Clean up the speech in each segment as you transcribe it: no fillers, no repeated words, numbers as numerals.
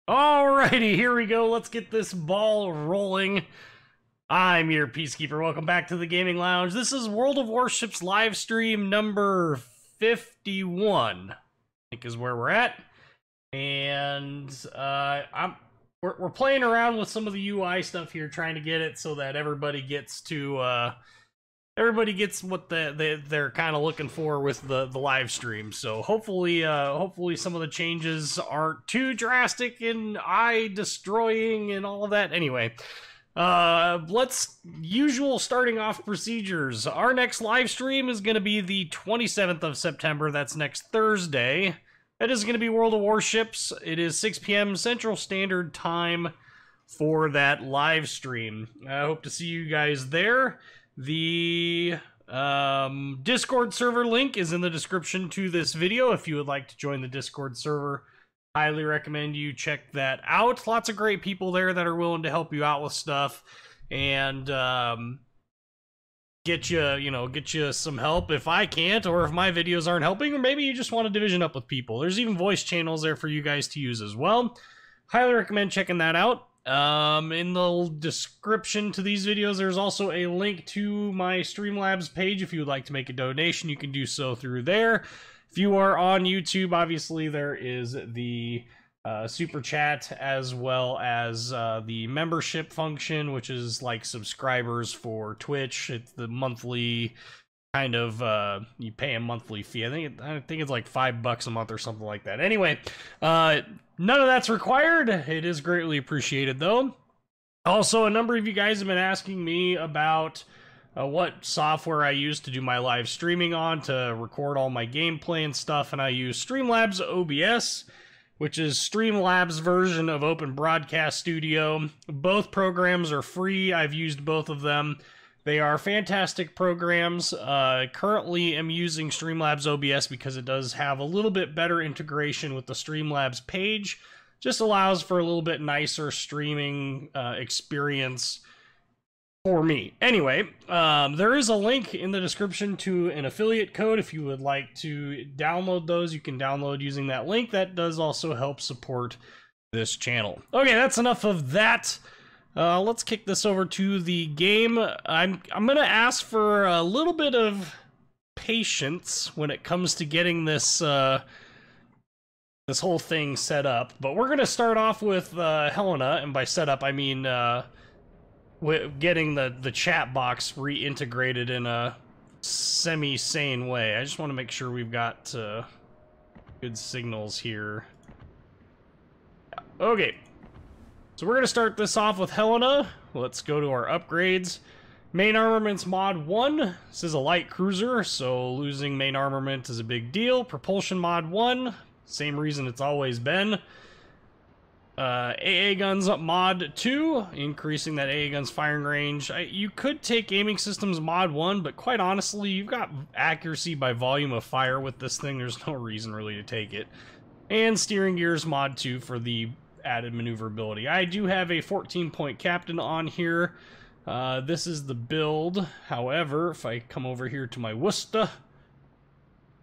Alrighty, here we go. Let's get this ball rolling. I'm UrPeaceKeeper. Welcome back to the Gaming Lounge. This is World of Warships live stream number 51, I think is where we're at. And we're playing around with some of the UI stuff here, trying to get it so that everybody gets to what they're kind of looking for with the live stream. So hopefully some of the changes aren't too drastic and eye destroying and all of that. Anyway, usual starting off procedures. Our next live stream is going to be the 27th of September. That's next Thursday. That is going to be World of Warships. It is 6 p.m. Central Standard Time for that live stream. I hope to see you guys there. The Discord server link is in the description to this video. If you would like to join the Discord server, highly recommend you check that out. Lots of great people there that are willing to help you out with stuff and get you some help if I can't, or if my videos aren't helping, or maybe you just want to division up with people. There's even voice channels there for you guys to use as well. Highly recommend checking that out. In the description to these videos, there's also a link to my Streamlabs page. If you would like to make a donation, you can do so through there. If you are on YouTube, obviously there is the super chat, as well as the membership function, which is like subscribers for Twitch. It's the monthly kind of you pay a monthly fee. I think it's like $5 a month or something like that. Anyway, none of that's required. It is greatly appreciated, though. Also, a number of you guys have been asking me about what software I use to do my live streaming on, to record all my gameplay and stuff, and I use Streamlabs OBS, which is Streamlabs' version of Open Broadcast Studio. Both programs are free. I've used both of them. They are fantastic programs. Currently am using Streamlabs OBS because it does have a little bit better integration with the Streamlabs page. Just allows for a little bit nicer streaming experience for me. Anyway, there is a link in the description to an affiliate code. If you would like to download those, you can download using that link. That does also help support this channel. Okay, that's enough of that. Let's kick this over to the game. I'm gonna ask for a little bit of patience when it comes to getting this this whole thing set up. But we're gonna start off with Helena, and by setup I mean getting the chat box reintegrated in a semi-sane way. I just want to make sure we've got good signals here. Okay. So we're going to start this off with Helena. Let's go to our upgrades. Main armaments mod 1. This is a light cruiser, so losing main armament is a big deal. Propulsion mod 1. Same reason it's always been. AA guns mod 2. Increasing that AA gun's firing range. You could take aiming systems mod 1, but quite honestly, you've got accuracy by volume of fire with this thing. There's no reason really to take it. And steering gears mod 2 for the added maneuverability. I do have a 14-point captain on here. This is the build. However, if I come over here to my Worcester,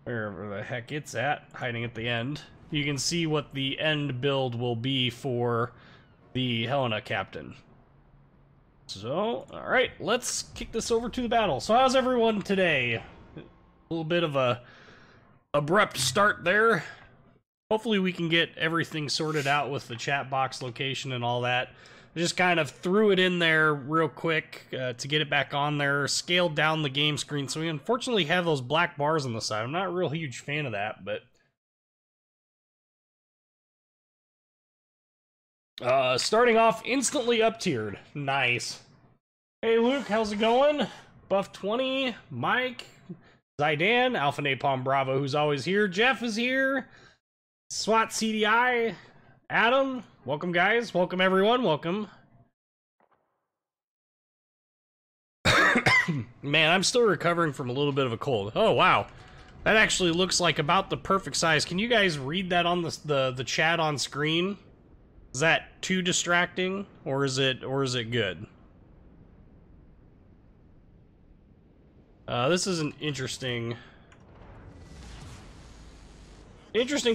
wherever the heck it's at, hiding at the end, you can see what the end build will be for the Helena captain. So, alright, let's kick this over to the battle. So how's everyone today? A little bit of a abrupt start there. Hopefully we can get everything sorted out with the chat box location and all that. I just kind of threw it in there real quick to get it back on there. Scaled down the game screen, so we unfortunately have those black bars on the side. I'm not a real huge fan of that, but starting off instantly up-tiered. Nice. Hey Luke, how's it going? Buff20, Mike, Zydan, Alpha Napalm Bravo, who's always here. Jeff is here. SWAT CDI, Adam, welcome guys, welcome everyone, welcome. Man, I'm still recovering from a little bit of a cold. Oh wow, that actually looks like about the perfect size. Can you guys read that on the chat on screen? Is that too distracting, or is it good? This is an interesting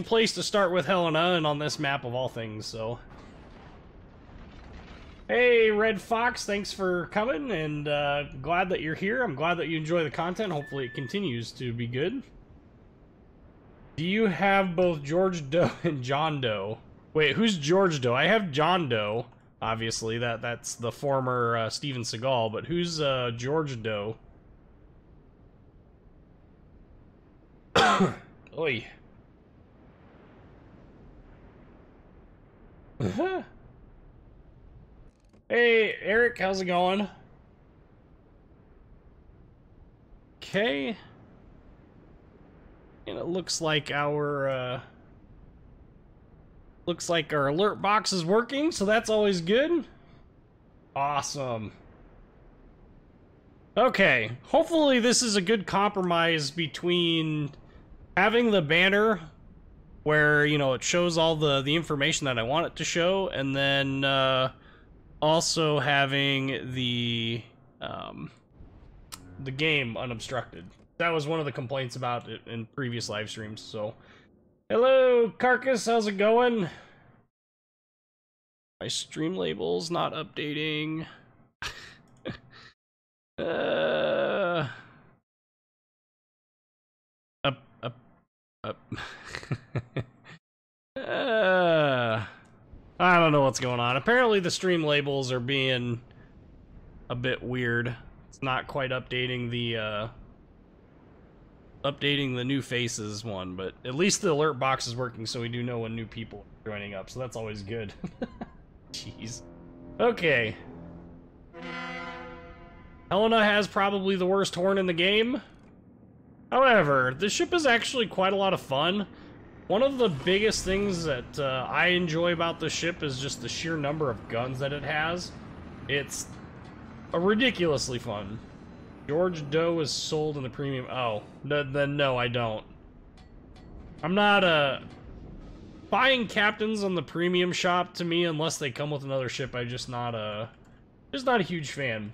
place to start with Helena, and on this map of all things, so Hey, Red Fox, thanks for coming, and glad that you're here. I'm glad that you enjoy the content. Hopefully it continues to be good. Do you have both George Doe and John Doe? Wait, who's George Doe? I have John Doe, obviously. That's the former Steven Seagal, but who's George Doe? Oi. Hey, Eric, how's it going? Okay. And it looks like our alert box is working, so that's always good. Awesome. Okay, hopefully this is a good compromise between having the banner where, you know, it shows all the information that I want it to show, and then also having the game unobstructed. That was one of the complaints about it in previous live streams, so. Hello, Carcass, how's it going? My stream label's not updating. I don't know what's going on. Apparently the stream labels are being a bit weird. It's not quite updating the new faces one, but at least the alert box is working, so we do know when new people are joining up, so that's always good. Jeez. Okay. Helena has probably the worst horn in the game. However, the ship is actually quite a lot of fun. One of the biggest things that I enjoy about the ship is just the sheer number of guns that it has. It's ridiculously fun. George Doe is sold in the premium. Oh, then no, I don't. I'm not buying captains on the premium shop. To me, unless they come with another ship, I'm just not a huge fan.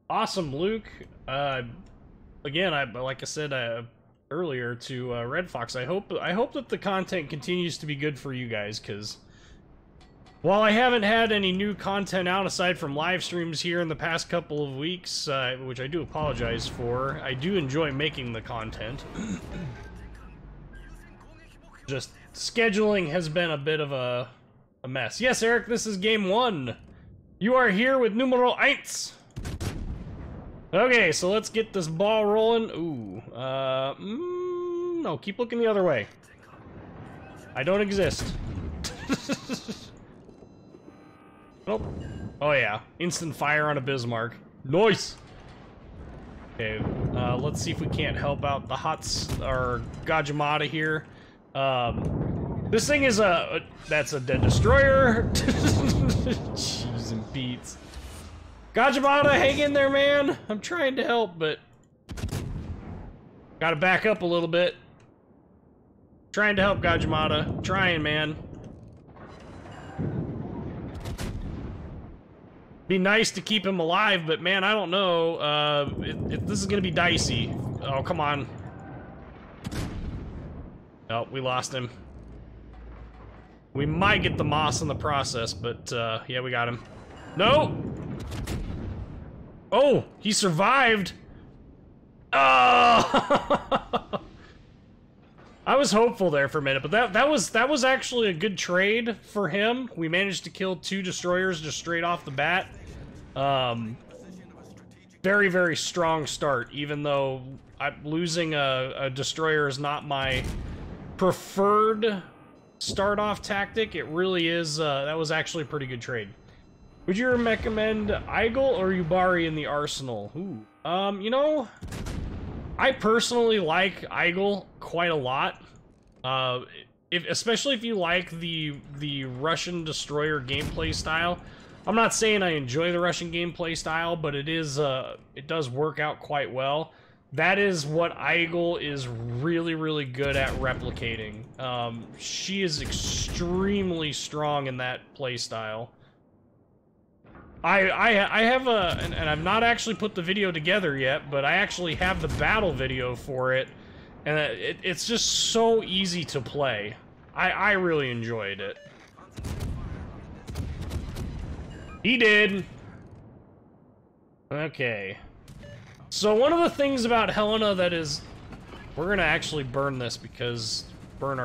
Awesome, Luke. Again, like I said earlier to Red Fox, I hope that the content continues to be good for you guys, because while I haven't had any new content out aside from live streams here in the past couple of weeks, which I do apologize for, I do enjoy making the content. Just scheduling has been a bit of a mess. Yes, Eric, this is game 1. You are here with numero 1. Okay, so let's get this ball rolling. Ooh, no, keep looking the other way. I don't exist. Nope. Oh yeah, instant fire on a Bismarck. Nice! Okay, let's see if we can't help out the Hots, or Gajimata here. This thing is that's a dead destroyer. Jeez and beats. Gajimata, hang in there, man! I'm trying to help, but gotta back up a little bit. Trying to help Gajimata. Trying, man. Be nice to keep him alive, but man, I don't know. This is gonna be dicey. Oh, come on. Oh, we lost him. We might get the moss in the process, but yeah, we got him. No! Oh, he survived! Oh! I was hopeful there for a minute, but that was actually a good trade for him. We managed to kill 2 destroyers just straight off the bat. Very, very strong start, even though losing a destroyer is not my preferred start-off tactic. It really is. That was actually a pretty good trade. Would you recommend Igel or Yubari in the arsenal? Ooh. You know, I personally like Igel quite a lot. Especially if you like the Russian destroyer gameplay style. I'm not saying I enjoy the Russian gameplay style, but it does work out quite well. That is what Igel is really, really good at replicating. She is extremely strong in that play style. I have and I've not actually put the video together yet, but I actually have the battle video for it, and it's just so easy to play. I really enjoyed it. He did. Okay. So one of the things about Helena that is... We're gonna actually burn this because... Burn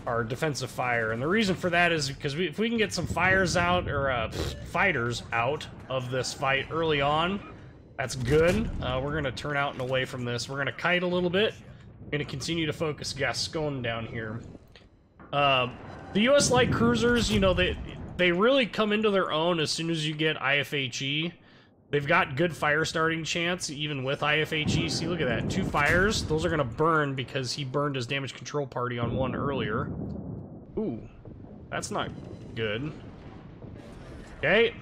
our defensive fire. And the reason for that is because if we can get some fires out, or fighters out of this fight early on, that's good. We're gonna turn out and away from this. We're gonna kite a little bit. We're gonna continue to focus Gascon down here. The US light cruisers, you know, they really come into their own as soon as you get IFHE. They've got good fire starting chance, even with IFHE. See, look at that. 2 fires. Those are going to burn because he burned his damage control party on one earlier. Ooh, that's not good. Okay,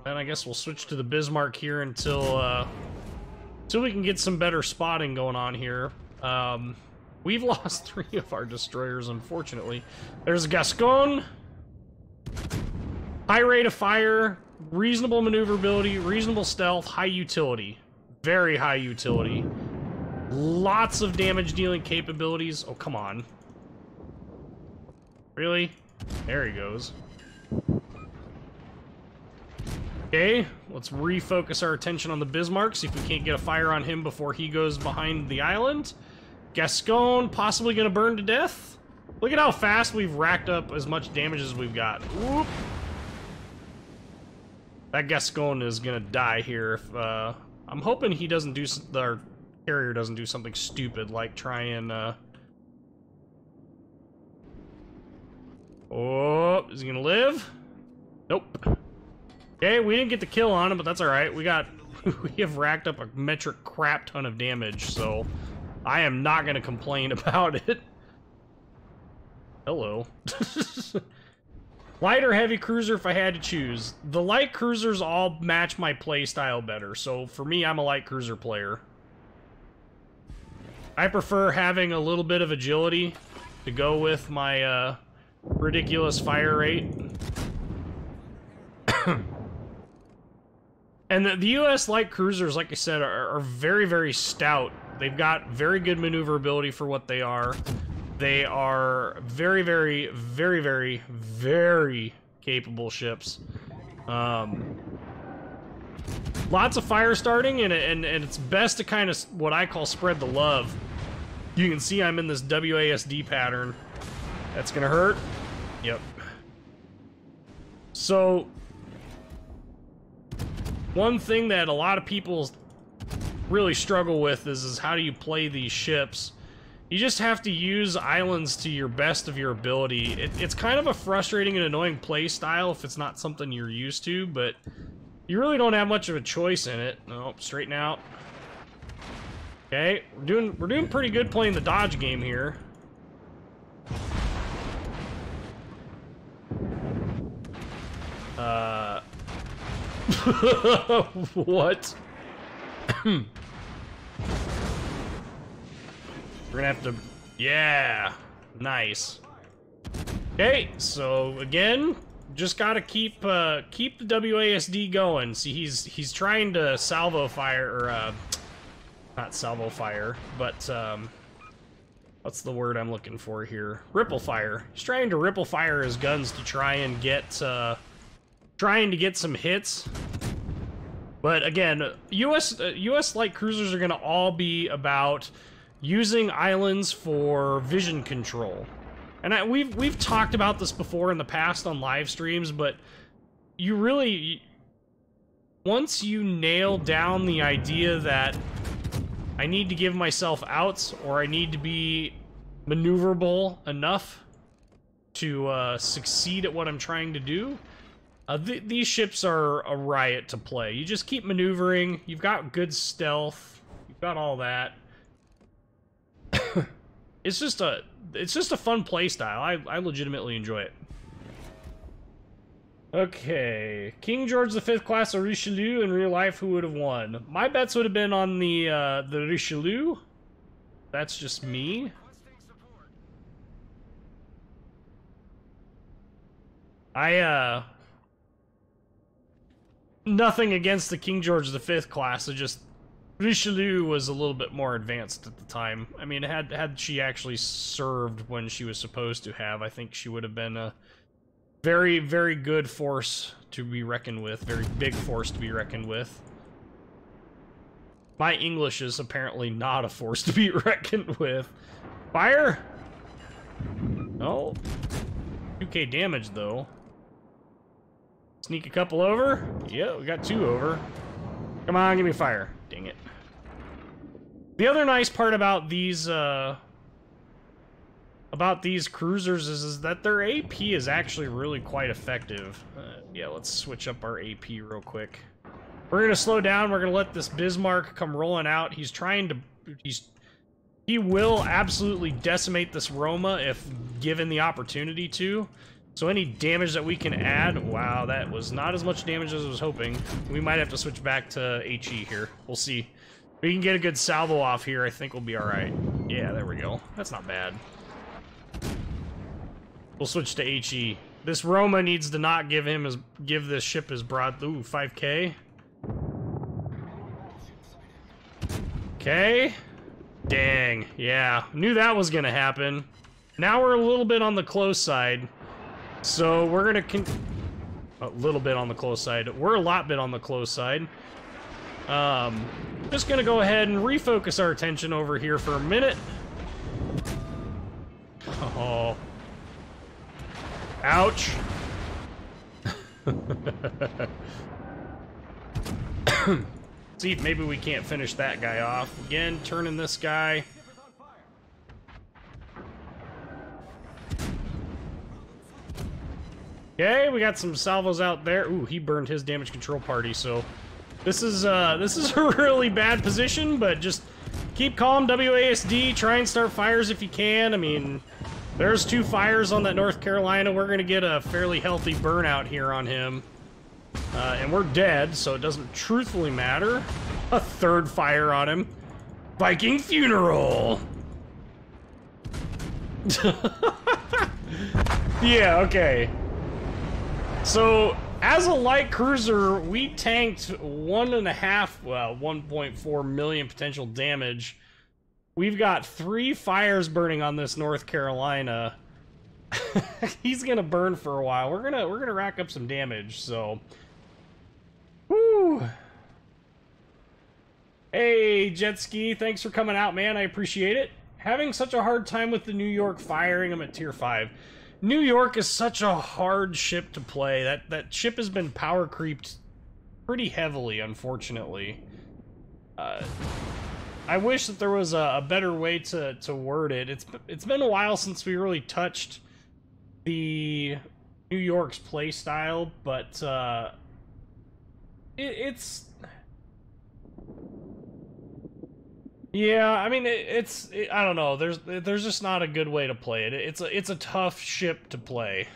then I guess we'll switch to the Bismarck here until we can get some better spotting going on here. We've lost 3 of our destroyers, unfortunately. There's Gascon. High rate of fire, reasonable maneuverability, reasonable stealth, high utility. Very high utility. Lots of damage dealing capabilities. Oh, come on. Really? There he goes. Okay, let's refocus our attention on the Bismarck, see if we can't get a fire on him before he goes behind the island. Gascon possibly gonna burn to death. Look at how fast we've racked up as much damage as we've got. Whoop. That Gascon is gonna die here. If I'm hoping he doesn't do, our carrier doesn't do something stupid like try and. Oh, is he gonna live? Nope. Okay, we didn't get the kill on him, but that's all right. We have racked up a metric crap ton of damage, so. I am not going to complain about it. Hello. Light or heavy cruiser if I had to choose. The light cruisers all match my playstyle better, so for me, I'm a light cruiser player. I prefer having a little bit of agility to go with my ridiculous fire rate. And the US light cruisers, like I said, are very, very stout. They've got very good maneuverability for what they are. They are very, very, very, very, very capable ships. Lots of fire starting, and it's best to kind of what I call spread the love. You can see I'm in this WASD pattern. That's gonna hurt. Yep. So, one thing that a lot of people really struggle with is how do you play these ships. You just have to use islands to your best of your ability. It's kind of a frustrating and annoying play style if it's not something you're used to, but you really don't have much of a choice in it. Nope, straighten out. Okay, we're doing pretty good playing the dodge game here. What? We're gonna have to... Yeah! Nice. Okay, so again, just gotta keep the WASD going. See, he's trying to salvo fire, or not salvo fire, but what's the word I'm looking for here? Ripple fire. He's trying to ripple fire his guns to try and get some hits. But again, US light cruisers are gonna all be about using islands for vision control. And we've talked about this before in the past on live streams, but you really, once you nail down the idea that I need to give myself outs, or I need to be maneuverable enough to succeed at what I'm trying to do, these ships are a riot to play. You just keep maneuvering, you've got good stealth, you've got all that. It's just a fun play style. I legitimately enjoy it. Okay, King George V class or Richelieu in real life, who would have won? My bets would have been on the Richelieu. That's just me. Nothing against the King George V class. It just Richelieu was a little bit more advanced at the time. I mean, had she actually served when she was supposed to have, I think she would have been Very, very good force to be reckoned with. Very big force to be reckoned with. My English is apparently not a force to be reckoned with. Fire! Oh. 2k damage, though. Sneak a couple over. Yeah, we got 2 over. Come on, give me fire. Dang it. The other nice part about these cruisers is that their AP is actually really quite effective. Yeah, let's switch up our AP real quick. We're gonna slow down. We're gonna let this Bismarck come rolling out. He's trying to... He will absolutely decimate this Roma if given the opportunity to. So any damage that we can add... Wow, that was not as much damage as I was hoping. We might have to switch back to HE here. We'll see. If we can get a good salvo off here, I think we'll be alright. Yeah, there we go. That's not bad. We'll switch to HE. This Roma needs to not give this ship his broad... Ooh, 5k. Okay. Dang, yeah. Knew that was gonna happen. Now we're a little bit on the close side. So we're gonna a little bit on the close side. We're a lot bit on the close side. Just gonna go ahead and refocus our attention over here for a minute. Oh. Ouch. See if maybe we can't finish that guy off. Again, turning this guy. Okay, we got some salvos out there. Ooh, he burned his damage control party, so this is a really bad position, but just keep calm, WASD, try and start fires if you can. I mean, there's 2 fires on that North Carolina. We're gonna get a fairly healthy burnout here on him. And we're dead, so it doesn't truthfully matter. A 3rd fire on him. Viking funeral! Yeah, okay. So, as a light cruiser, we tanked 1.4 million potential damage. We've got 3 fires burning on this North Carolina. He's gonna burn for a while. We're gonna rack up some damage, so... Woo! Hey, Jetski, thanks for coming out, man. I appreciate it. Having such a hard time with the New York firing. I'm at tier 5. New York is such a hard ship to play. That ship has been power creeped pretty heavily, unfortunately. I wish that there was a better way to word it. It's been a while since we really touched the New York's play style, but it's yeah. I mean, I don't know. There's just not a good way to play it. It's a tough ship to play.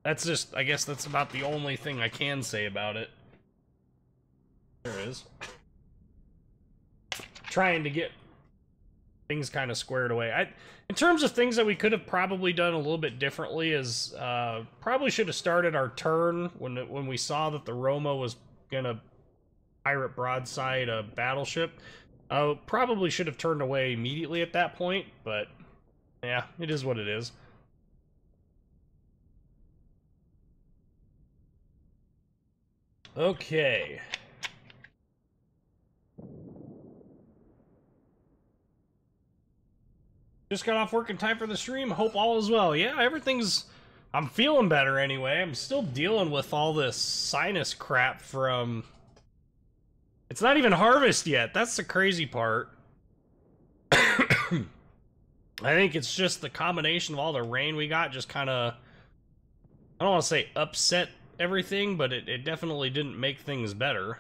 That's just, I guess that's about the only thing I can say about it. There it is. Trying to get things kind of squared away. In terms of things that we could have probably done a little bit differently is probably should have started our turn when we saw that the Roma was gonna pirate broadside a battleship. Probably should have turned away immediately at that point, but yeah, it is what it is. Okay. Just got off work in time for the stream. Hope all is well. Yeah, I'm feeling better anyway. I'm still dealing with all this sinus crap from... It's not even harvest yet. That's the crazy part. I think it's just the combination of all the rain we got just kind of... I don't want to say upset everything, but it definitely didn't make things better.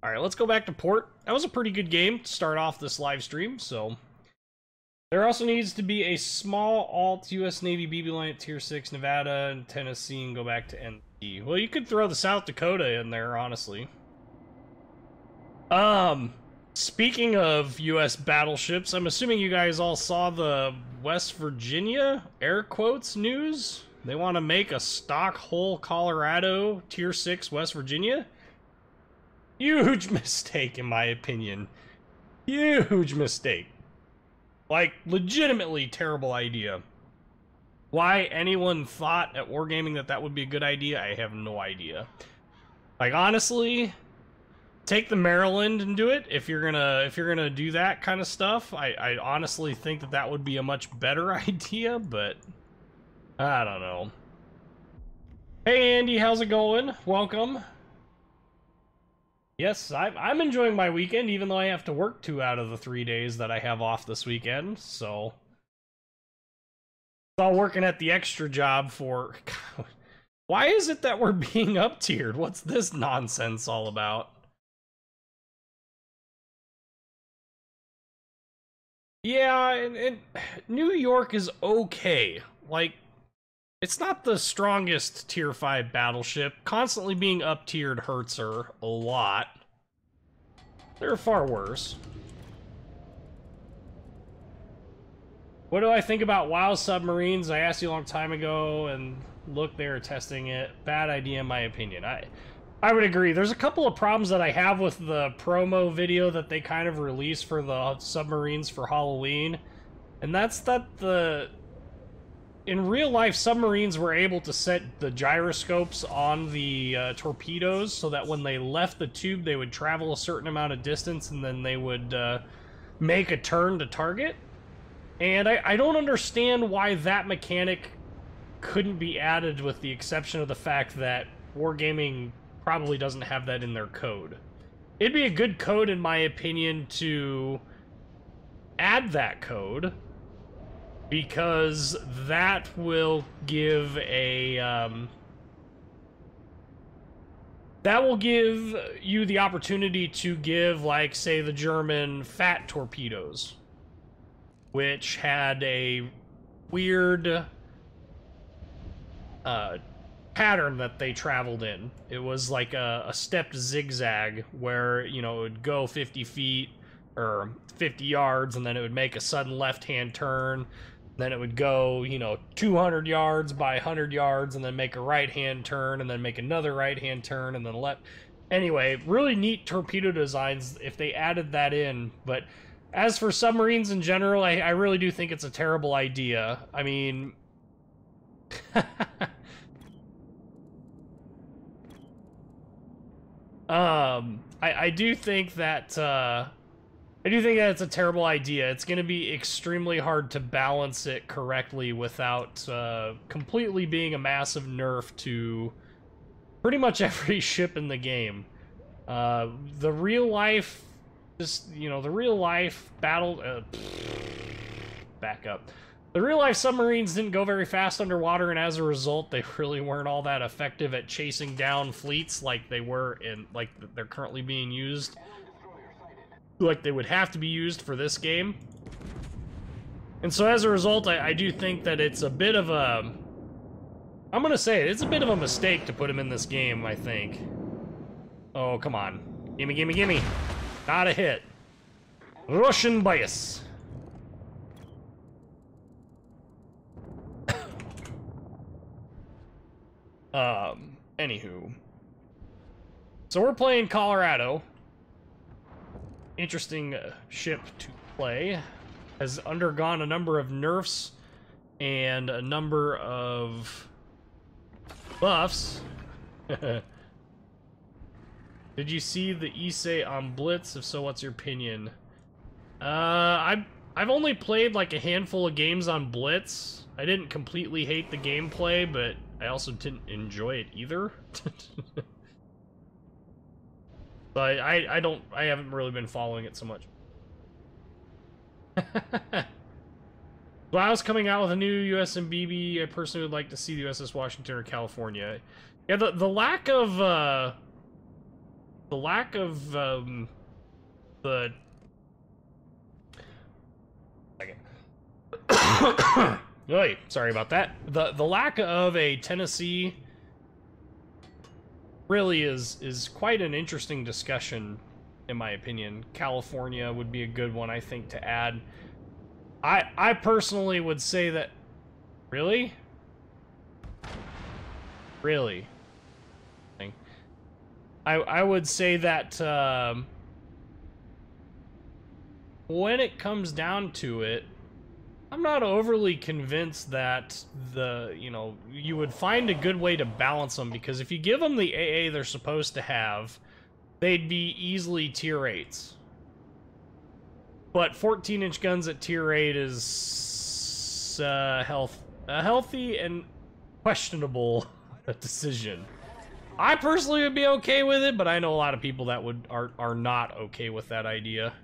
Alright, let's go back to port. That was a pretty good game to start off this live stream, so... There also needs to be a small alt U.S. Navy BB line at Tier 6, Nevada and Tennessee, and go back to ND. Well, you could throw the South Dakota in there, honestly. Speaking of U.S. battleships, I'm assuming you guys all saw the West Virginia, air quotes, news? They want to make a Stockholm, Colorado, Tier 6 West Virginia? Huge mistake, in my opinion. Huge mistake. Like, legitimately terrible idea. Why anyone thought at Wargaming that that would be a good idea, I have no idea. Like, honestly, take the Maryland and do it if you're gonna do that kind of stuff. I honestly think that that would be a much better idea, but I don't know. Hey Andy, how's it going? Welcome. Yes, I'm enjoying my weekend, even though I have to work 2 out of the 3 days that I have off this weekend, so... It's all working at the extra job for... Why is it that we're being up-tiered? What's this nonsense all about? Yeah, and New York is okay. Like, it's not the strongest tier 5 battleship. Constantly being up-tiered hurts her a lot. There are far worse. What do I think about WoW submarines? I asked you a long time ago, and look, they are testing it. Bad idea, in my opinion. I would agree. There's a couple of problems that I have with the promo video that they kind of released for the submarines for Halloween. And that's that in real life, submarines were able to set the gyroscopes on the torpedoes so that when they left the tube, they would travel a certain amount of distance and then they would make a turn to target. And I don't understand why that mechanic couldn't be added, with the exception of the fact that Wargaming probably doesn't have that in their code. It'd be a good code, in my opinion, to add that code, because that will give a... that will give you the opportunity to give, like, say, the German fat torpedoes, which had a weird pattern that they traveled in. It was like a stepped zigzag where, you know, it would go 50 feet or 50 yards, and then it would make a sudden left-hand turn. Then it would go, you know, 200 yards by 100 yards, and then make a right-hand turn, and then make another right-hand turn, and then left. Anyway, really neat torpedo designs if they added that in, but as for submarines in general, I really do think it's a terrible idea. I mean... I do think that, it's a terrible idea. It's going to be extremely hard to balance it correctly without completely being a massive nerf to pretty much every ship in the game. The real life... the real life battle... back up. The real life submarines didn't go very fast underwater, and as a result, they really weren't all that effective at chasing down fleets like they were in, like they're currently being used. Like they would have to be used for this game. And so as a result, I do think that it's a bit of a... I'm gonna say it, it's a bit of a mistake to put him in this game, I think. Oh, come on. Gimme, gimme, gimme. Not a hit. Russian bias. Anywho. So we're playing Colorado. Interesting ship to play. Has undergone a number of nerfs and a number of buffs. Did you see the Issei on Blitz? If so, what's your opinion? I've only played like a handful of games on Blitz. I didn't completely hate the gameplay, but I also didn't enjoy it either. But I haven't really been following it so much. WoW's coming out with a new USMBB. I personally would like to see the USS Washington or California. Yeah, the lack of the Oy, sorry about that. The lack of a Tennessee really is quite an interesting discussion, in my opinion. California would be a good one, I think, to add. I personally would say that... Really? Really? I would say that when it comes down to it, I'm not overly convinced that you would find a good way to balance them, because if you give them the AA they're supposed to have, they'd be easily tier 8s. But 14-inch guns at tier 8 is healthy and questionable decision. I personally would be okay with it, but I know a lot of people that are not okay with that idea.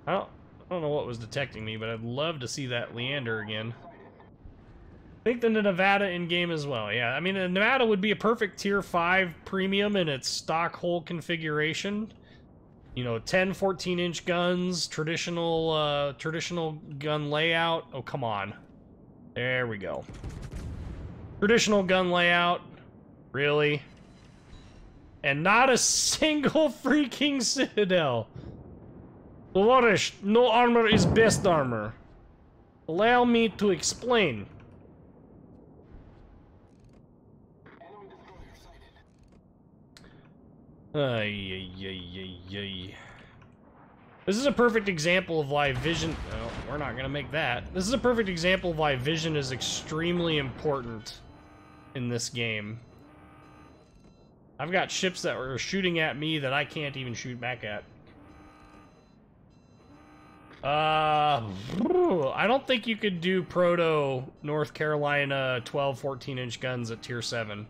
I don't know what was detecting me, but I'd love to see that Leander again. I think the Nevada in-game as well, yeah. I mean, the Nevada would be a perfect tier 5 premium in its stock hull configuration. You know, 10 14-inch guns, traditional gun layout. Oh, come on. There we go. Traditional gun layout. Really? And not a single freaking citadel. Flourish, no armor is best armor. Allow me to explain. This is a perfect example of why vision... Oh, we're not gonna make that. This is a perfect example of why vision is extremely important in this game. I've got ships that are shooting at me that I can't even shoot back at. I don't think you could do Proto North Carolina 12 14-inch guns at tier 7.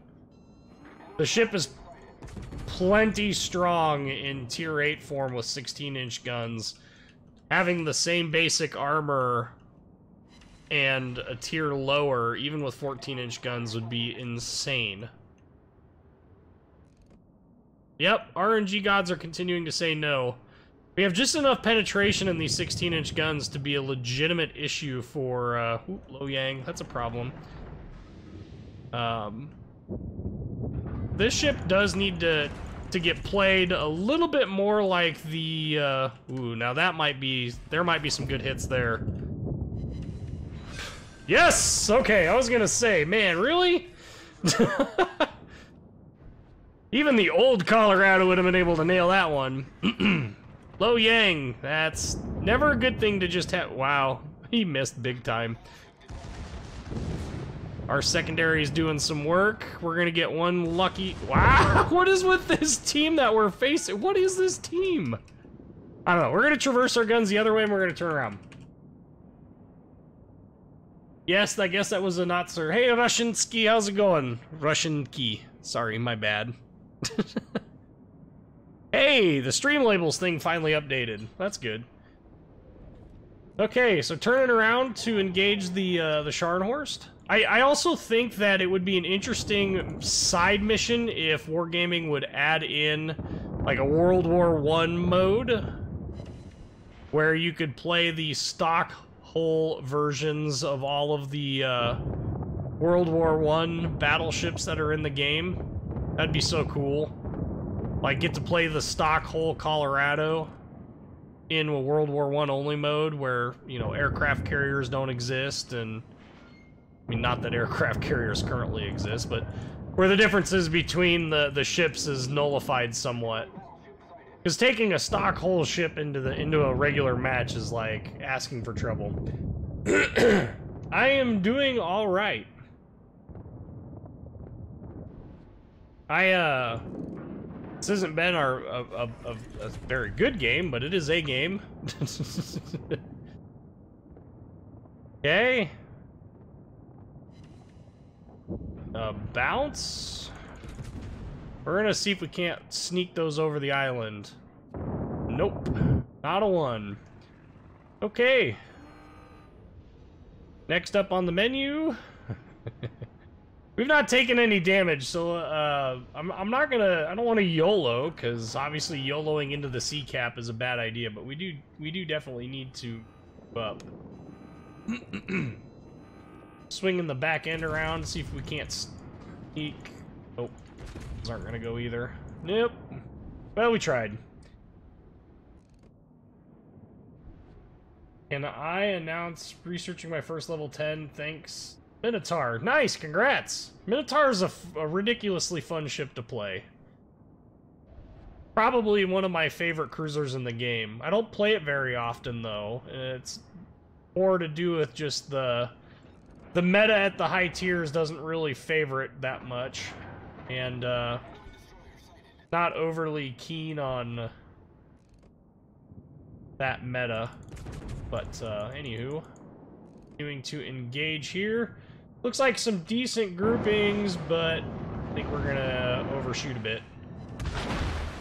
The ship is plenty strong in tier 8 form with 16-inch guns. Having the same basic armor and a tier lower, even with 14-inch guns, would be insane. Yep, RNG gods are continuing to say no. We have just enough penetration in these 16-inch guns to be a legitimate issue for, Lo Yang. That's a problem. This ship does need to get played a little bit more like the, ooh, now that might be, there might be some good hits there. Yes! Okay, I was gonna say, man, really? Even the old Colorado would have been able to nail that one. Lo Yang, that's never a good thing to just have. Wow, he missed big time. Our secondary is doing some work. We're gonna get one lucky. Wow, what is with this team that we're facing? What is this team? I don't know. We're gonna traverse our guns the other way and we're gonna turn around. Yes, I guess that was a not sir. Hey, Russian Ski, how's it going? Russian Key. Sorry, my bad. Hey, the stream labels thing finally updated. That's good. Okay, so turning around to engage the Scharnhorst. I also think that it would be an interesting side mission if Wargaming would add in like a World War I mode where you could play the stock hull versions of all of the World War I battleships that are in the game. That'd be so cool. Like, get to play the stock hull Colorado in a World War I only mode where, you know, aircraft carriers don't exist, and I mean, not that aircraft carriers currently exist, but where the differences between the ships is nullified somewhat. Because taking a stock hull ship into a regular match is like asking for trouble. I am doing all right. This hasn't been a very good game, but it is a game. Okay. Bounce. We're gonna see if we can't sneak those over the island. Nope. Not a one. Okay. Next up on the menu. We've not taken any damage, so I'm not gonna. I don't want to YOLO, because obviously YOLOing into the sea cap is a bad idea. But we do definitely need to move up. Swinging the back end around, see if we can't sneak. Oh, those aren't gonna go either. Nope. Well, we tried. Can I announce researching my first level 10? Thanks. Minotaur. Nice, congrats! Minotaur is a ridiculously fun ship to play. Probably one of my favorite cruisers in the game. I don't play it very often, though. It's more to do with just the meta at the high tiers doesn't really favor it that much. And, not overly keen on that meta. But, anywho. Continuing to engage here. Looks like some decent groupings, but I think we're gonna overshoot a bit.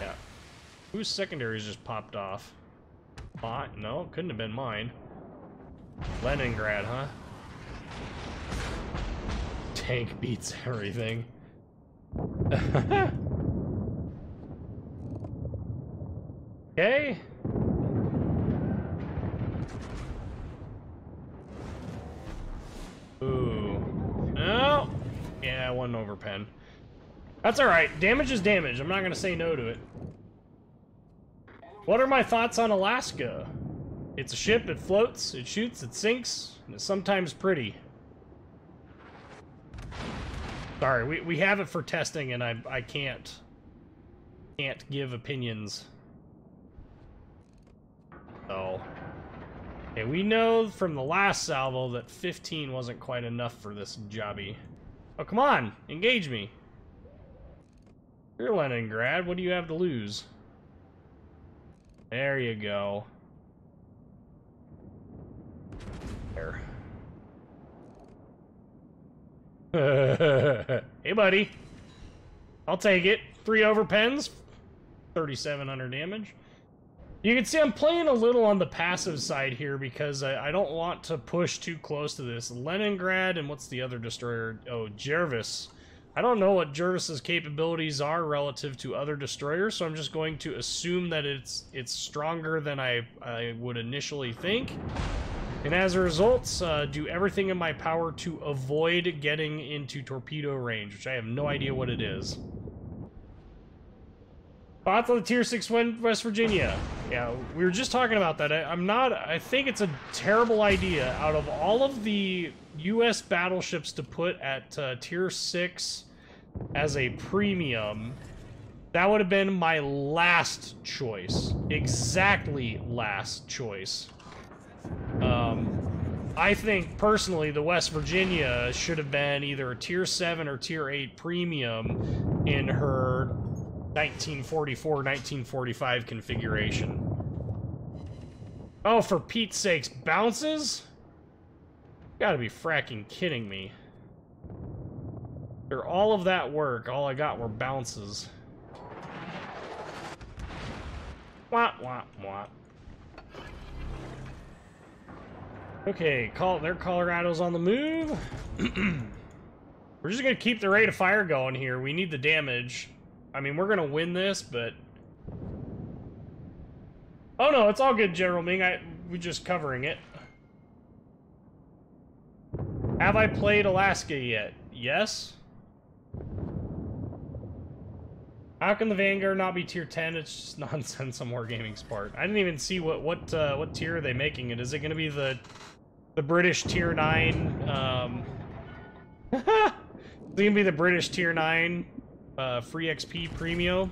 Yeah. Whose secondaries just popped off? No, couldn't have been mine. Leningrad, huh? Tank beats everything. Okay. Ooh. No. Yeah, one overpen. That's alright. Damage is damage. I'm not gonna say no to it. What are my thoughts on Alaska? It's a ship, it floats, it shoots, it sinks, and it's sometimes pretty. Sorry, we have it for testing, and I can't give opinions. So, okay, we know from the last salvo that 15 wasn't quite enough for this jobby. Oh, come on, engage me. You're Leningrad, what do you have to lose? There you go. There. Hey, buddy. I'll take it. 3 overpens. 3,700 damage. You can see I'm playing a little on the passive side here because I don't want to push too close to this. Leningrad and what's the other destroyer? Oh, Jervis. I don't know what Jervis's capabilities are relative to other destroyers, so I'm just going to assume that it's stronger than I would initially think. And as a result, do everything in my power to avoid getting into torpedo range, which I have no idea what it is. Thoughts on the Tier 6 win, West Virginia? Yeah, we were just talking about that. I think it's a terrible idea. Out of all of the U.S. battleships to put at Tier 6 as a premium, that would have been my last choice. Exactly last choice. I think, personally, the West Virginia should have been either a Tier 7 or Tier 8 premium in her 1944-1945 configuration. Oh, for Pete's sakes, bounces? You gotta be fracking kidding me. After all of that work, all I got were bounces. Wah, wah, wah. Okay, their Colorado's on the move. We're just gonna keep the rate of fire going here. We need the damage. I mean, we're gonna win this, but... Oh no, it's all good, General Ming. We're just covering it. Have I played Alaska yet? Yes. How can the Vanguard not be Tier 10? It's just nonsense on Wargaming's part. I didn't even see what tier are they making it. Is it gonna be the British Tier 9? Is it gonna be the British Tier 9 free XP Premium?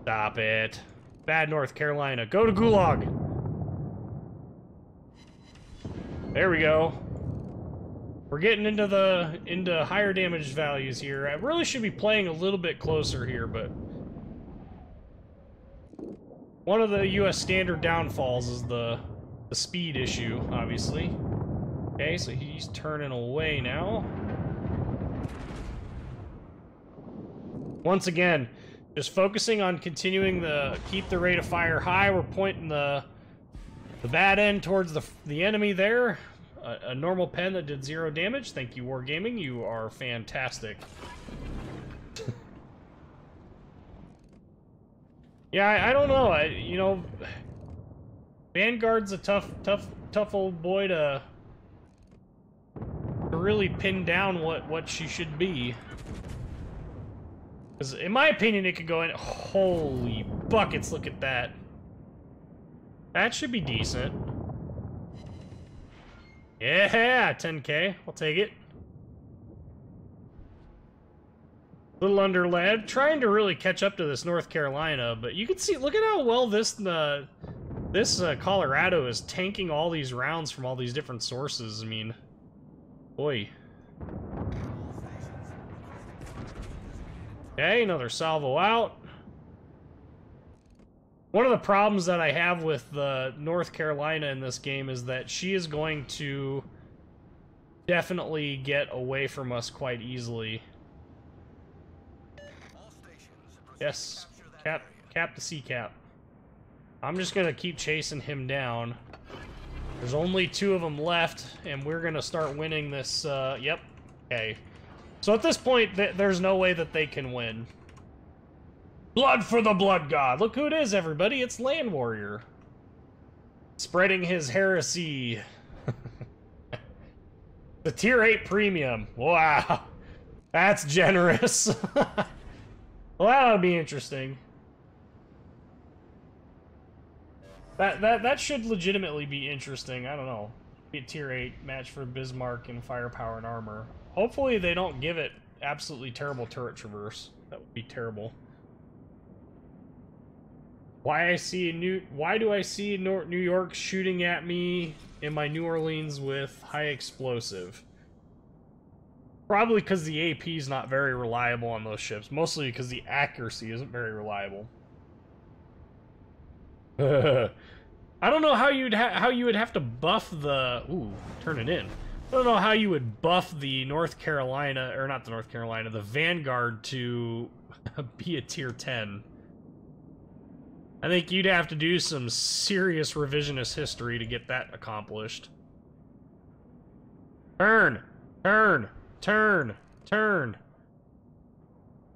Stop it. Bad North Carolina. Go to Gulag! There we go. We're getting into higher damage values here. I really should be playing a little bit closer here, but one of the U.S. standard downfalls is the speed issue, obviously. Okay, so he's turning away now. Once again, just focusing on continuing keep the rate of fire high. We're pointing the bad end towards the enemy there. A normal pen that did 0 damage. Thank you, Wargaming. You are fantastic. Yeah, I don't know. You know, Vanguard's a tough old boy to really pin down what she should be. Because in my opinion, it could go in. Holy buckets! Look at that. That should be decent. Yeah, 10K. I'll take it. Little underled, trying to really catch up to this North Carolina, but you can see, look at how well this Colorado is tanking all these rounds from all these different sources. I mean, boy. Okay, another salvo out. One of the problems that I have with North Carolina in this game is that she is going to definitely get away from us quite easily. Yes, cap the sea cap. I'm just gonna keep chasing him down. There's only 2 of them left, and we're gonna start winning this, yep. Okay. So at this point, there's no way that they can win. Blood for the Blood God! Look who it is, everybody! It's Land Warrior. Spreading his heresy. The Tier 8 Premium. Wow. That's generous. Well, that'll be interesting. That should legitimately be interesting. I don't know. Be a Tier 8 match for Bismarck and firepower and armor. Hopefully they don't give it absolutely terrible turret traverse. That would be terrible. Why do I see New York shooting at me in my New Orleans with high explosive? Probably because the AP is not very reliable on those ships. Mostly because the accuracy isn't very reliable. I don't know how you would have to buff the... Ooh, turn it in. I don't know how you would buff the North Carolina, or not the North Carolina, the Vanguard to be a Tier 10. I think you'd have to do some serious revisionist history to get that accomplished. Turn! Turn! Turn! Turn!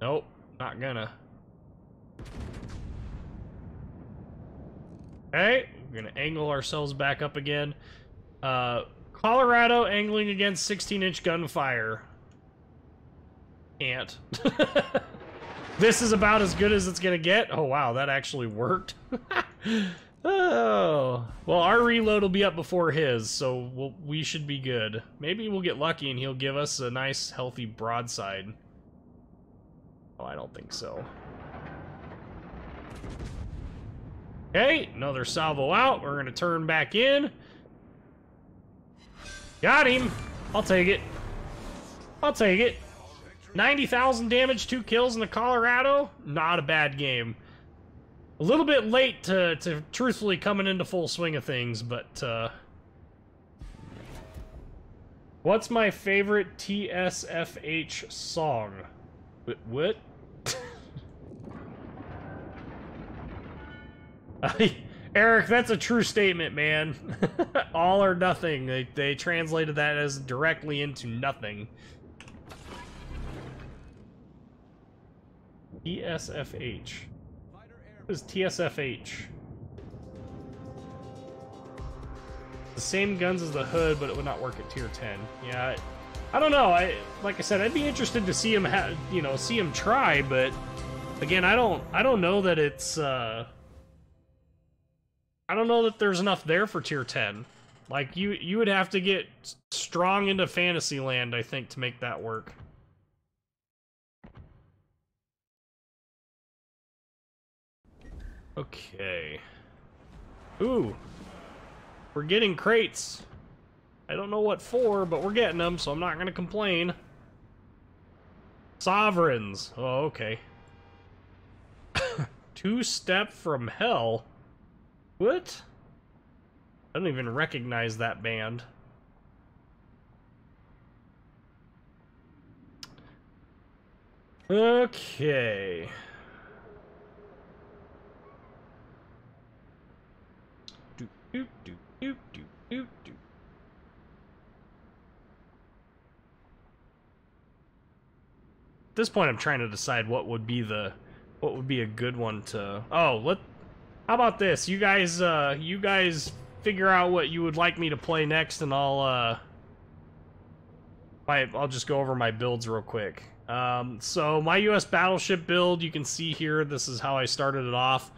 Nope, not gonna. Okay, we're gonna angle ourselves back up again. Colorado angling against 16-inch gunfire. Can't. This is about as good as it's gonna get. Oh wow, that actually worked. Oh, well, our reload will be up before his, so we should be good. Maybe we'll get lucky and he'll give us a nice, healthy broadside. Oh, I don't think so. Okay, another salvo out. We're gonna turn back in. Got him. I'll take it. I'll take it. 90,000 damage, 2 kills in the Colorado. Not a bad game. A little bit late to truthfully coming into full swing of things, but what's my favorite TSFH song? What? Eric, that's a true statement, man. All or nothing. They translated that as directly into nothing. TSFH. What is TSFH? The same guns as the Hood, but it would not work at Tier 10. Yeah, I don't know. Like I said, I'd be interested to see him see him try, but again, I don't know that it's I don't know that there's enough there for Tier 10. Like you would have to get strong into Fantasyland, I think, to make that work. Okay. Ooh. We're getting crates. I don't know what for, but we're getting them, so I'm not gonna complain. Sovereigns. Oh, okay. Two-step from hell. What? I don't even recognize that band. Okay. Doop, doop, doop, doop, doop, doop. At this point, I'm trying to decide what would be a good one to. Oh, how about this? You guys figure out what you would like me to play next, and I'll just go over my builds real quick. So my U.S. Battleship build, you can see here. This is how I started it off.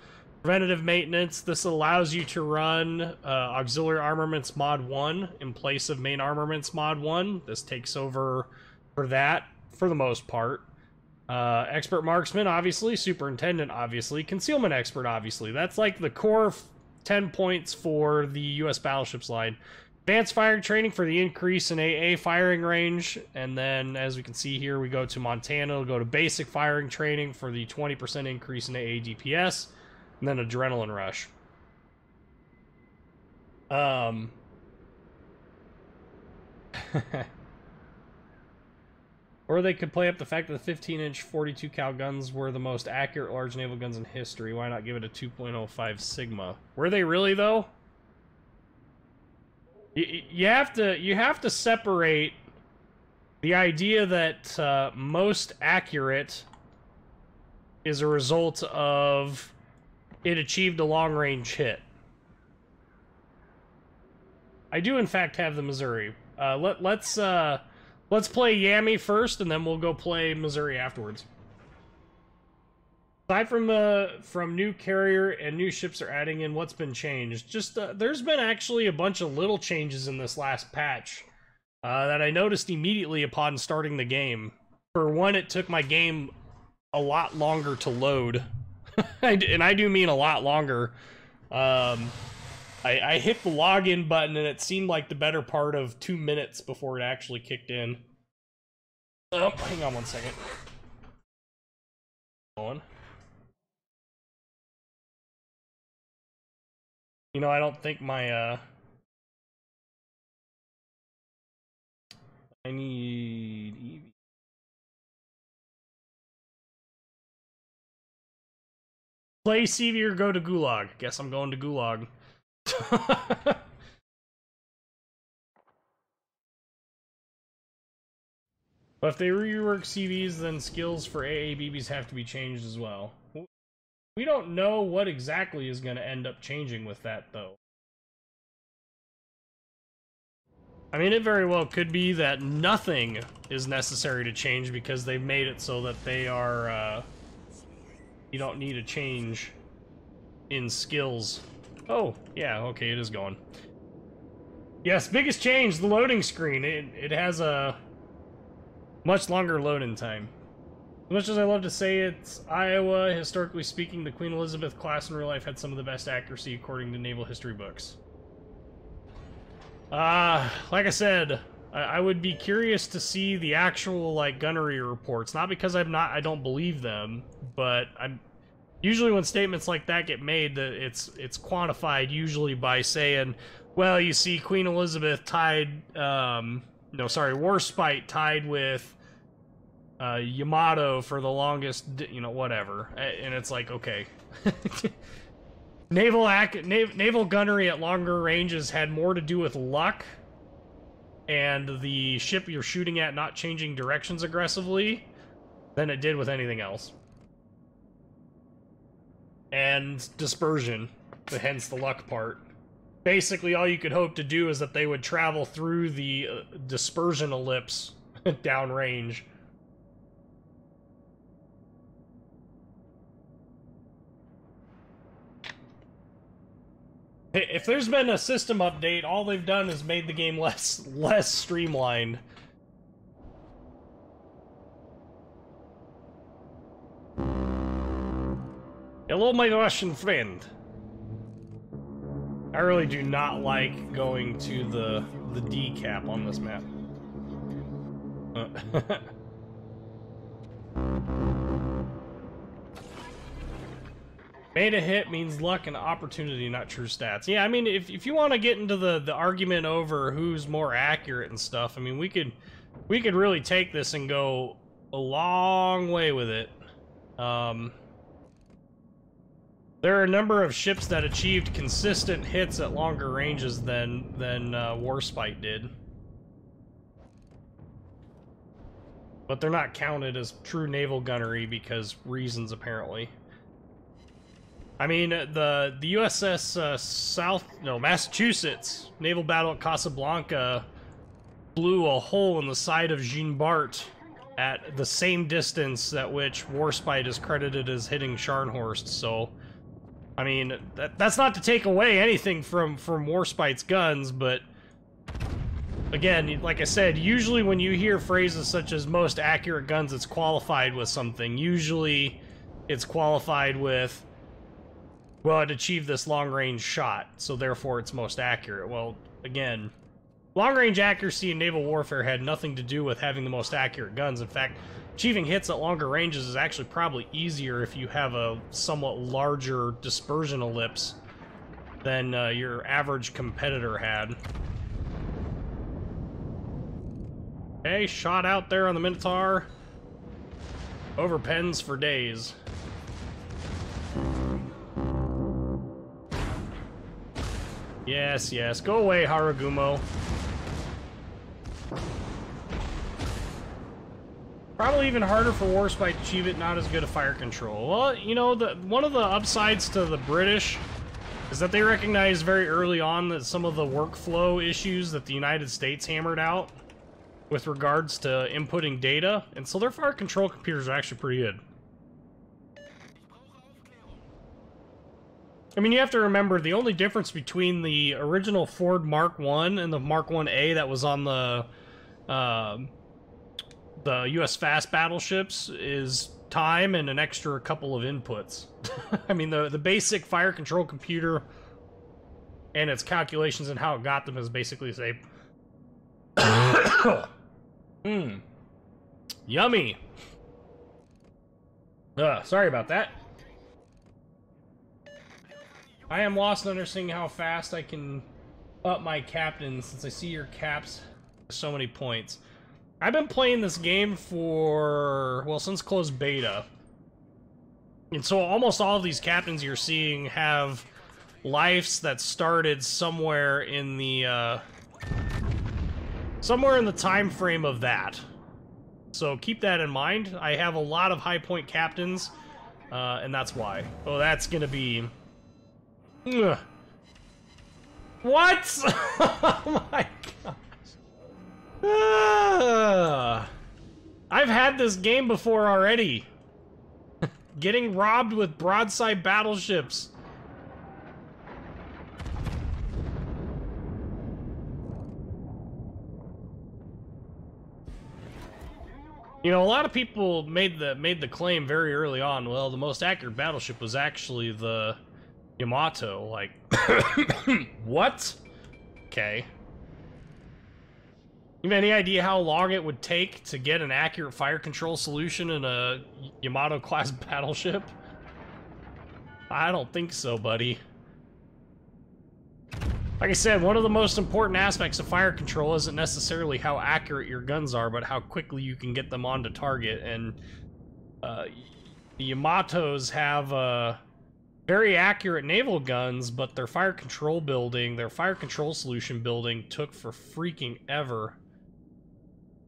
Preventative maintenance. This allows you to run Auxiliary Armaments Mod 1 in place of Main Armaments Mod 1. This takes over for that, for the most part. Expert marksman, obviously. Superintendent, obviously. Concealment expert, obviously. That's like the core 10 points for the U.S. battleships line. Advanced firing training for the increase in AA firing range. And then, as we can see here, we go to Montana. We'll go to basic firing training for the 20% increase in AA DPS. And then adrenaline rush. Or they could play up the fact that the 15-inch 42 cal guns were the most accurate large naval guns in history. Why not give it a 2.05 Sigma? Were they really, though? You have to separate the idea that most accurate is a result of it achieved a long-range hit. I do, in fact, have the Missouri. Let's play Yami first, and then we'll go play Missouri afterwards. Aside from new carrier and new ships are adding in, what's been changed? Just there's been actually a bunch of little changes in this last patch that I noticed immediately upon starting the game. For one, it took my game a lot longer to load, and I do mean a lot longer. I hit the login button and it seemed like the better part of 2 minutes before it actually kicked in. Oh, hang on 1 second. Hold on. You know, I don't think my, I need EV. Play CV or go to Gulag. Guess I'm going to Gulag. But if they rework CVs, then skills for AABBs have to be changed as well. We don't know what exactly is going to end up changing with that, though. I mean, it very well could be that nothing is necessary to change because they've made it so that they are, you don't need a change in skills. Oh, yeah, okay, it is going. Yes, biggest change, the loading screen. It has a much longer loading time. As much as I love to say it's Iowa, historically speaking, the Queen Elizabeth class in real life had some of the best accuracy according to naval history books. Like I said, I would be curious to see the actual, like, gunnery reports. Not because I don't believe them, but I'm... Usually when statements like that get made, it's quantified usually by saying, well, you see, Queen Elizabeth tied, Warspite tied with Yamato for the longest, whatever. And it's like, okay. Naval gunnery at longer ranges had more to do with luck and the ship you're shooting at not changing directions aggressively than it did with anything else. And dispersion, hence the luck part. Basically, all you could hope to do is that they would travel through the dispersion ellipse downrange. If there's been a system update, all they've done is made the game less streamlined. Hello, my Russian friend. I really do not like going to the D cap on this map. Made a hit means luck and opportunity, not true stats. Yeah, I mean, if you want to get into the argument over who's more accurate and stuff, I mean, we could really take this and go a long way with it. There are a number of ships that achieved consistent hits at longer ranges than Warspite did. But they're not counted as true naval gunnery because reasons, apparently. I mean, the USS Massachusetts naval battle at Casablanca blew a hole in the side of Jean Bart at the same distance at which Warspite is credited as hitting Scharnhorst, so... I mean, that's not to take away anything from Warspite's guns, but again, like I said, usually when you hear phrases such as most accurate guns, it's qualified with something. Usually it's qualified with, well, it achieved this long-range shot, so therefore it's most accurate. Well, again, long-range accuracy in naval warfare had nothing to do with having the most accurate guns. In fact, achieving hits at longer ranges is actually probably easier if you have a somewhat larger dispersion ellipse than your average competitor had. Okay, shot out there on the Minotaur. Over pens for days. Yes, yes. Go away, Haragumo. Probably even harder for Warspite to achieve it, not as good at fire control. Well, you know, one of the upsides to the British is that they recognized very early on that some of the workflow issues that the United States hammered out with regards to inputting data, and so their fire control computers are actually pretty good. I mean, you have to remember, the only difference between the original Ford Mark I and the Mark 1A that was on the US fast battleships is time and an extra couple of inputs. I mean, the basic fire control computer and its calculations and how it got them is basically the same. Yummy. Sorry about that. I am lost in understanding how fast I can up my captain since I see your caps so many points. I've been playing this game for, well, since closed beta. And so almost all of these captains you're seeing have lives that started somewhere in the time frame of that. So keep that in mind. I have a lot of high point captains, and that's why. Oh, that's gonna be... Ugh. What? Oh my gosh. I've had this game before already. Getting robbed with broadside battleships. You know, a lot of people made the claim very early on, well, the most accurate battleship was actually the Yamato. Like, what? Okay. You have any idea how long it would take to get an accurate fire control solution in a Yamato-class battleship? I don't think so, buddy. Like I said, one of the most important aspects of fire control isn't necessarily how accurate your guns are, but how quickly you can get them onto target. And the Yamatos have very accurate naval guns, but their fire control building, their fire control solution building took for freaking ever.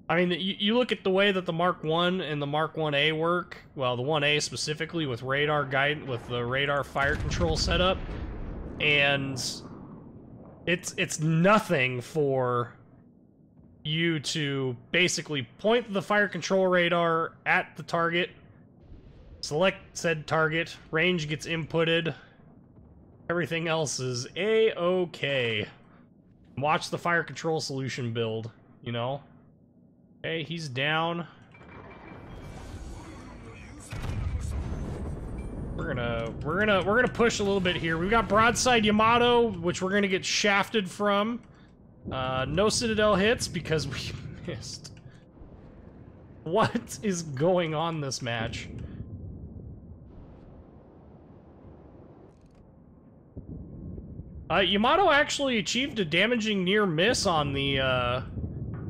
I mean, you look at the way that the Mark I and the Mark 1A work, well, the 1A specifically with radar guide, with the radar fire control setup, and it's nothing for you to basically point the fire control radar at the target, select said target, range gets inputted, everything else is A-okay. Watch the fire control solution build, you know? Okay, he's down. We're gonna push a little bit here. We've got broadside Yamato, which we're gonna get shafted from. No Citadel hits because we missed. What is going on this match? Yamato actually achieved a damaging near miss on the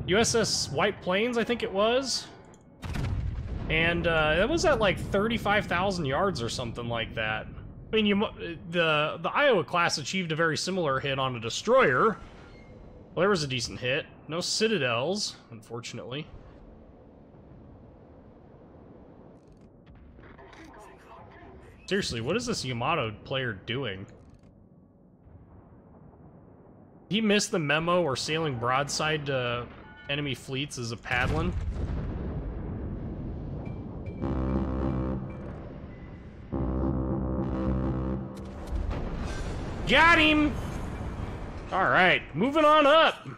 USS White Plains, I think it was. And it was at like 35,000 yards or something like that. I mean, the Iowa class achieved a very similar hit on a destroyer. Well, there was a decent hit. No Citadels, unfortunately. Seriously, what is this Yamato player doing? He missed the memo or sailing broadside to enemy fleets as a paddling? Got him! Alright, moving on up.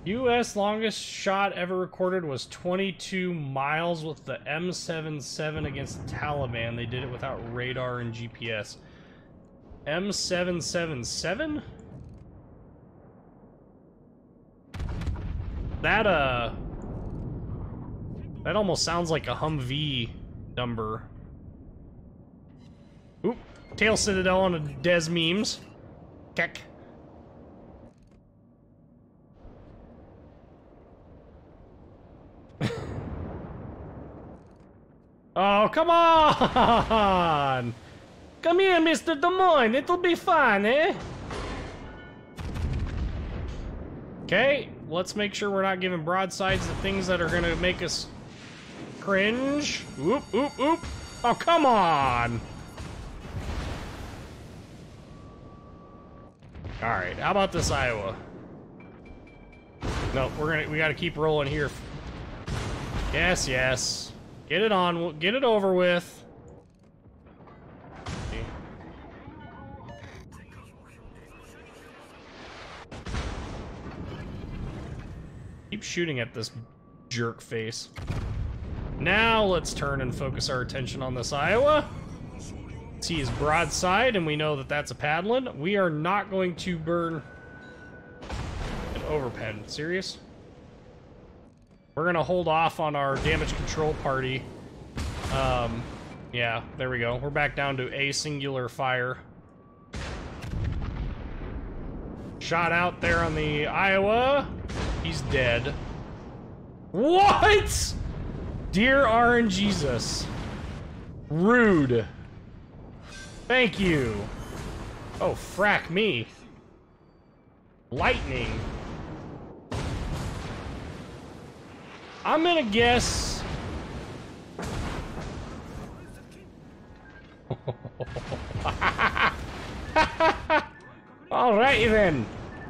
U.S. longest shot ever recorded was 22 miles with the M77 against the Taliban. They did it without radar and GPS. M777? That almost sounds like a Humvee number. Oop. Tail Citadel on a Des memes. Keck. Oh, come on! Come here, Mr. Des Moines. It'll be fine, eh? Okay, let's make sure we're not giving broadsides to things that are gonna make us cringe. Oop, oop, oop. Oh, come on! Alright, how about this Iowa? No, we gotta keep rolling here. Yes, yes. Get it on, we'll get it over with. Keep shooting at this jerk face. Now let's turn and focus our attention on this Iowa. See his broadside, and we know that that's a paddling. We are not going to burn an overpen. Serious? We're gonna hold off on our damage control party. Yeah, there we go. We're back down to a singular fire. Shot out there on the Iowa. He's dead. What? Dear RNGesus. Rude. Thank you. Oh, frack me. Lightning. I'm gonna guess... Alrighty then.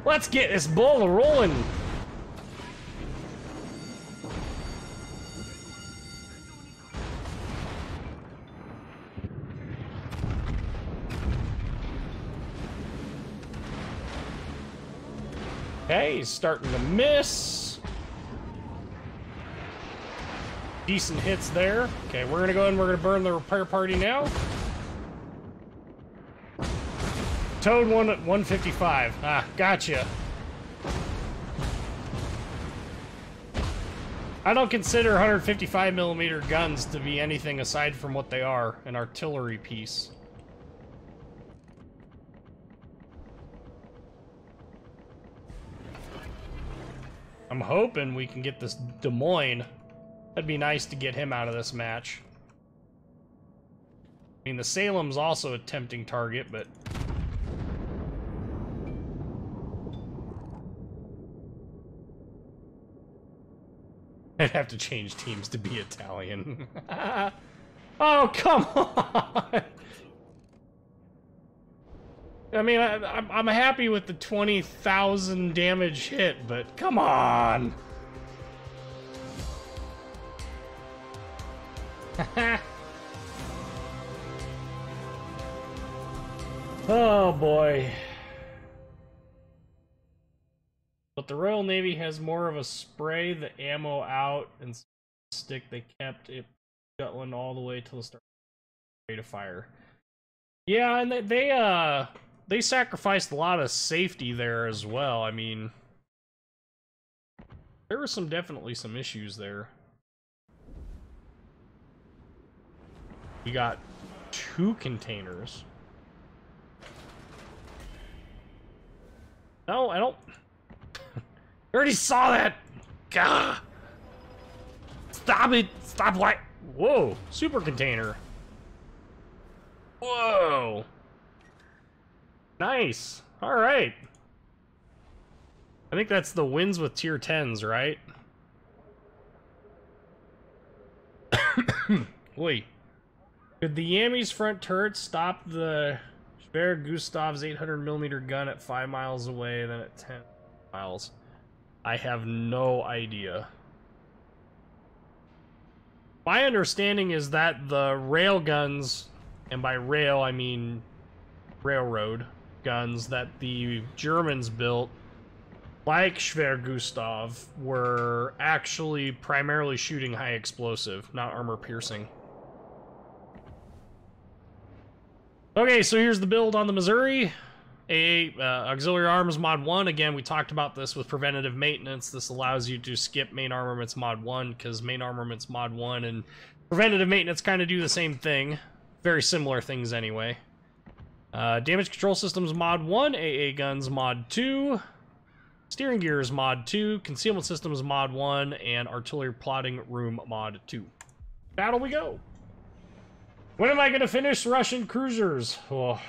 Let's get this ball rolling. Okay, he's starting to miss. Decent hits there. Okay, we're gonna go ahead and we're gonna burn the repair party now. Toad one at 155. Ah, gotcha. I don't consider 155 millimeter guns to be anything aside from what they are, an artillery piece. I'm hoping we can get this Des Moines. That'd be nice to get him out of this match. I mean, the Salem's also a tempting target, but... I'd have to change teams to be Italian. Oh, come on! I mean, I'm happy with the 20,000 damage hit, but come on! Oh boy. But the Royal Navy has more of a spray the ammo out and stick they kept it Jutland all the way till the start rate of fire. Yeah, and they sacrificed a lot of safety there as well. I mean, there were definitely some issues there. We got 2 containers. No, I don't. I already saw that. Gah! Stop it! Stop! What? Whoa! Super container. Whoa! Nice. All right. I think that's the wins with tier 10s, right? Wait. Could the Yami's front turret stop the Schwer Gustav's 800mm gun at 5 miles away, then at 10 miles? I have no idea. My understanding is that the rail guns, and by rail I mean railroad guns that the Germans built like Schwergustav, were actually primarily shooting high explosive, not armor piercing. Okay, so here's the build on the Missouri. Auxiliary Arms Mod 1. Again, we talked about this with preventative maintenance. This allows you to skip main armaments Mod 1, because main armaments Mod 1 and preventative maintenance kind of do the same thing. Very similar things anyway. Damage Control Systems Mod 1, AA Guns Mod 2, Steering Gears Mod 2, Concealment Systems Mod 1, and Artillery Plotting Room Mod 2. Battle we go! When am I going to finish Russian cruisers? Oh.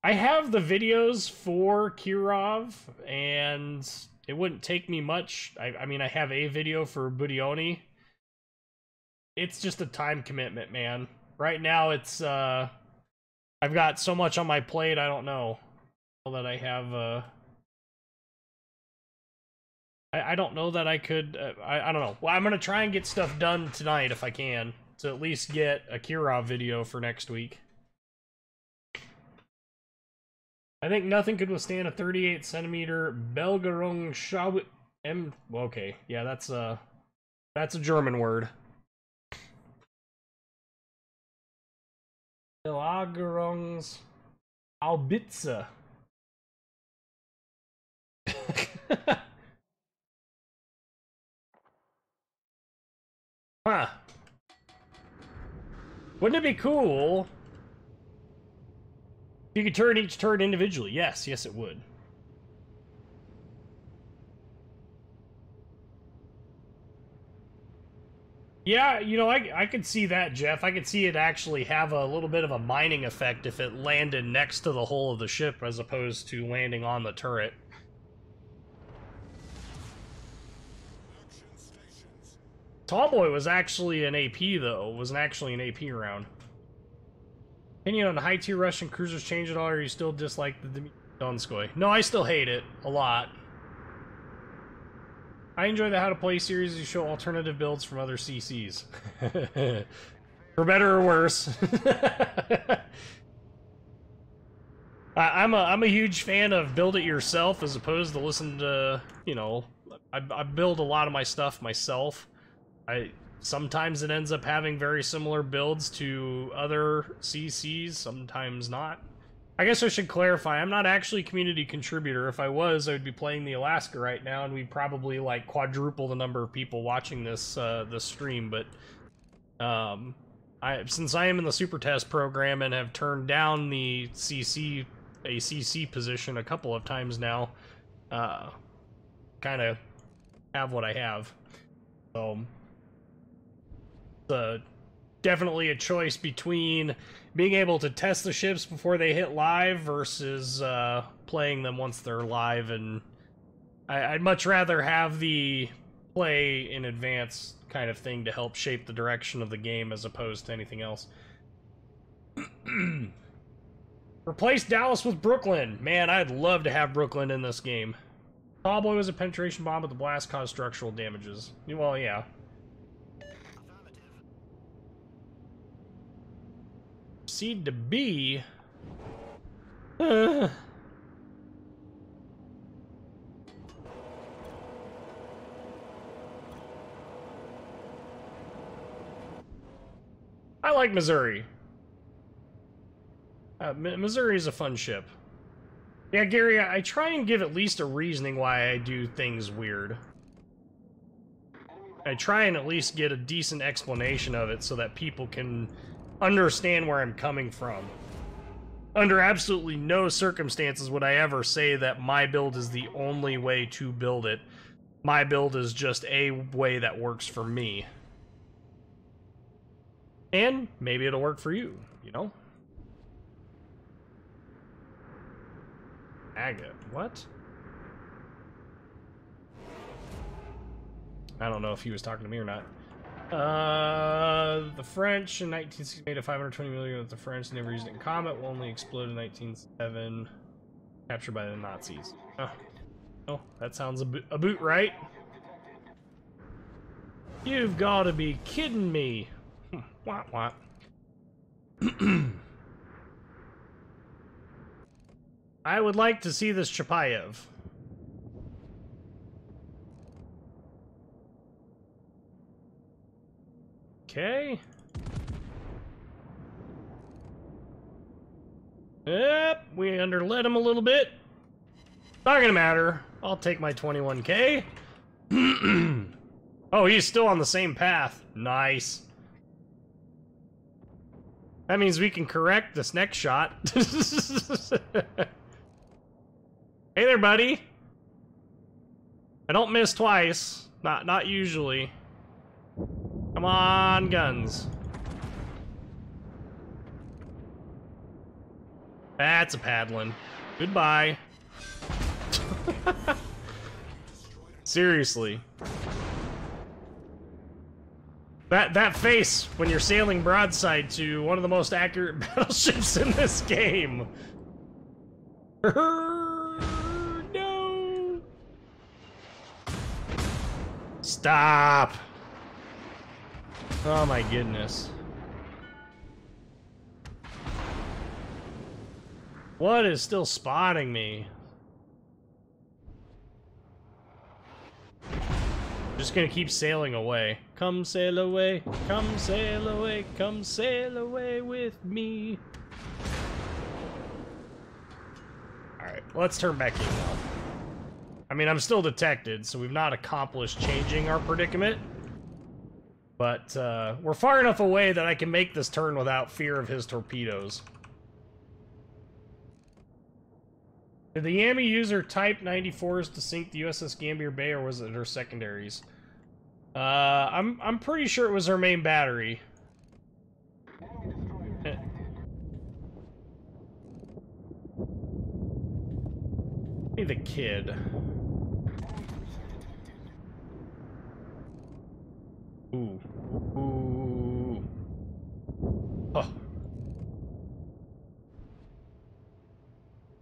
I have the videos for Kirov, and it wouldn't take me much. I mean, I have a video for Budioni. It's just a time commitment, man. Right now, it's, I've got so much on my plate, I don't know. That I have, I don't know that I could, I don't know. Well, I'm gonna try and get stuff done tonight if I can, to at least get a Kirov video for next week. I think nothing could withstand a 38 centimeter Belgerung Schau M. Okay, yeah, that's a German word. Belagerungs Albitze. Huh. Wouldn't it be cool if you could turn each turret individually? Yes, yes it would. Yeah, you know, I could see that, Jeff. I could see it actually have a little bit of a mining effect if it landed next to the hull of the ship as opposed to landing on the turret. Tallboy was actually an AP, though. Was actually an AP round. Opinion on high-tier Russian cruisers change at all, or you still dislike the Donskoy? No, I still hate it. A lot. I enjoy the How to Play series. You show alternative builds from other CCs. For better or worse. I'm a huge fan of build it yourself as opposed to listen to, you know, I build a lot of my stuff myself. Sometimes it ends up having very similar builds to other CCs, sometimes not. I guess I should clarify, I'm not actually a community contributor. If I was, I would be playing the Alaska right now, and we'd probably, like, quadruple the number of people watching this this stream, but since I am in the Super Test program and have turned down the CC position a couple of times now, kind of have what I have. So definitely a choice between being able to test the ships before they hit live versus playing them once they're live, and I'd much rather have the play in advance kind of thing to help shape the direction of the game as opposed to anything else. Replace Dallas with Brooklyn. Man, I'd love to have Brooklyn in this game. Tallboy was a penetration bomb, but the blast caused structural damages. Well, yeah. Proceed to B. I like Missouri. Missouri is a fun ship. Yeah, Gary, I try and give at least a reasoning why I do things weird. I try and at least get a decent explanation of it so that people can understand where I'm coming from. Under absolutely no circumstances would I ever say that my build is the only way to build it. My build is just a way that works for me. And maybe it'll work for you, you know? Agate, what? I don't know if he was talking to me or not. The French in 1960 made a 520 million with the French, never used it in combat, will only explode in 1907, captured by the Nazis. Oh, that sounds a boot right. You've got to be kidding me. What? I would like to see this Chapayev. Okay. Yep, we underlet him a little bit. Not gonna matter. I'll take my 21k. Oh, he's still on the same path. Nice. That means we can correct this next shot. Hey there, buddy. I don't miss twice. Not usually. Come on, guns. That's a paddling. Goodbye. Seriously. That face when you're sailing broadside to one of the most accurate battleships in this game. No. Stop. Oh my goodness. What is still spotting me? Just gonna keep sailing away. Come sail away, come sail away, come sail away with me. Alright, let's turn back in now. I mean, I'm still detected, so we've not accomplished changing our predicament. But, we're far enough away that I can make this turn without fear of his torpedoes. Did the Yami use her Type 94s to sink the USS Gambier Bay, or was it her secondaries? I'm pretty sure it was her main battery. Be the kid. Ooh. Ooh. Oh.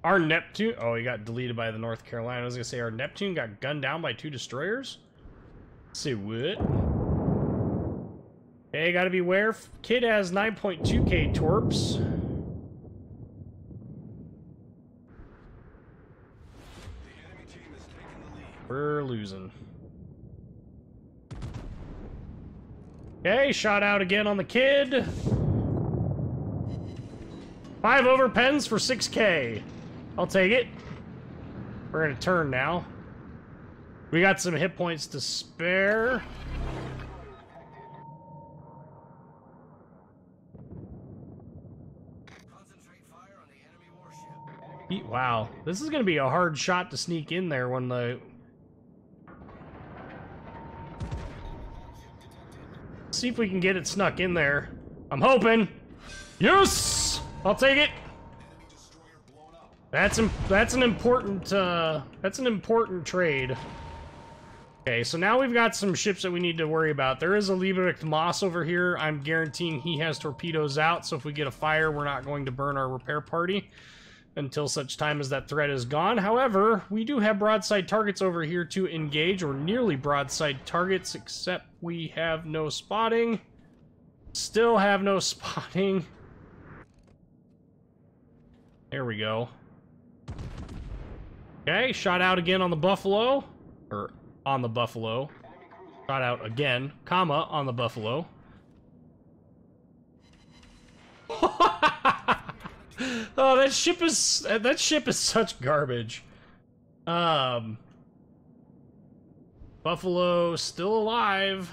Our Neptune... Oh, he got deleted by the North Carolina. I was gonna say, our Neptune got gunned down by 2 destroyers? Say what? Okay, gotta beware. Kid has 9.2k torps. We're losing. Okay, shot out again on the kid. 5 overpens for 6k. I'll take it. We're gonna turn now. We got some hit points to spare. Concentrate fire on the enemy warship. Wow, this is gonna be a hard shot to sneak in there when the... See if we can get it snuck in there. I'm hoping. Yes! I'll take it. That's an important trade. Okay, so now we've got some ships that we need to worry about. There is a Liebrecht Moss over here. I'm guaranteeing he has torpedoes out, so if we get a fire, we're not going to burn our repair party until such time as that threat is gone. However, we do have broadside targets over here to engage, or nearly broadside targets, except we have no spotting. Still have no spotting. There we go. Okay, shot out again on the Buffalo. Or on the Buffalo. Shot out again, comma, on the Buffalo. Oh, that ship is such garbage. Buffalo still alive.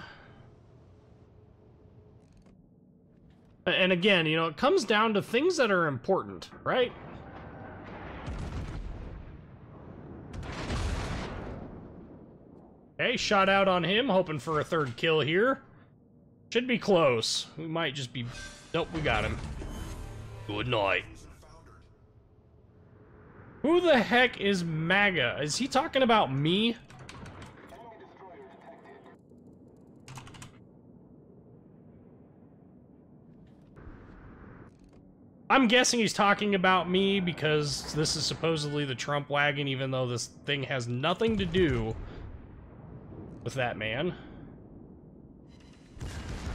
And again, you know, it comes down to things that are important, right? Okay, shot out on him, hoping for a 3rd kill here. Should be close. We might just be... Nope, we got him. Good night. Who the heck is MAGA? Is he talking about me? I'm guessing he's talking about me because this is supposedly the Trump wagon, even though this thing has nothing to do with that man.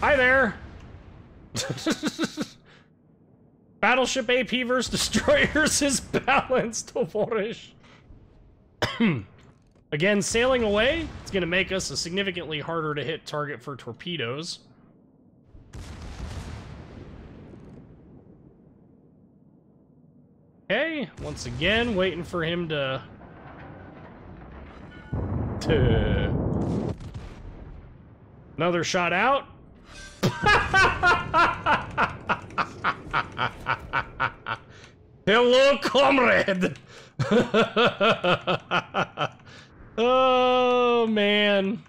Hi there! Battleship AP versus destroyers is balanced, Tovorish. Again, sailing away, it's going to make us a significantly harder to hit target for torpedoes. once again, waiting for him to... Another shot out. Hello, comrade. Oh, man.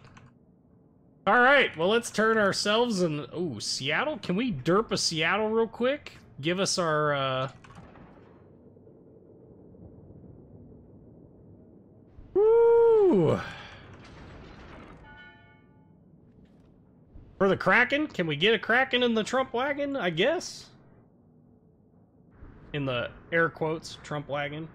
All right, well, let's turn ourselves and... Ooh, Seattle? Can we derp a Seattle real quick? Give us our, Woo! For the Kraken? Can we get a Kraken in the Trump wagon? I guess. In the air quotes, Trump wagon.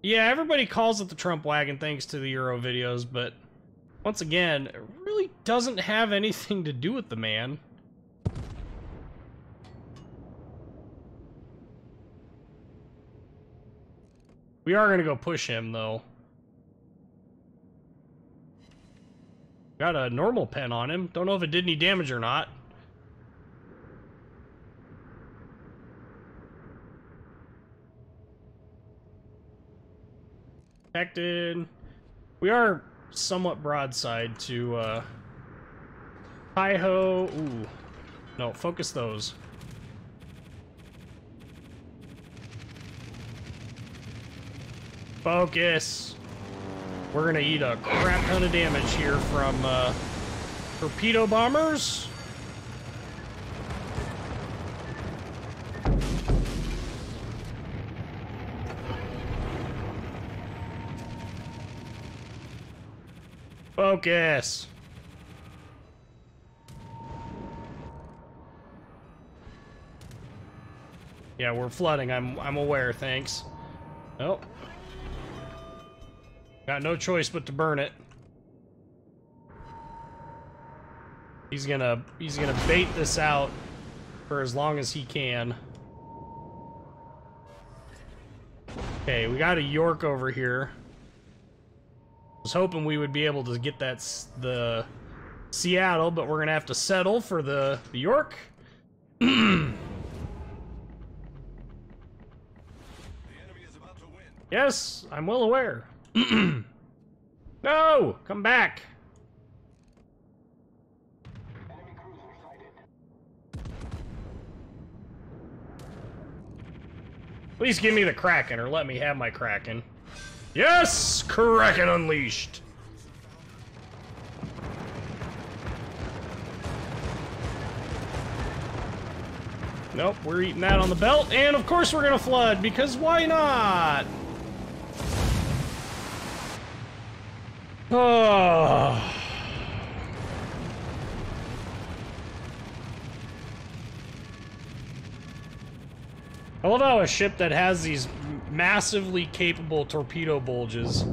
Yeah, everybody calls it the Trump wagon thanks to the Euro videos, but once again, it really doesn't have anything to do with the man. We are going to go push him, though. Got a normal pen on him. Don't know if it did any damage or not. Protected. We are somewhat broadside to, Hi-ho. Ooh. No, focus those. Focus. We're gonna eat a crap ton of damage here from torpedo bombers. Focus. Yeah, we're flooding. I'm aware. Thanks. Oh. Got no choice but to burn it. He's gonna bait this out for as long as he can. Okay, we got a York over here. Was hoping we would be able to get the Seattle, but we're gonna have to settle for the York. The enemy is about to win. Yes, I'm well aware. No! Come back! Enemy cruiser sighted. Please give me the Kraken, or let me have my Kraken. Yes! Kraken unleashed! Nope, we're eating that on the belt, and of course we're gonna flood, because why not? Oh. I love how a ship that has these massively capable torpedo bulges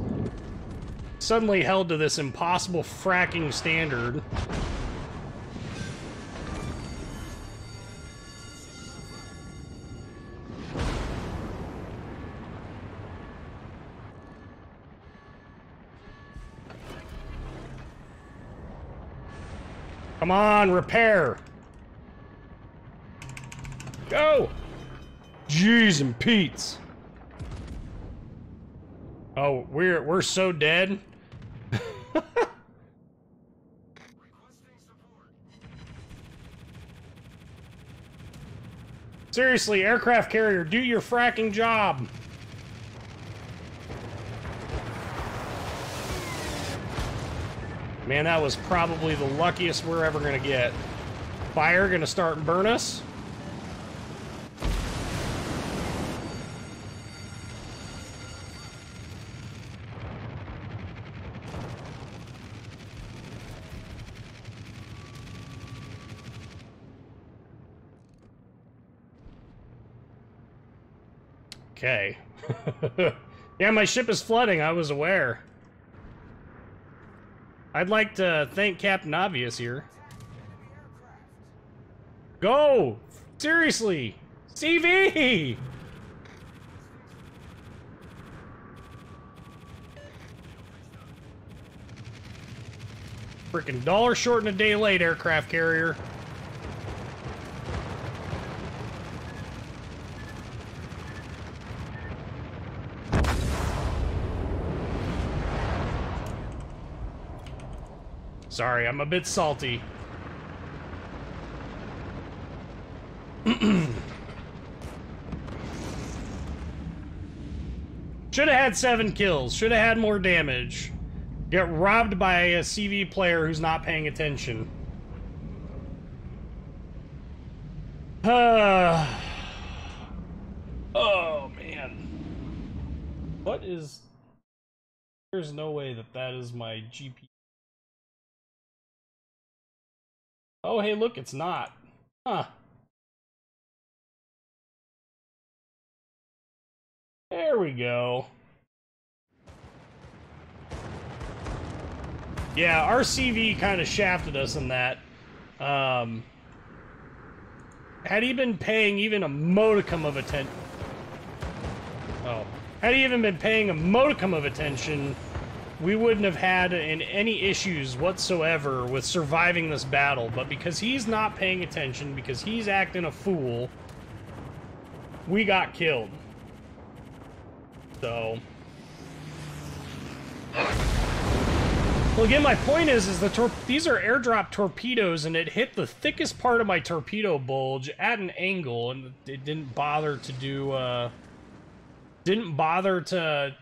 suddenly held to this impossible fracking standard. Come on, repair! Go! Jeez and Pete's. Oh, we're so dead. Requesting support. Seriously, aircraft carrier, do your fracking job. Man, that was probably the luckiest we're ever gonna get. Fire gonna start and burn us. Okay. Yeah, my ship is flooding, I was aware. I'd like to thank Captain Obvious here. Go! Seriously! CV! Freaking dollar short and a day late, aircraft carrier. Sorry, I'm a bit salty. Should have had 7 kills. Should have had more damage. Get robbed by a CV player who's not paying attention. Oh, man. What is... There's no way that that is my GP. Oh, hey, look, it's not. Huh. There we go. Yeah, our CV kind of shafted us in that. Had he been paying even a modicum of attention... Oh. Had he even been paying a modicum of attention, we wouldn't have had any issues whatsoever with surviving this battle. But because he's not paying attention, because he's acting a fool, we got killed. So... Well, again, my point is these are airdrop torpedoes, and it hit the thickest part of my torpedo bulge at an angle, and it didn't bother to do, didn't bother to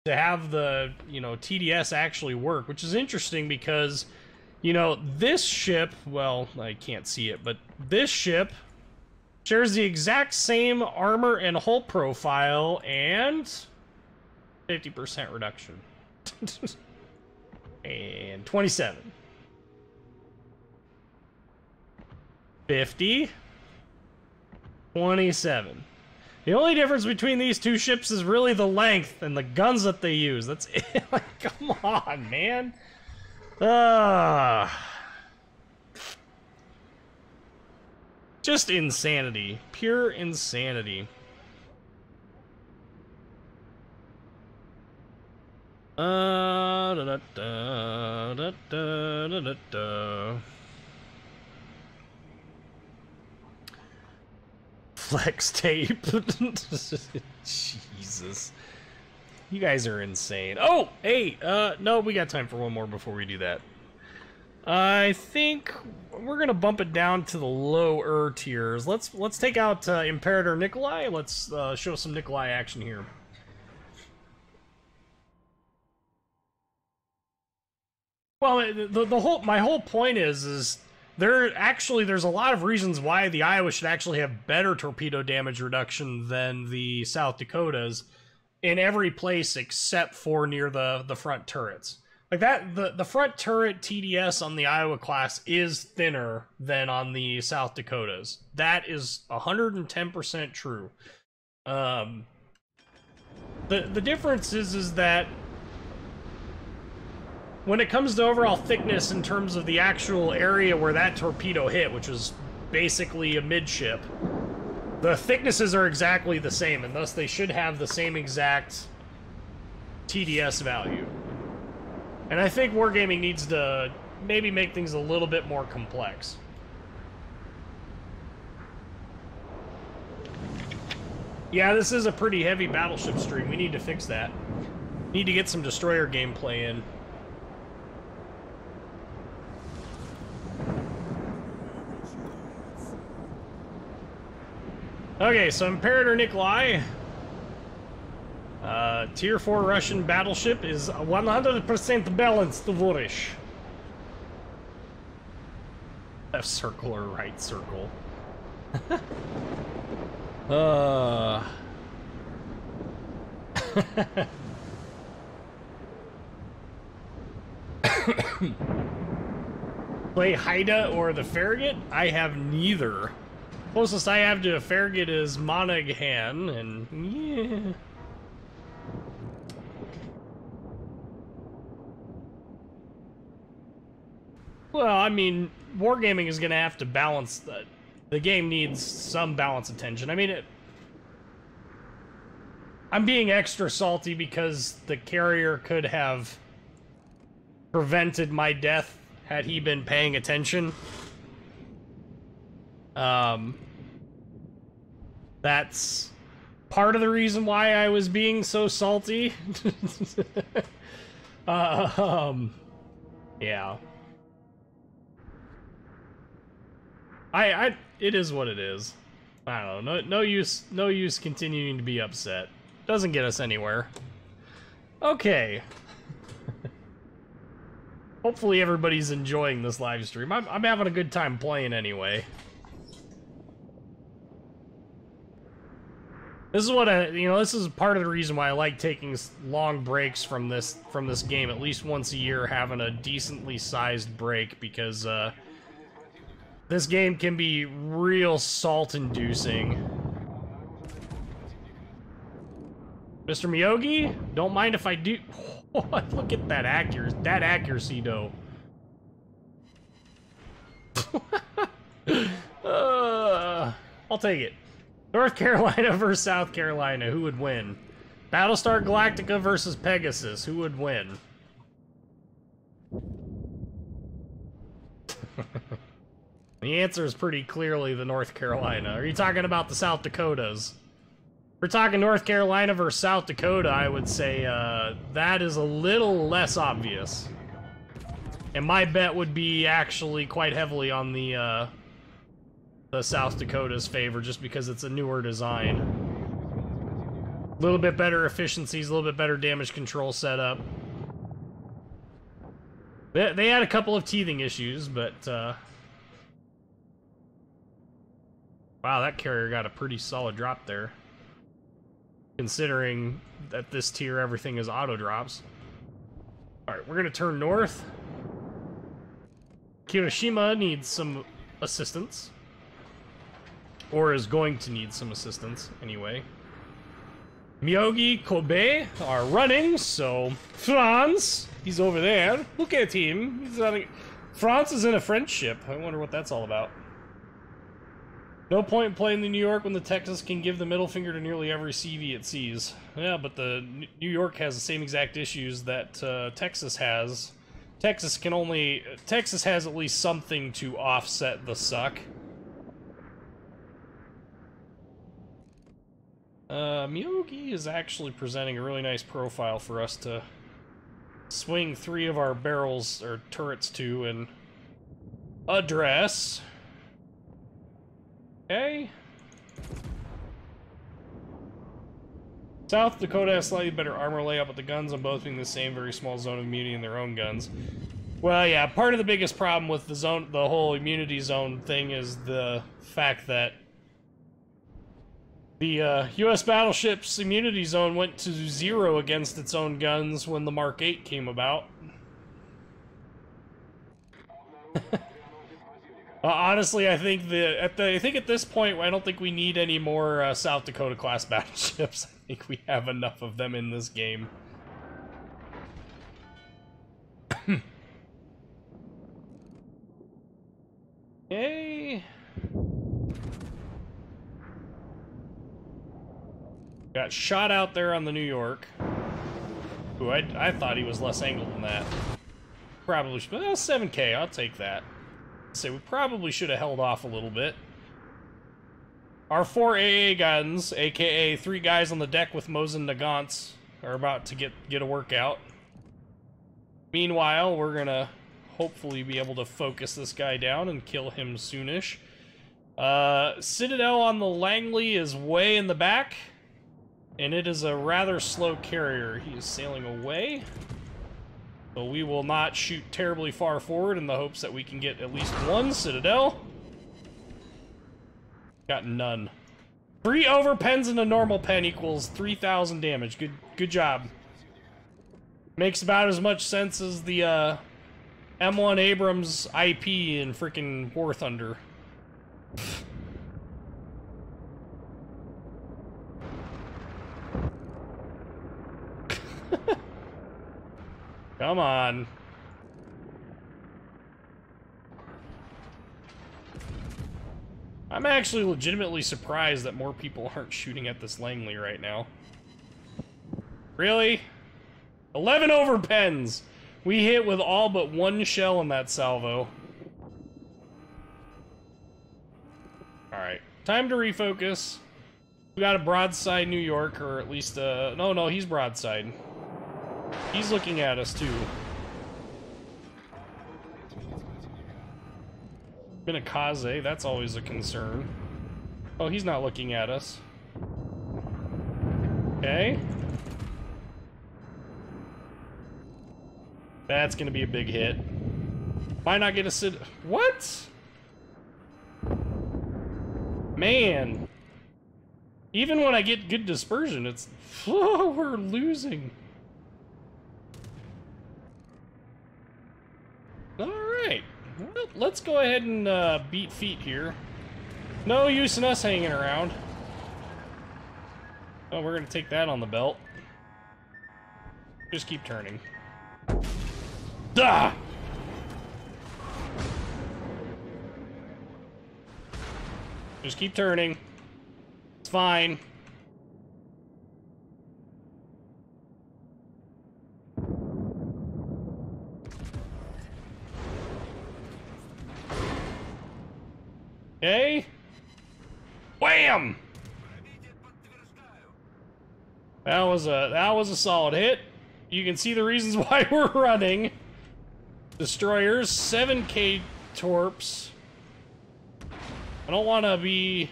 have the, you know, TDS actually work, which is interesting because, you know, this ship, well, I can't see it, but this ship shares the exact same armor and hull profile, and 50% reduction. And 27. 50. 27. The only difference between these two ships is really the length and the guns that they use. That's it. Like, come on, man. Just insanity. Pure insanity. Flex tape. Jesus. You guys are insane. Oh, hey, no, we got time for one more before we do that. I think we're gonna bump it down to the lower tiers. Let's take out Imperator Nikolai. Let's show some Nikolai action here. Well, my whole point is there's a lot of reasons why the Iowa should actually have better torpedo damage reduction than the South Dakotas in every place except for near the front turrets. Like that, the front turret TDS on the Iowa class is thinner than on the South Dakotas. That is 110% true. The difference is that when it comes to overall thickness in terms of the actual area where that torpedo hit, which was basically a midship, the thicknesses are exactly the same, and thus they should have the same exact TDS value. And I think Wargaming needs to maybe make things a little bit more complex. Yeah, this is a pretty heavy Battleship stream. We need to fix that. Need to get some destroyer gameplay in. Okay, so Imperator Nikolai, Tier 4 Russian battleship is 100% balanced, Vorish. Left circle or right circle? Play Haida or the Farragut? I have neither. Closest I have to a Farragut is Monaghan, and yeah. Well, I mean, Wargaming is gonna have to balance the game needs some balance attention. I mean, I'm being extra salty because the carrier could have prevented my death had he been paying attention. That's part of the reason why I was being so salty. Yeah. It is what it is. I don't know. No use continuing to be upset. Doesn't get us anywhere. Okay. Hopefully everybody's enjoying this live stream. I'm having a good time playing anyway. This is what this is part of the reason why I like taking long breaks from this game, at least once a year, having a decently sized break, because this game can be real salt-inducing. Mr. Miyogi, don't mind if I do. Oh, look at that accuracy, though. I'll take it. North Carolina versus South Carolina, who would win? Battlestar Galactica versus Pegasus, who would win? The answer is pretty clearly the North Carolina. Are you talking about the South Dakotas? If we're talking North Carolina versus South Dakota, I would say that is a little less obvious. And my bet would be actually quite heavily on the South Dakota's favor, just because it's a newer design. A little bit better efficiencies, a little bit better damage control setup. They had a couple of teething issues, but wow, that carrier got a pretty solid drop there. Considering that this tier everything is auto drops. Alright, we're gonna turn north. Kirishima needs some assistance. Or is going to need some assistance, anyway. Miyogi, Kobe are running, so... Franz, he's over there. Look at him. Franz is in a friendship. I wonder what that's all about. No point in playing the New York when the Texas can give the middle finger to nearly every CV it sees. Yeah, but the New York has the same exact issues that Texas has. Texas has at least something to offset the suck. Miyogi is actually presenting a really nice profile for us to swing 3 of our barrels or turrets to and address. Okay. South Dakota has slightly better armor layout, but the guns on both being the same very small zone of immunity in their own guns. Well, yeah, part of the biggest problem with the whole immunity zone thing is the fact that the U.S. Battleship's immunity zone went to 0 against its own guns when the Mark 8 came about. Honestly, I think at this point, I don't think we need any more South Dakota class battleships. I think we have enough of them in this game. Okay. Got shot out there on the New York. Ooh, I thought he was less angled than that. Probably should, 7K, I'll take that. So we probably should have held off a little bit. Our 4 AA guns, aka 3 guys on the deck with Mosin Nagants, are about to get a workout. Meanwhile, we're gonna hopefully be able to focus this guy down and kill him soonish. Citadel on the Langley is way in the back. And it is a rather slow carrier. He is sailing away. So we will not shoot terribly far forward in the hopes that we can get at least 1 Citadel. Got none. 3 over pens and a normal pen equals 3,000 damage. Good job. Makes about as much sense as the M1 Abrams IP in frickin' War Thunder. Come on. I'm actually legitimately surprised that more people aren't shooting at this Langley right now. Really? 11 over pens! We hit with all but 1 shell in that salvo. Alright, time to refocus. We got a broadside New York, or at least, no, he's broadside. He's looking at us, too. Shimakaze, that's always a concern. Oh, he's not looking at us. Okay. That's gonna be a big hit. Might not get a sit. What? Man. Even when I get good dispersion, it's. Oh, we're losing. Alright. Well, let's go ahead and beat feet here. No use in us hanging around. Oh, we're gonna take that on the belt. Just keep turning. Duh! Just keep turning. It's fine. Okay. Wham! That was a solid hit. You can see the reasons why we're running. Destroyers, 7K torps. I don't want to be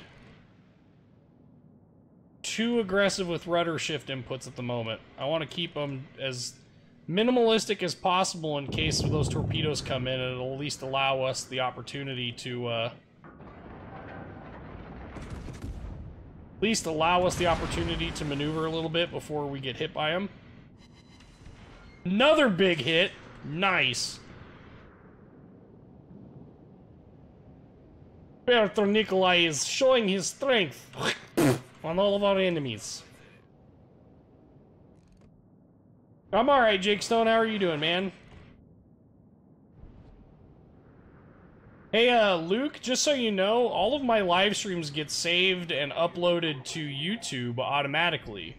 too aggressive with rudder shift inputs at the moment. I want to keep them as minimalistic as possible in case those torpedoes come in, and it'll at least allow us the opportunity to maneuver a little bit before we get hit by them. Another big hit. Nice. Bertrand Nikolai is showing his strength on all of our enemies. I'm alright, Jake Stone. How are you doing, man? Hey, Luke, just so you know, all of my live streams get saved and uploaded to YouTube automatically.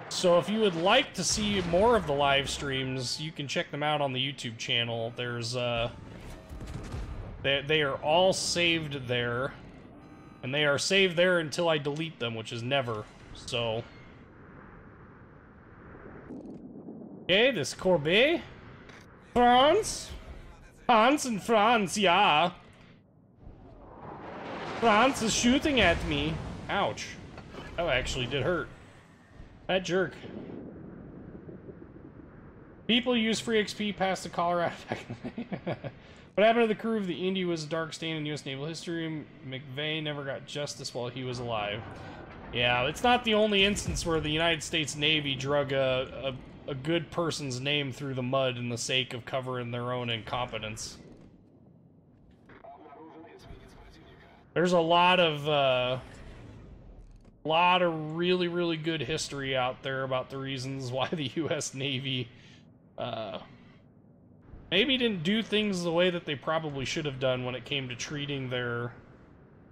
So if you would like to see more of the live streams, you can check them out on the YouTube channel. There's, They are all saved there, and they are saved there until I delete them, which is never, so. Okay, this Corbeil. France? France and France, yeah. France is shooting at me. Ouch. That actually did hurt. That jerk. People use free XP past the Colorado. What happened to the crew of the Indy was a dark stain in U.S. naval history. McVeigh never got justice while he was alive. Yeah, it's not the only instance where the United States Navy drug a good person's name through the mud in the sake of covering their own incompetence. There's a lot of really, really good history out there about the reasons why the U.S. Navy maybe didn't do things the way that they probably should have done when it came to treating their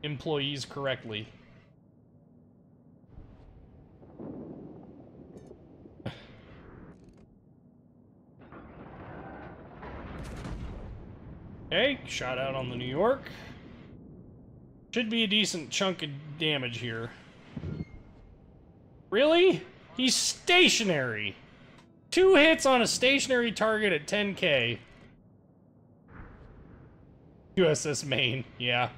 employees correctly. Okay, shot out on the New York. Should be a decent chunk of damage here. Really? He's stationary! 2 hits on a stationary target at 10K. USS Maine, yeah.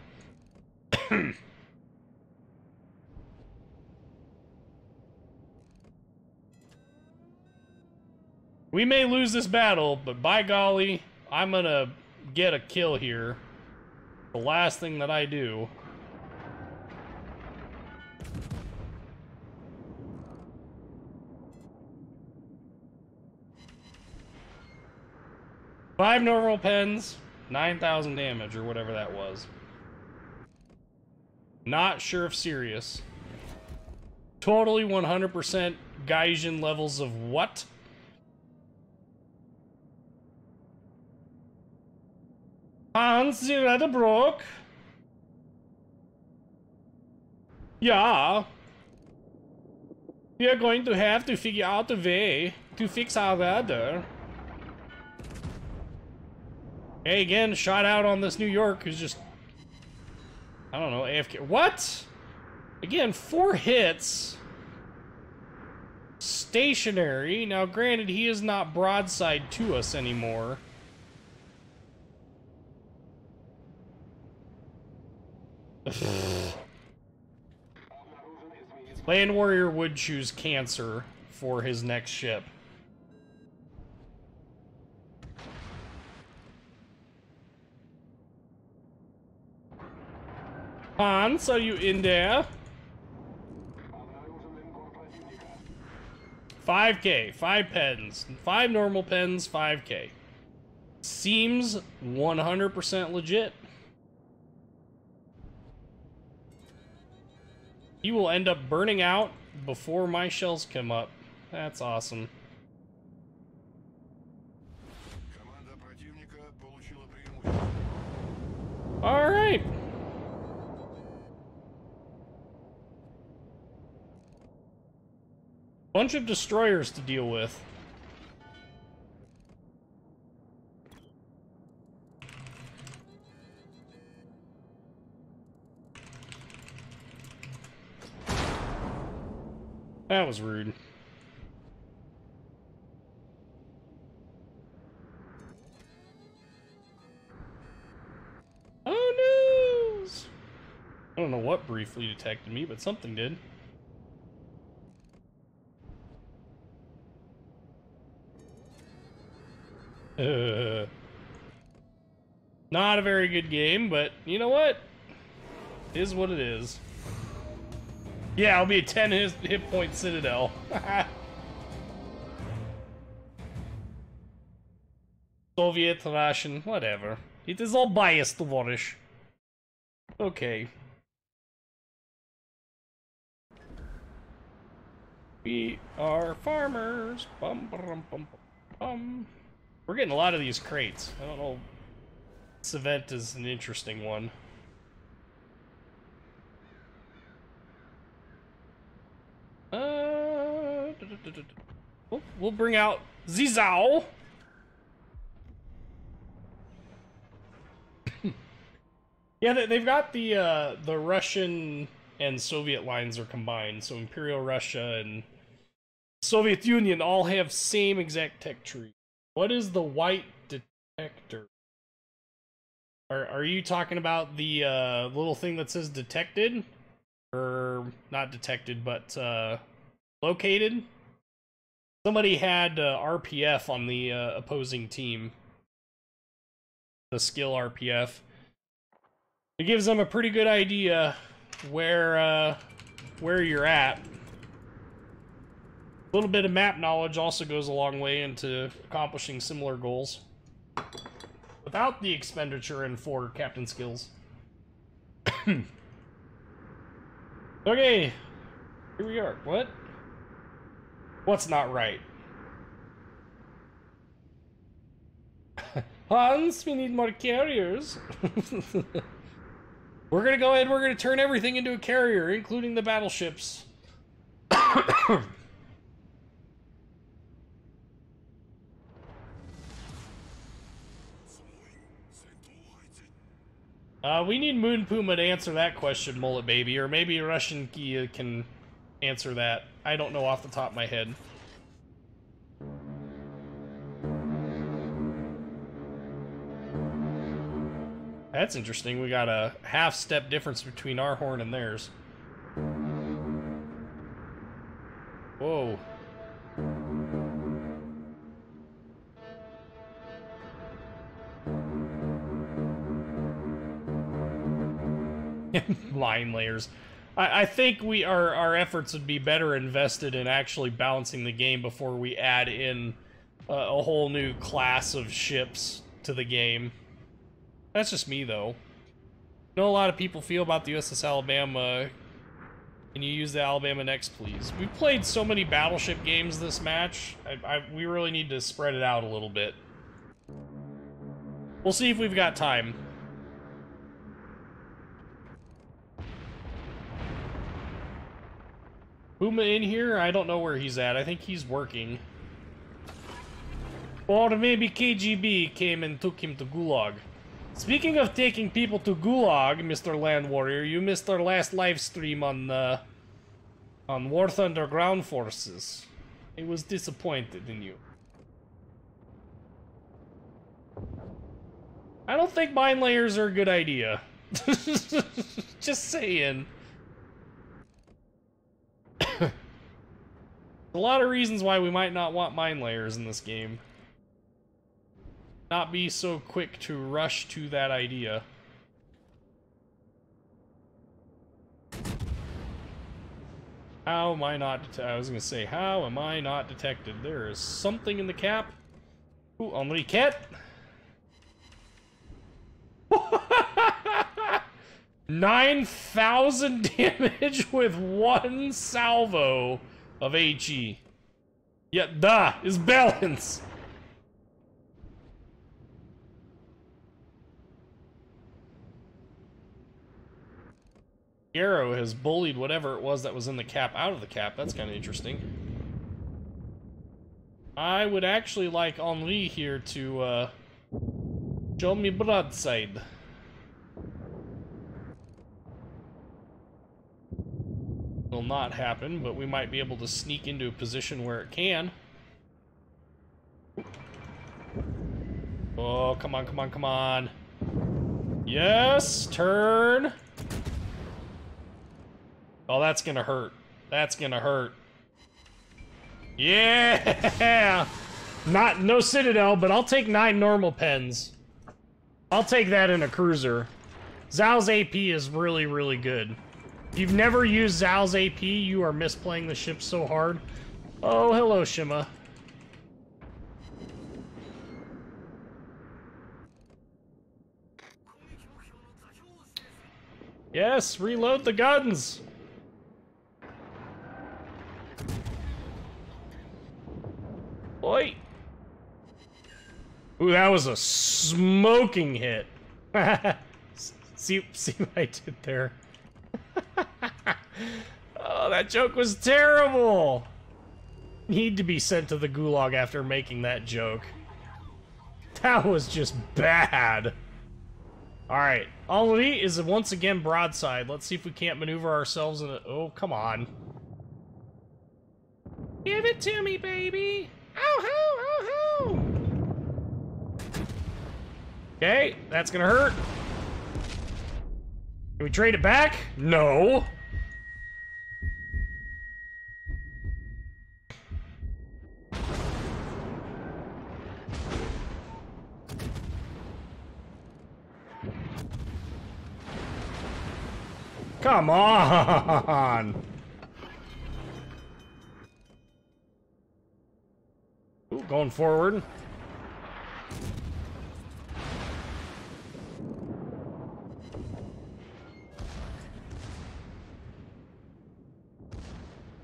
We may lose this battle, but by golly, I'm gonna get a kill here. The last thing that I do. Five normal pens, 9,000 damage, or whatever that was. Not sure if serious. Totally 100% Gaijin levels of what? Hans, the red broke. Yeah. We are going to have to figure out a way to fix our rudder. Hey, again, shot out on this New York who's just, I don't know, AFK. What? Again, 4 hits. Stationary. Now, granted, he is not broadside to us anymore. Land Warrior would choose Cancer for his next ship. Hans, are you in there? 5K, 5 pens, 5 normal pens, 5K. Seems 100% legit. He will end up burning out before my shells come up. That's awesome. All right. Bunch of destroyers to deal with. That was rude. Oh no! I don't know what briefly detected me, but something did. Not a very good game, but you know what? It is what it is. Yeah, I'll be a 10 hit point citadel. Soviet, Russian, whatever. It is all biased towards. Okay. We are farmers. Bum, bum, bum, bum. We're getting a lot of these crates. I don't know. This event is an interesting one. We'll bring out Zizao. Yeah, they've got the Russian and Soviet lines are combined, so Imperial Russia and Soviet Union all have same exact tech tree. What is the white detector? Are you talking about the little thing that says detected? Or not detected, but located? Somebody had RPF on the opposing team. The skill RPF. It gives them a pretty good idea where you're at. A little bit of map knowledge also goes a long way into accomplishing similar goals. Without the expenditure in 4 captain skills. Okay. Here we are. What? What's not right? Hans, we need more carriers. We're gonna go ahead, we're gonna turn everything into a carrier, including the battleships. We need Moon Puma to answer that question, Mullet Baby, or maybe Russian Kia can answer that. I don't know off the top of my head. That's interesting. We got a half-step difference between our horn and theirs. Whoa. Line layers. I think our efforts would be better invested in actually balancing the game before we add in a whole new class of ships to the game. That's just me, though. I know a lot of people feel about the USS Alabama. Can you use the Alabama next, please? We've played so many Battleship games this match. We really need to spread it out a little bit. We'll see if we've got time. Puma in here? I don't know where he's at. I think he's working. Or maybe KGB came and took him to Gulag. Speaking of taking people to Gulag, Mr. Land Warrior, you missed our last live stream on War Thunder Ground Forces. I was disappointed in you. I don't think mine layers are a good idea. Just saying. A lot of reasons why we might not want mine layers in this game. Not be so quick to rush to that idea. How am I not I was gonna say, how am I not detected? There is something in the cap. Ooh, Henri Cat. 9,000 damage with one salvo of HE. Yet da is balance. Arrow has bullied whatever it was that was in the cap out of the cap. That's kind of interesting. I would actually like Henri here to show me broadside. Will not happen, but we might be able to sneak into a position where it can. Oh, come on, come on, come on. Yes, turn. Oh, that's gonna hurt. That's gonna hurt. Yeah! No Citadel, but I'll take 9 normal pens. I'll take that in a cruiser. Zhao's AP is really, really good. If you've never used Zhao's AP, you are misplaying the ship so hard. Oh, hello, Shima. Yes, reload the guns! Oi! Ooh, that was a smoking hit. see what I did there? Oh, that joke was terrible! Need to be sent to the gulag after making that joke. That was just bad. Alright, Henri is once again broadside. Let's see if we can't maneuver ourselves in a... Oh, come on. Give it to me, baby! Oh-ho! Oh-ho! Okay, that's gonna hurt. Can we trade it back? No! Come on! Ooh, going forward.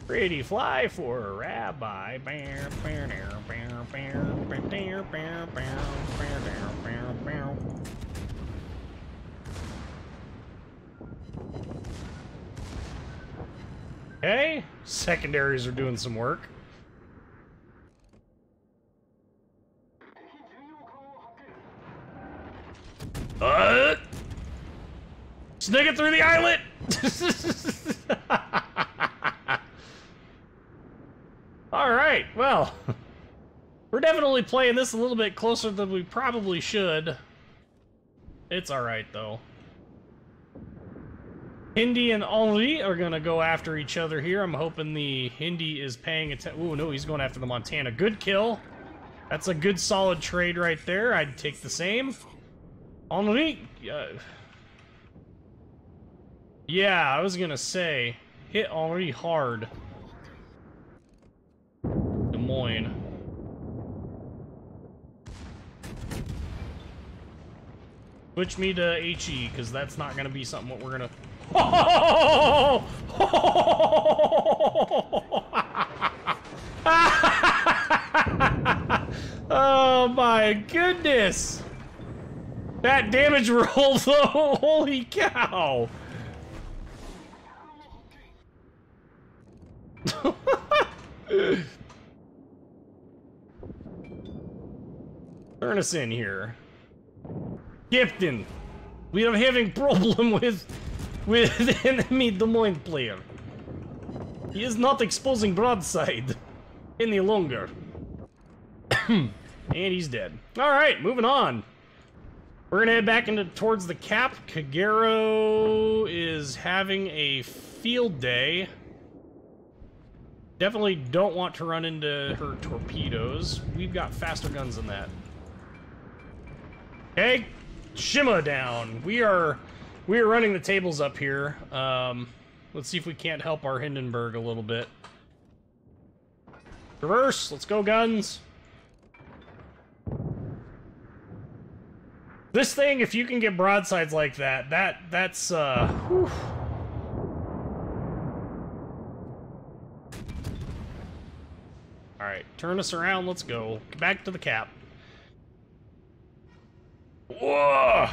Pretty fly for a rabbi. Okay, secondaries are doing some work. Sneak it through the islet! Alright, well. We're definitely playing this a little bit closer than we probably should. It's alright, though. Hindi and Henri are gonna go after each other here. I'm hoping the Hindi is paying attention. Ooh, no, he's going after the Montana. Good kill. That's a good, solid trade right there. I'd take the same. Henri... yeah, I was gonna say, hit Henri hard. Des Moines. Switch me to HE, because that's not gonna be something what we're gonna... Oh! Oh my goodness! That damage roll though, holy cow! Turn us in here. Captain, we are having problem with enemy Des Moines player. He is not exposing broadside any longer. And he's dead. Alright, moving on. We're gonna head back towards the cap. Kagero is having a field day. Definitely don't want to run into her torpedoes. We've got faster guns than that. Okay, Shima down. We are running the tables up here. Let's see if we can't help our Hindenburg a little bit. Reverse, let's go guns. This thing, if you can get broadsides like that, that's whew. All right, turn us around. Let's go back to the cap. Whoa!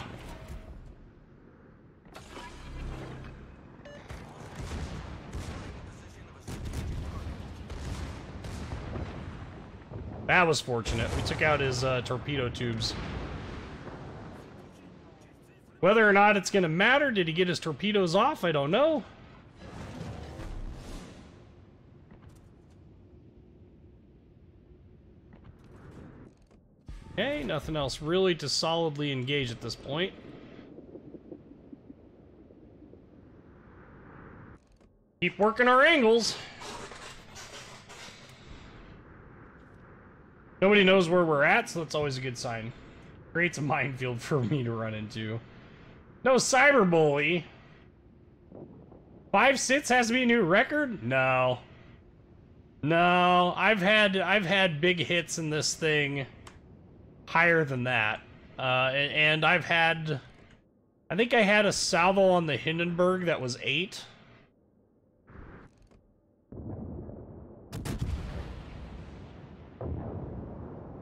That was fortunate. We took out his torpedo tubes. Whether or not it's going to matter, did he get his torpedoes off? I don't know. Okay, nothing else really to solidly engage at this point. Keep working our angles. Nobody knows where we're at, so that's always a good sign. Creates a minefield for me to run into. No cyberbully. 5 sits has to be a new record? No. No, I've had big hits in this thing higher than that. And I've had, I think I had a salvo on the Hindenburg that was 8.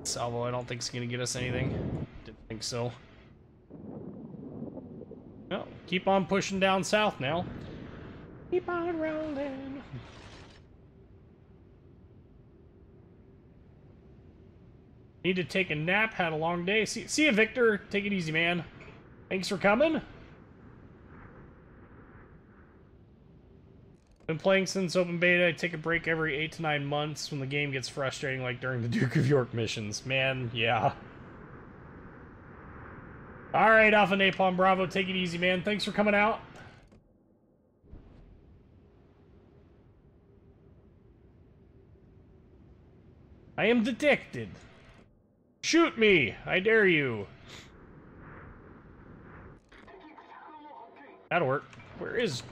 Salvo, I don't think it's gonna get us anything. Didn't think so. Well, keep on pushing down south now. Keep on rolling. Need to take a nap, had a long day. See you, Victor. Take it easy, man. Thanks for coming. Been playing since open beta. I take a break every 8 to 9 months when the game gets frustrating, like during the Duke of York missions. Man, yeah. Alright, Alpha Napalm Bravo, take it easy, man. Thanks for coming out. I am detected. Shoot me! I dare you. That'll work. Where is...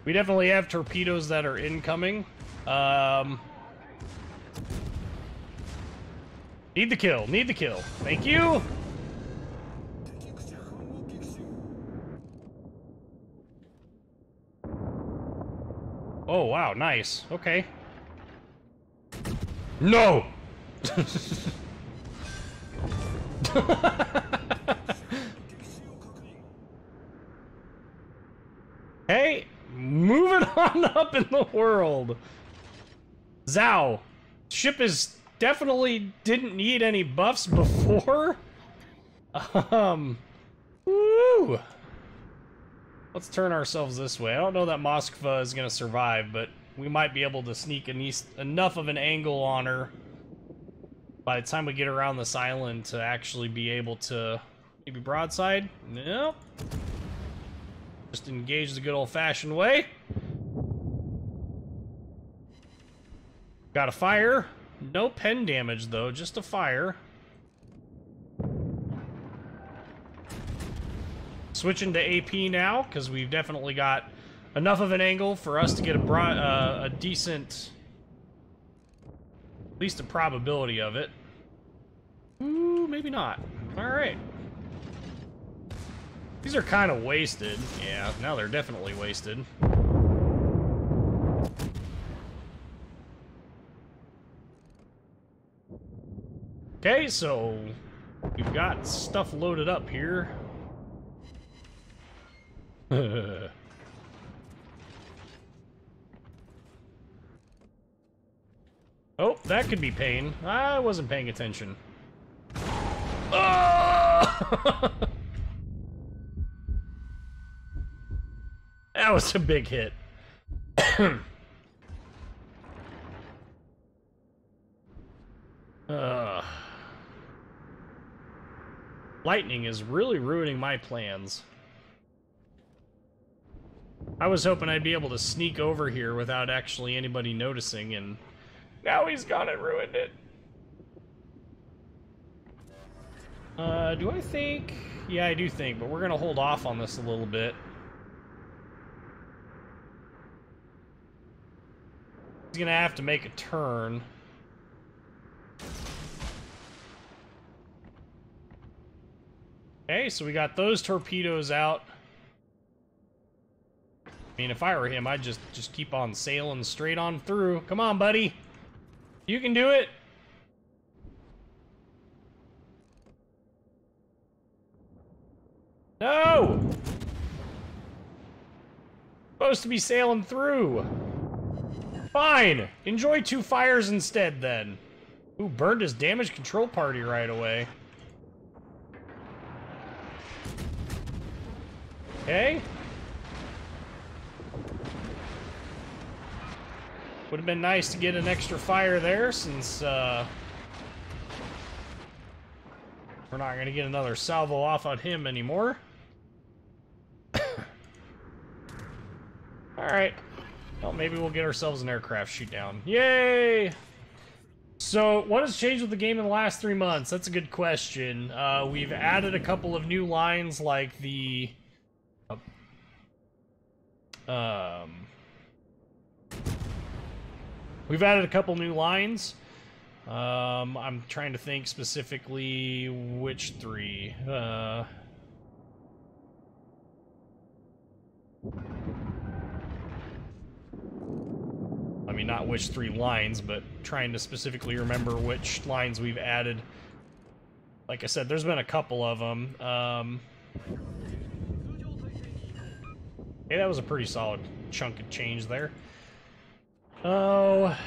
We definitely have torpedoes that are incoming. Need the kill, need the kill. Thank you! Oh, wow, nice. Okay. No! Hey, moving on up in the world. Zhao. Ship is definitely didn't need any buffs before. Woo! Let's turn ourselves this way. I don't know that Moskva is going to survive, but we might be able to sneak enough of an angle on her by the time we get around this island to actually be able to... Maybe broadside? Nope. Just engage the good old-fashioned way. Got a fire. No pen damage, though. Just a fire. Switching to AP now, because we've definitely got enough of an angle for us to get a decent... At least a probability of it. Ooh, maybe not. Alright. These are kind of wasted. Yeah, now they're definitely wasted. Okay, so we've got stuff loaded up here. Oh, that could be pain. I wasn't paying attention. Oh! That was a big hit. Lightning is really ruining my plans. I was hoping I'd be able to sneak over here without actually anybody noticing, and now he's gone and ruined it. Do I think? Yeah, I do think, but we're gonna hold off on this a little bit. He's gonna have to make a turn. Okay, so we got those torpedoes out. I mean, if I were him, I'd just keep on sailing straight on through. Come on, buddy. You can do it. No! Supposed to be sailing through. Fine. Enjoy 2 fires instead, then. Ooh, burned his damage control party right away. Okay. Would have been nice to get an extra fire there, since we're not going to get another salvo off on him anymore. Alright. Well, maybe we'll get ourselves an aircraft shoot down. Yay! So, what has changed with the game in the last 3 months? That's a good question. We've added a couple of new lines, like the... we've added a couple new lines. I'm trying to think specifically which 3. I mean, not which 3 lines, but trying to specifically remember which lines we've added. Like I said, there's been a couple of them. Hey, that was a pretty solid chunk of change there. Oh.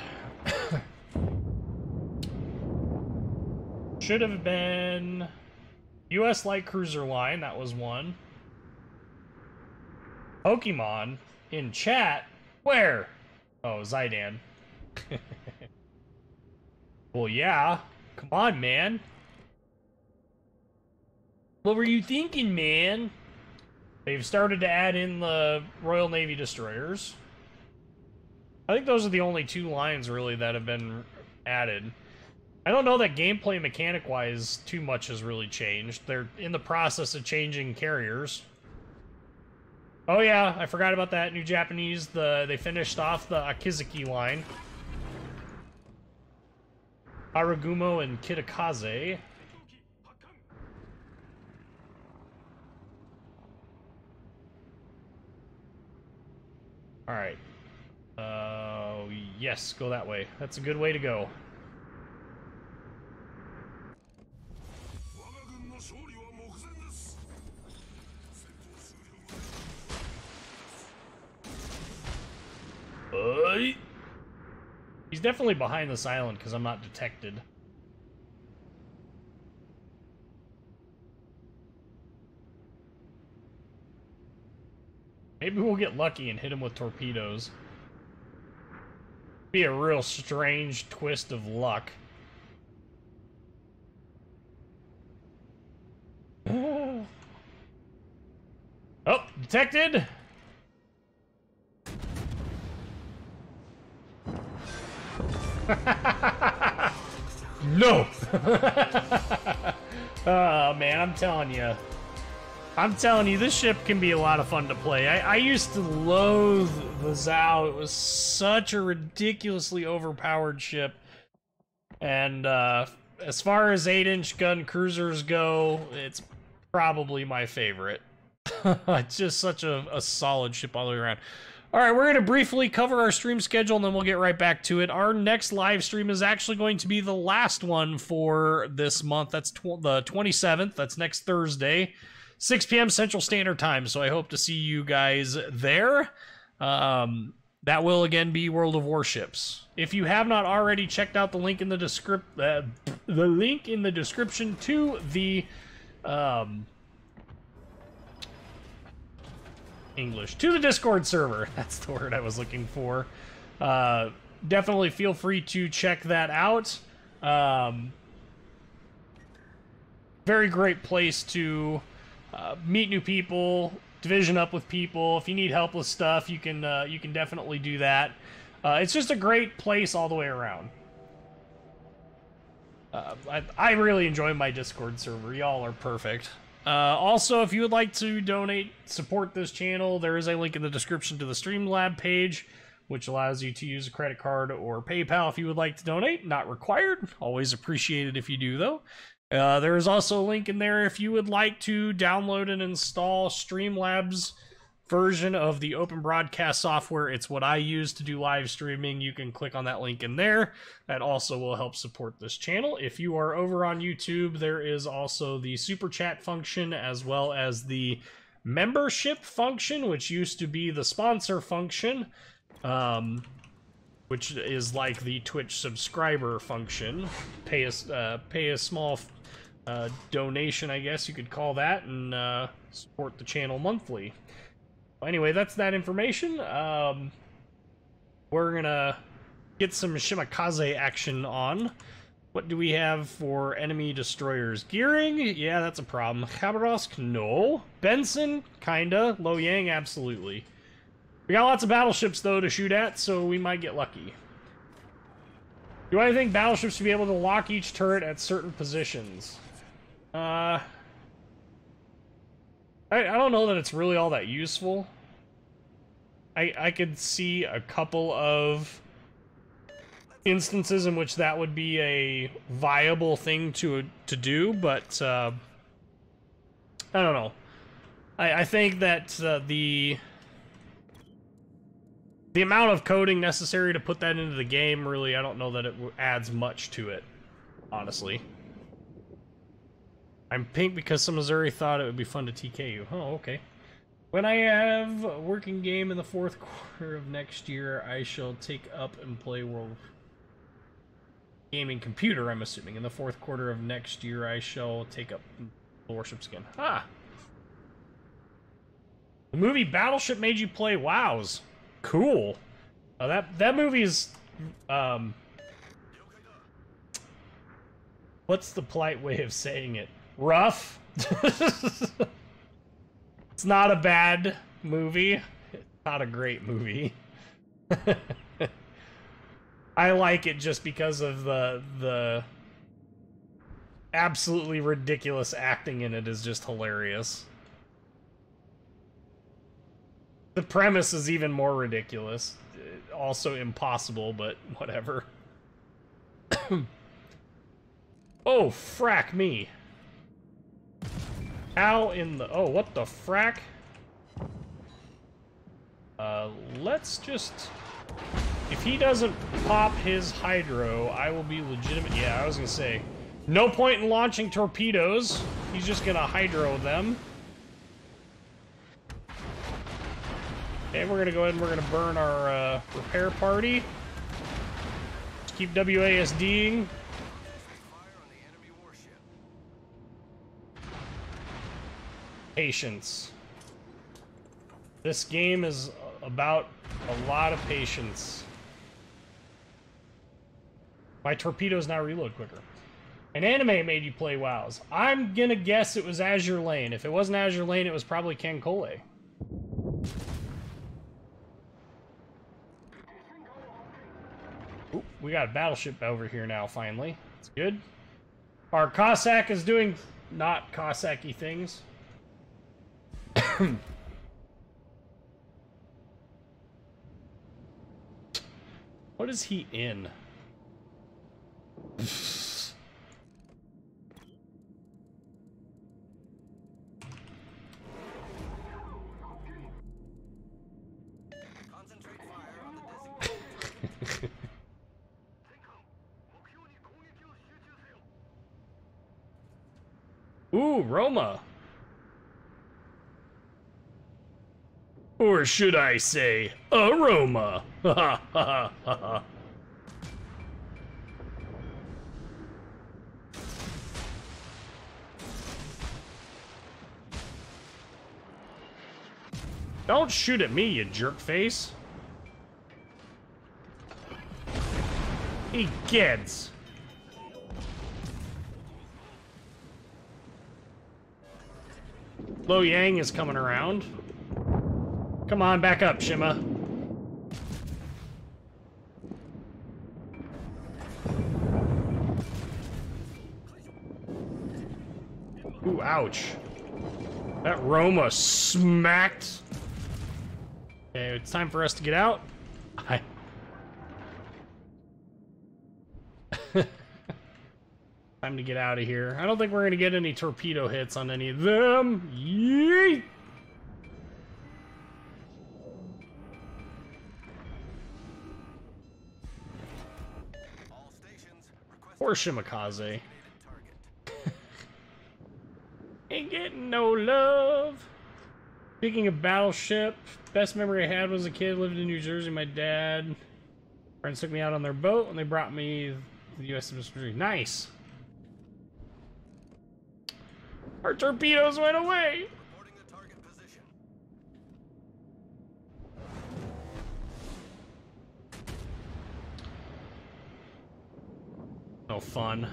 Should have been U.S. light cruiser line, that was one. Pokemon in chat? Where? Oh, Zydan. Well, yeah. Come on, man. What were you thinking, man? They've started to add in the Royal Navy destroyers. I think those are the only 2 lines, really, that have been added. I don't know that gameplay mechanic-wise too much has really changed. They're in the process of changing carriers. Oh yeah, I forgot about that. New Japanese, they finished off the Akizuki line. Aragumo and Kitakaze. Alright. Yes, go that way. That's a good way to go. He's definitely behind this island because I'm not detected. Maybe we'll get lucky and hit him with torpedoes. Be a real strange twist of luck. Oh, detected! No! Oh man, I'm telling you. This ship can be a lot of fun to play. I used to loathe the Zhao. It was such a ridiculously overpowered ship. And as far as 8-inch gun cruisers go, it's probably my favorite. It's just such a solid ship all the way around. Alright, we're going to briefly cover our stream schedule and then we'll get right back to it. Our next live stream is actually going to be the last one for this month. That's the 27th. That's next Thursday. 6 p.m. Central Standard Time, so I hope to see you guys there. That will again be World of Warships. If you have not already checked out the link in the description to the English. To the Discord server. That's the word I was looking for. Definitely feel free to check that out. Very great place to meet new people, division up with people. If you need help with stuff, you can definitely do that. It's just a great place all the way around. I really enjoy my Discord server. Y'all are perfect. Also, if you would like to donate, support this channel, there is a link in the description to the Streamlabs page, which allows you to use a credit card or PayPal if you would like to donate. Not required. Always appreciated if you do, though. There is also a link in there if you would like to download and install Streamlabs version of the open broadcast software. It's what I use to do live streaming. You can click on that link in there. That also will help support this channel. If you are over on YouTube, there is also the super chat function as well as the membership function, which used to be the sponsor function, which is like the Twitch subscriber function. Pay a small donation, I guess you could call that, and support the channel monthly. Anyway, that's that information. We're gonna get some Shimakaze action on. What do we have for enemy destroyers? Gearing? Yeah, that's a problem. Khabarovsk? No. Benson? Kinda. Loyang? Absolutely. We got lots of battleships, though, to shoot at, so we might get lucky. Do I think battleships should be able to lock each turret at certain positions? I don't know that it's really all that useful. I could see a couple of instances in which that would be a viable thing to do, but I don't know. I think that the amount of coding necessary to put that into the game, really, I don't know that it adds much to it, honestly. I'm pink because some Missouri thought it would be fun to TK you. Oh, okay. When I have a working game in the 4th quarter of next year, I shall take up and play World Gaming Computer, I'm assuming. In the 4th quarter of next year, I shall take up Warships again. Ah! The movie Battleship made you play WoWs. Cool. That movie is... what's the polite way of saying it? Rough? It's not a bad movie. It's not a great movie. I like it just because of the absolutely ridiculous acting in it is just hilarious. The premise is even more ridiculous. Also impossible, but whatever. Oh, frack me. How in the... oh, what the frack? Let's just... if he doesn't pop his hydro, I will be legitimate... yeah, I was gonna say. No point in launching torpedoes. He's just gonna hydro them. Okay, we're gonna go ahead and we're gonna burn our repair party. Just keep WASDing. Patience. This game is about a lot of patience. My torpedoes now reload quicker. An anime made you play WoWs. I'm gonna guess it was Azure Lane. If it wasn't Azure Lane, it was probably Ken Cole. Ooh, we got a battleship over here now, finally. It's good. Our Cossack is doing not Cossack-y things. What is he in? Concentrate fire on the designated. Ooh, Roma. Or should I say, aroma? Ha ha ha ha ha. Don't shoot at me, you jerk face. He gets. Lo Yang is coming around. Come on, back up, Shima. Ooh, ouch. That Roma smacked. Okay, it's time for us to get out. Time to get out of here. I don't think we're gonna get any torpedo hits on any of them. Yeet! Or Shimakaze. Ain't getting no love. Speaking of Battleship, best memory I had was a kid lived in New Jersey. My dad, friends took me out on their boat and they brought me to the USS Missouri. Nice. Our torpedoes went away. Reporting the target position. No fun.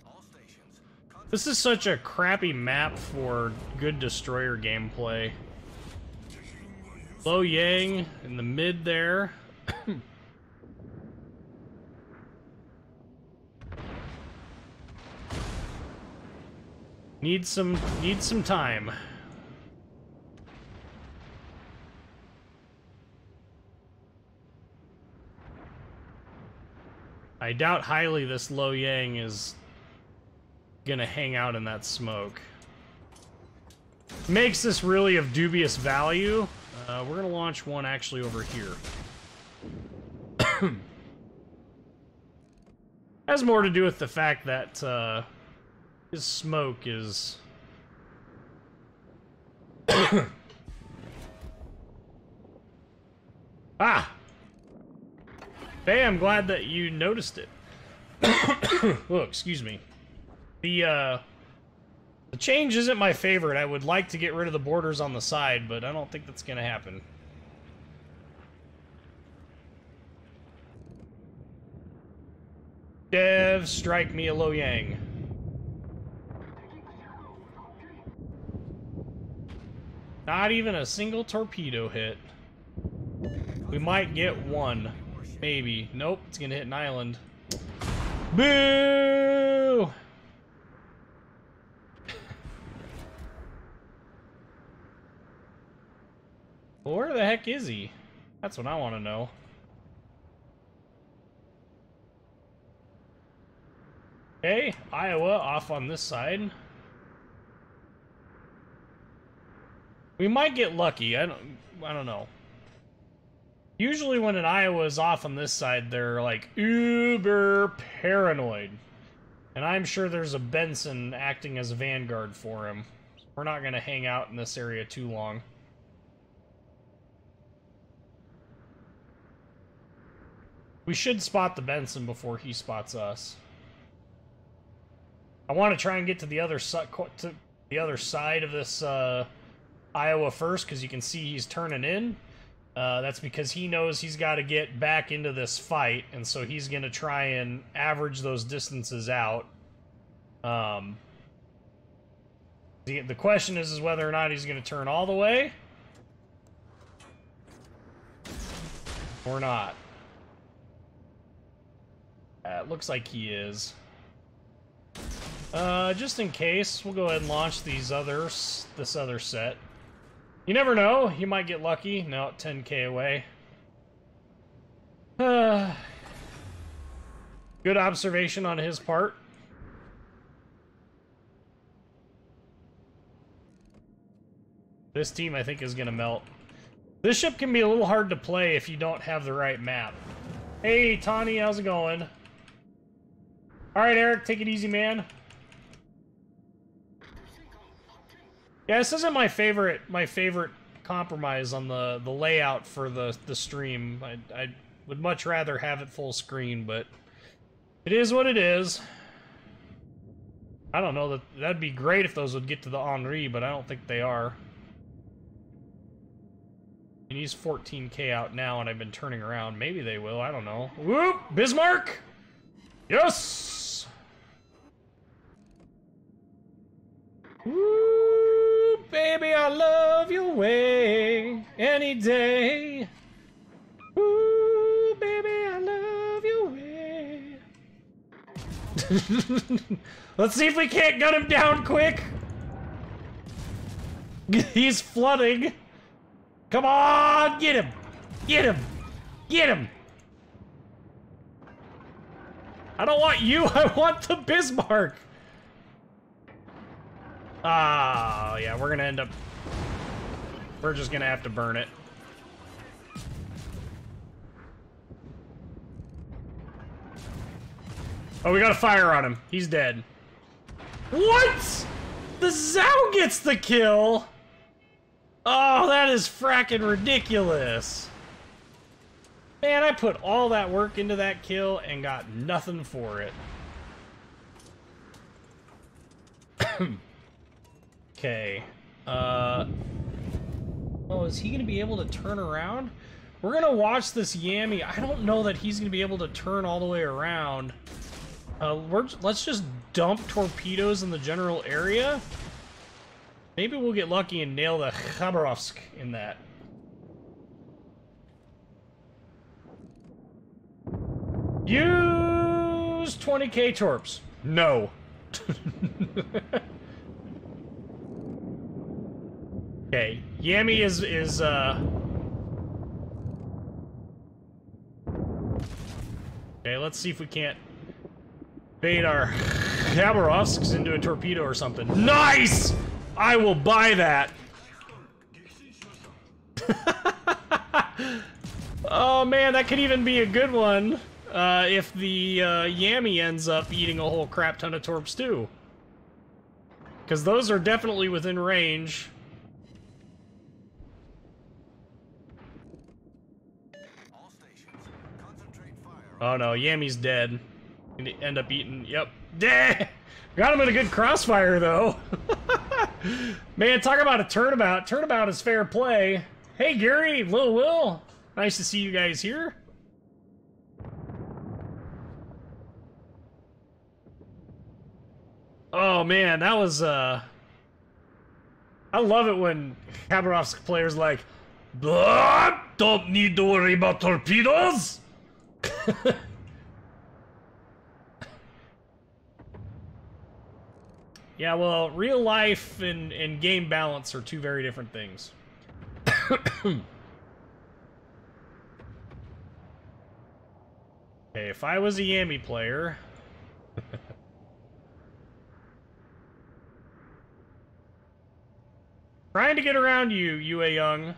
All stations. This is such a crappy map for good destroyer gameplay. Lo Yang in the mid there. Need some time. I doubt highly this Lo Yang is gonna hang out in that smoke. Makes this really of dubious value. We're gonna launch one actually over here. Has more to do with the fact that his smoke is ah! Hey, I'm glad that you noticed it. Oh, excuse me. The change isn't my favorite. I would like to get rid of the borders on the side, but I don't think that's gonna happen. Dev, strike me a Lo Yang. Not even a single torpedo hit. We might get one. Maybe. Nope, it's gonna hit an island. Boo! Well, where the heck is he? That's what I want to know. Okay, Iowa off on this side. We might get lucky. I don't know. Usually when an Iowa is off on this side, they're like uber paranoid. And I'm sure there's a Benson acting as a vanguard for him. We're not going to hang out in this area too long. We should spot the Benson before he spots us. I want to try and get to the other side of this Iowa first, because you can see he's turning in. That's because he knows he's got to get back into this fight, and so he's going to try and average those distances out. The question is whether or not he's going to turn all the way or not. It looks like he is. Just in case, we'll go ahead and launch this other set. You never know, you might get lucky. No, 10k away. Good observation on his part. This team, I think, is gonna melt. This ship can be a little hard to play if you don't have the right map. Hey, Tawny, how's it going? Alright, Eric, take it easy, man. Yeah, this isn't my favorite compromise on the layout for the stream. I would much rather have it full screen, but it is what it is. I don't know, that'd be great if those would get to the Henri, but I don't think they are. And he's 14k out now, and I've been turning around. Maybe they will, I don't know. Whoop! Bismarck! Yes! Woo! Baby, I love your way any day. Woo! Baby, I love your way. Let's see if we can't gun him down quick. He's flooding. Come on, get him! Get him! Get him! I don't want you, I want the Bismarck! Ah, yeah, we're gonna end up... We're just gonna have to burn it. Oh, we got a fire on him. He's dead. What?! The Zhao gets the kill?! Oh, that is fracking ridiculous. Man, I put all that work into that kill and got nothing for it. Okay. Oh, is he gonna be able to turn around? We're gonna watch this Yami. I don't know that he's gonna be able to turn all the way around. Let's just dump torpedoes in the general area. Maybe we'll get lucky and nail the Khabarovsk in that. Use 20k torps. No. Okay, Yami is Okay, let's see if we can't bait our Khabarovsks into a torpedo or something. Nice! I will buy that. Oh man, that could even be a good one if the Yami ends up eating a whole crap ton of torps too. Because those are definitely within range. All stations, concentrate fire. Oh no, Yami's dead. Gonna end up eating, yep. Got him in a good crossfire though. Man, talk about a turnabout. Turnabout is fair play. Hey Gary, Lil Will. Nice to see you guys here. Oh man, that was I love it when Khabarovsk players like, don't need to worry about torpedoes. Yeah, well, real life and game balance are two very different things. Okay, if I was a Yami player... Trying to get around you, Yue Young.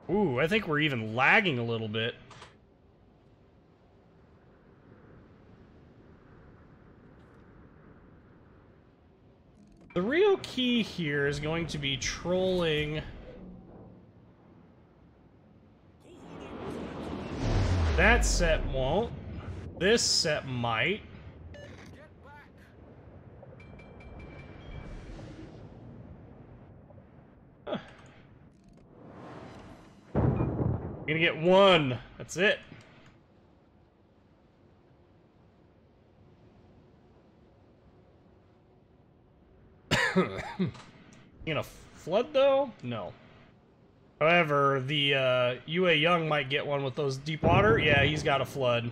Ooh, I think we're even lagging a little bit. The real key here is going to be trolling. That set won't. This set might. Huh. Gonna get one. That's it. You gonna flood though? No. However, the Yue Young might get one with those deep water. Yeah, he's got a flood.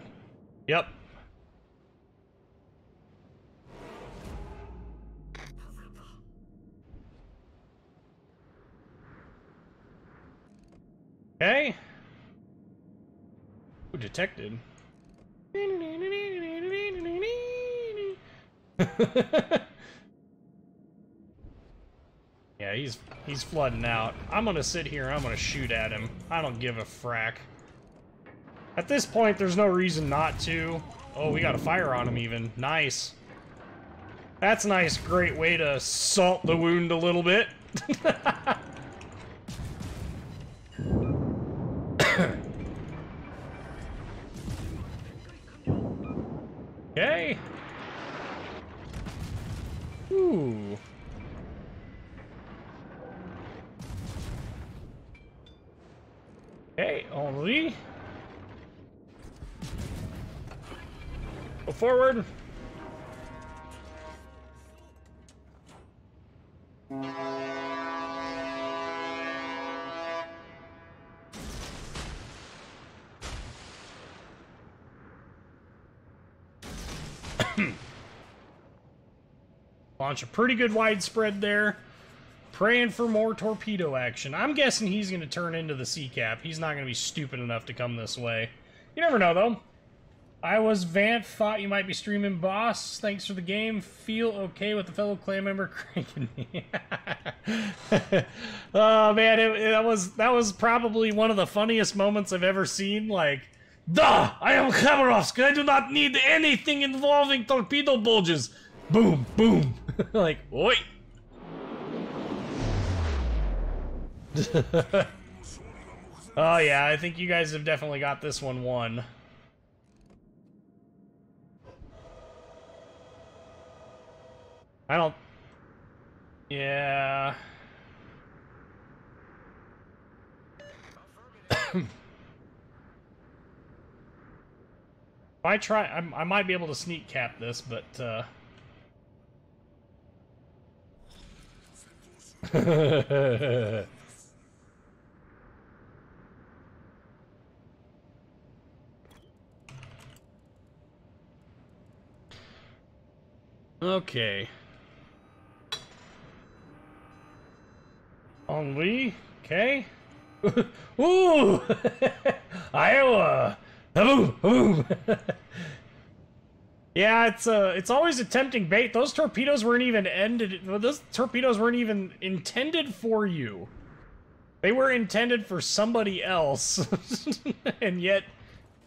Yep. Okay. Ooh, detected. Yeah, he's flooding out. I'm gonna sit here and I'm gonna shoot at him. I don't give a frack. At this point, there's no reason not to. Oh, we got a fire on him even. Nice. That's nice. Great way to salt the wound a little bit. Okay. Ooh. Okay, Henri. Go forward. Launch a pretty good widespread there. Praying for more torpedo action. I'm guessing he's going to turn into the sea cap. He's not going to be stupid enough to come this way. You never know, though. I was Vant, thought you might be streaming, boss. Thanks for the game. Feel okay with the fellow clan member cranking me. Oh man, that was probably one of the funniest moments I've ever seen. Like, duh! I am Khabarovsk. I do not need anything involving torpedo bulges. Boom, boom. Like, oi. Oh yeah, I think you guys have definitely got this one won. I don't... Yeah... I try... I might be able to sneak cap this, but, Okay. Henri, okay. Ooh! Iowa! Boom! Boom! Yeah, it's always a tempting bait. Those torpedoes weren't even intended for you. They were intended for somebody else. And yet,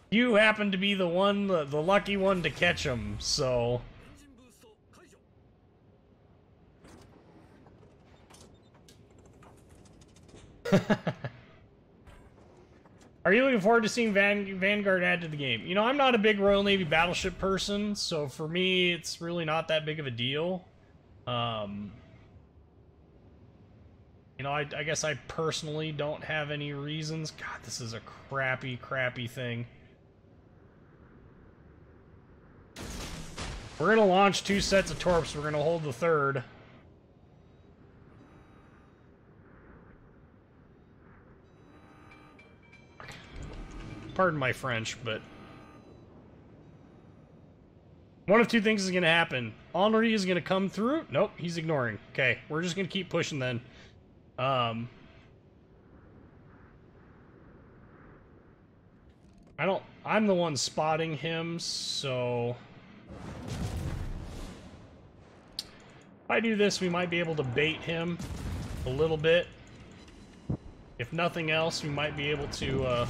you happen to be the one, the lucky one to catch them, so... Are you looking forward to seeing Vanguard add to the game? You know, I'm not a big Royal Navy battleship person, so for me, it's really not that big of a deal. You know, I guess I personally don't have any reasons. God, this is a crappy, crappy thing. We're gonna launch 2 sets of torps. We're gonna hold the third. Pardon my French, but... one of two things is going to happen. Henri is going to come through. Nope, he's ignoring. Okay, we're just going to keep pushing then. I'm the one spotting him, so... if I do this, we might be able to bait him a little bit. If nothing else, we might be able to,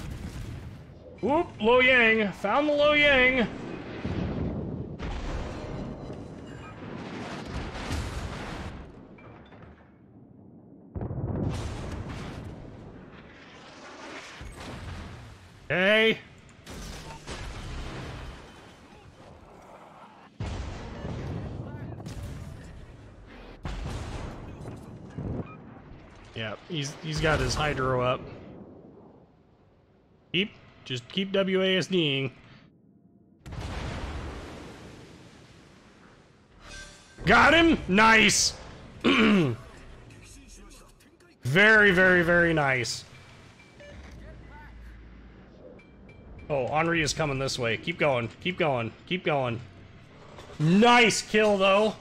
Whoop! Lo Yang! Found the Lo Yang! Hey! Yeah, he's got his hydro up. Just keep WASDing. Got him! Nice! Very, very, very nice. Oh, Henri is coming this way. Keep going, keep going, keep going. Nice kill, though!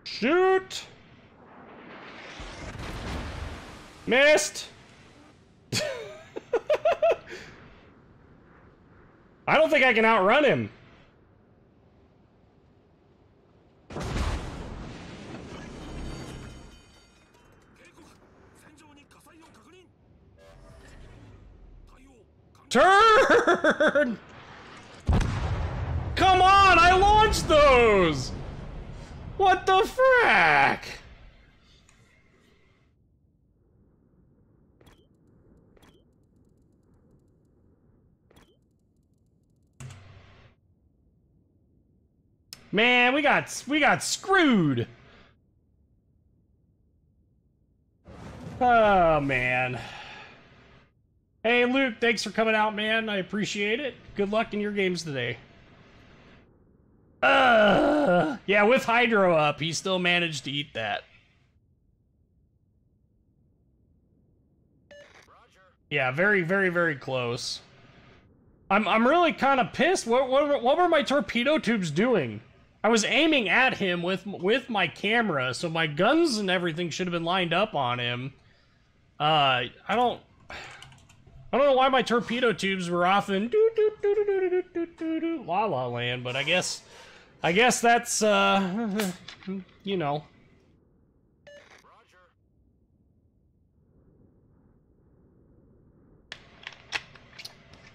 Shoot! Missed! I don't think I can outrun him. Turn! Come on, I launched those! What the frack? Man, we got screwed. Oh, man. Hey, Luke, thanks for coming out, man. I appreciate it. Good luck in your games today. Yeah, with Hydro up, he still managed to eat that. Yeah, very, very, very close. I'm really kind of pissed. What were my torpedo tubes doing? I was aiming at him with my camera, so my guns and everything should have been lined up on him. I don't know why my torpedo tubes were off in La La Land, but I guess that's you know.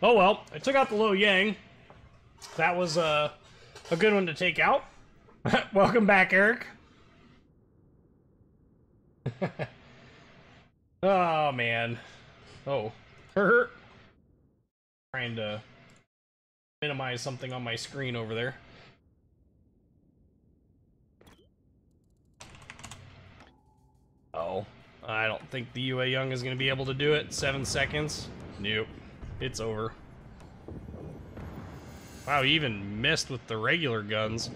Oh well, I took out the Lo Yang. That was a good one to take out. Welcome back, Eric. Oh man. Oh. Trying to minimize something on my screen over there. Oh. I don't think the UA Young is going to be able to do it. 7 seconds. Nope. It's over. Wow, he even missed with the regular guns.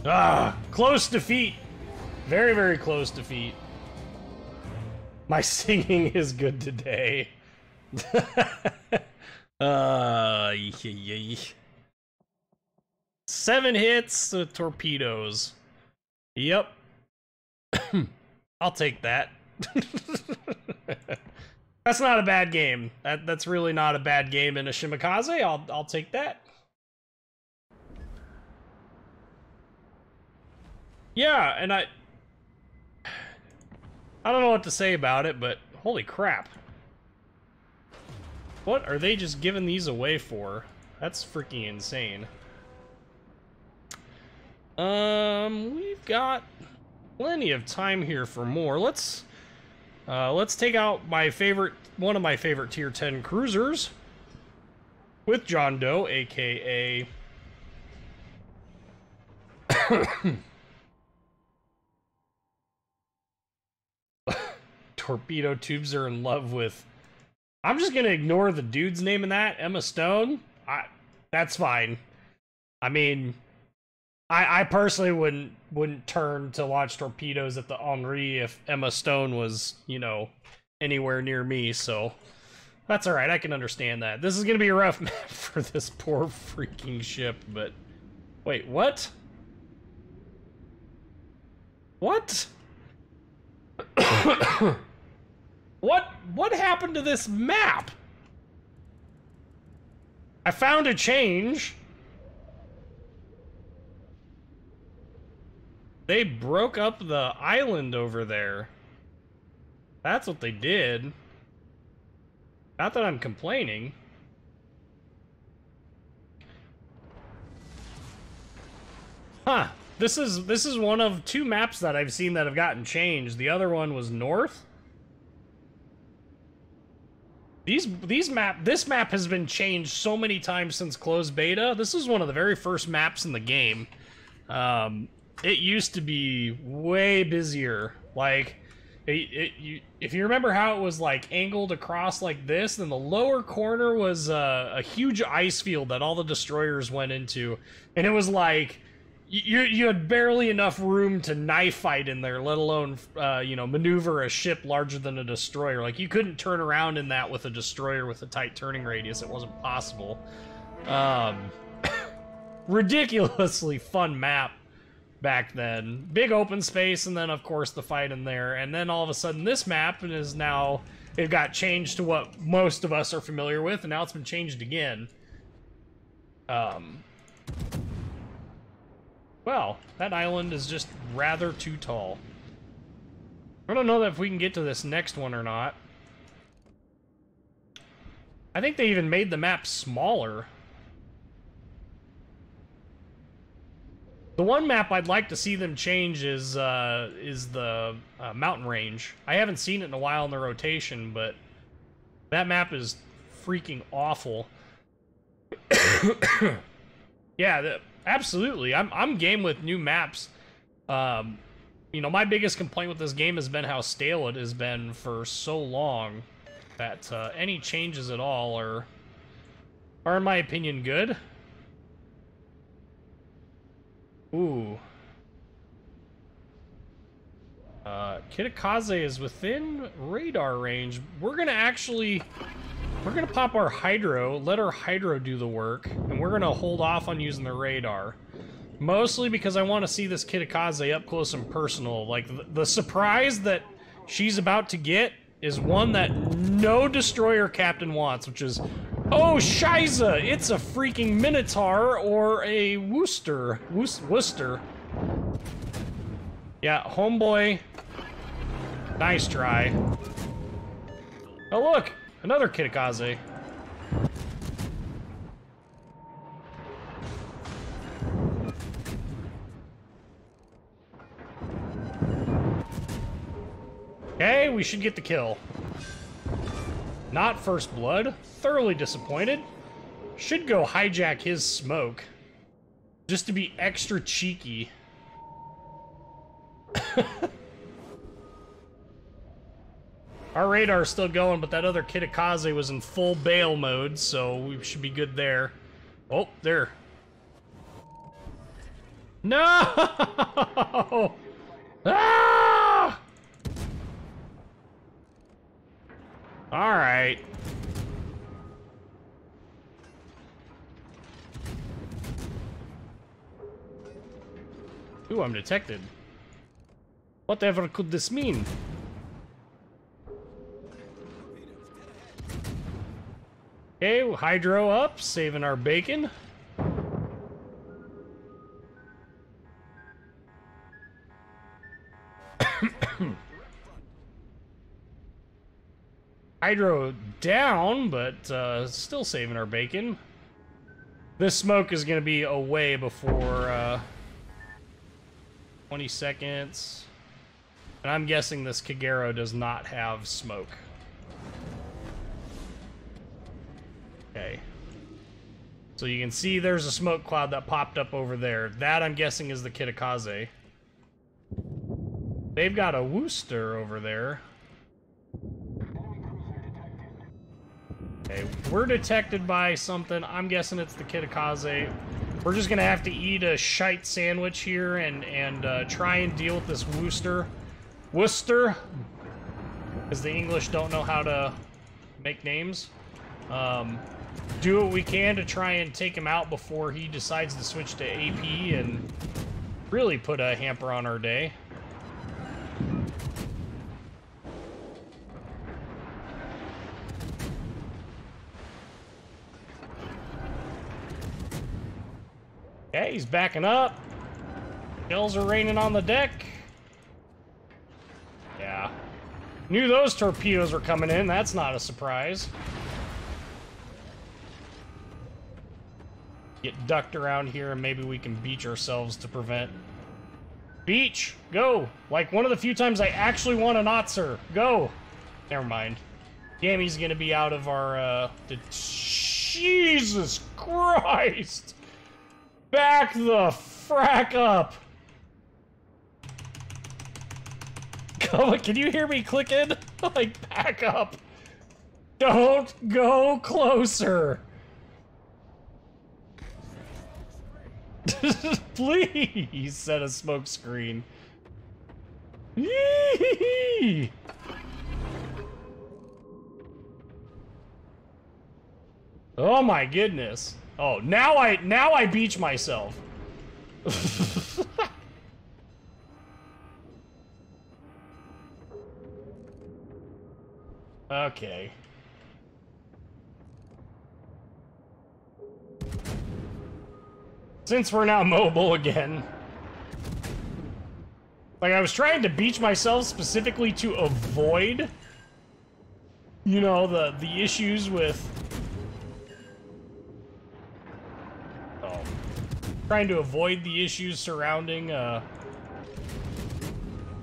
Ah, close defeat. Very, very close defeat. My singing is good today. 7 hits with torpedoes. Yep. I'll take that. That's not a bad game. That's really not a bad game in a Shimakaze. I'll take that. Yeah, and I don't know what to say about it, but holy crap. What are they just giving these away for? That's freaking insane. We've got plenty of time here for more. Let's take out one of my favorite tier 10 cruisers with John Doe, aka torpedo tubes are in love with. I'm just gonna ignore the dude's name in that, Emma Stone. That's fine. I mean, I personally wouldn't turn to watch torpedoes at the Henri if Emma Stone was, you know, anywhere near me, so that's alright, I can understand that. This is gonna be a rough map for this poor freaking ship, but wait, what? What? What happened to this map? I found a change. They broke up the island over there. That's what they did. Not that I'm complaining. Huh. This is one of 2 maps that I've seen that have gotten changed. The other one was north. This map has been changed so many times since closed beta. This is one of the very first maps in the game. It used to be way busier. Like, if you remember how it was like angled across like this, then the lower corner was a huge ice field that all the destroyers went into, and it was like you had barely enough room to knife fight in there, let alone you know, maneuver a ship larger than a destroyer. Like, you couldn't turn around in that with a destroyer with a tight turning radius. It wasn't possible. Ridiculously fun map back then. Big open space, and then of course the fight in there, and then all of a sudden this map is now, it got changed to what most of us are familiar with, and now it's been changed again. Well, that island is just rather too tall. I don't know if we can get to this next one or not. I think they even made the map smaller. The one map I'd like to see them change is the mountain range. I haven't seen it in a while in the rotation, but that map is freaking awful. Yeah, absolutely. I'm game with new maps. You know, my biggest complaint with this game has been how stale it has been for so long that any changes at all are, in my opinion, good. Ooh. Shimakaze is within radar range. We're gonna pop our hydro, let our hydro do the work, and we're gonna hold off on using the radar. Mostly because I want to see this Shimakaze up close and personal. Like, the surprise that she's about to get is one that no destroyer captain wants, which is, oh, Shiza! It's a freaking Minotaur or a Worcester. Yeah, homeboy. Nice try. Oh, look! Another Shimakaze. Okay, we should get the kill. Not first blood. Thoroughly disappointed. Should go hijack his smoke. Just to be extra cheeky. Our radar's still going, but that other Shimakaze was in full bail mode, so we should be good there. Oh, there. No! Ah! Alright. Ooh, I'm detected. Whatever could this mean? Okay, hydro up, saving our bacon. Hydro down, but still saving our bacon. This smoke is going to be away before 20 seconds. And I'm guessing this Kagero does not have smoke. Okay. So you can see there's a smoke cloud that popped up over there. That, I'm guessing, is the Shimakaze. They've got a Worcester over there. Okay, we're detected by something. I'm guessing it's the Shimakaze. We're just gonna have to eat a shite sandwich here and try and deal with this Worcester. Because the English don't know how to make names. Do what we can to try and take him out before he decides to switch to AP and really put a hamper on our day. Okay, he's backing up. Shells are raining on the deck. Yeah. Knew those torpedoes were coming in. That's not a surprise. Get ducked around here and maybe we can beach ourselves to prevent. Beach! Go! Like one of the few times I actually want an Otzer. Go! Never mind. Gammy's gonna be out of our, Jesus Christ! Back the frack up! Come on, can you hear me clicking? Like, back up! Don't go closer! Please set a smoke screen. Yee! Oh my goodness. Oh, now I beach myself. Okay. Since we're now mobile again. Like, I was trying to beach myself specifically to avoid, you know, the issues with... Oh. Trying to avoid the issues surrounding,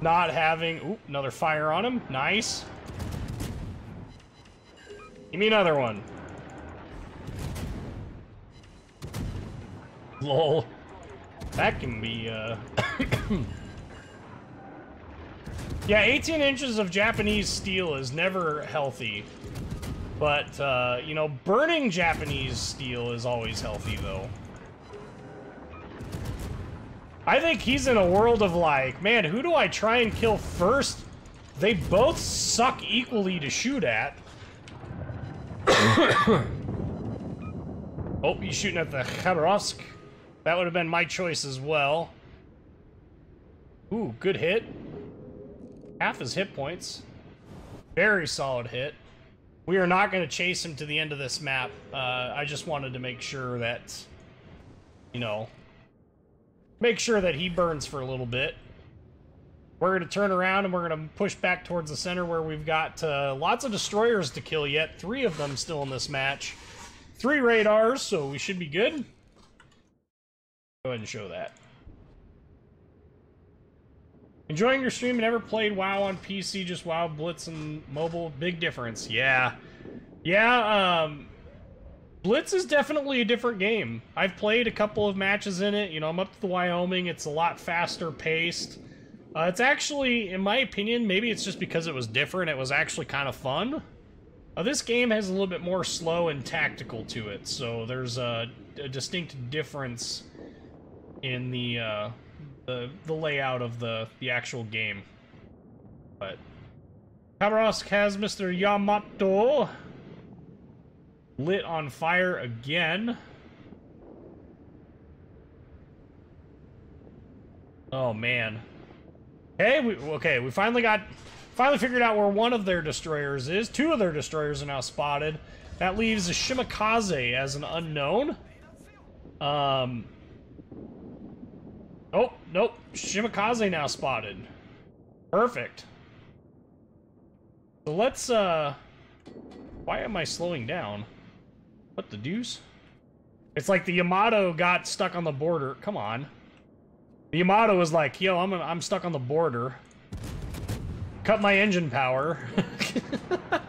not having... Ooh, another fire on him. Nice. Give me another one. Lol. That can be, Yeah, 18 inches of Japanese steel is never healthy. But, you know, burning Japanese steel is always healthy, though. I think he's in a world of like, man, who do I try and kill first? They both suck equally to shoot at. Oh, he's shooting at the Khabarovsk. That would have been my choice as well. Ooh, good hit. Half his hit points. Very solid hit. We are not going to chase him to the end of this map. I just wanted to make sure that, you know, make sure that he burns for a little bit. We're going to turn around and we're going to push back towards the center where we've got lots of destroyers to kill yet. 3 of them still in this match. 3 radars, so we should be good. Go ahead and show that. Enjoying your stream. Never played WoW on PC, just WoW Blitz and mobile. Big difference. Yeah. Yeah, Blitz is definitely a different game. I've played a couple of matches in it. You know, I'm up to the Wyoming. It's a lot faster paced. It's actually, in my opinion, maybe it's just because it was different. It was actually kind of fun. This game has a little bit more slow and tactical to it, so there's a distinct difference in the layout of the actual game. But Khabarovsk has Mr. Yamato lit on fire again. Oh man. Hey, we finally figured out where one of their destroyers is. 2 of their destroyers are now spotted. That leaves a Shimakaze as an unknown. Oh, nope. Shimakaze now spotted. Perfect. So let's, why am I slowing down? What the deuce? It's like the Yamato got stuck on the border. Come on. The Yamato was like, yo, I'm stuck on the border. Cut my engine power. So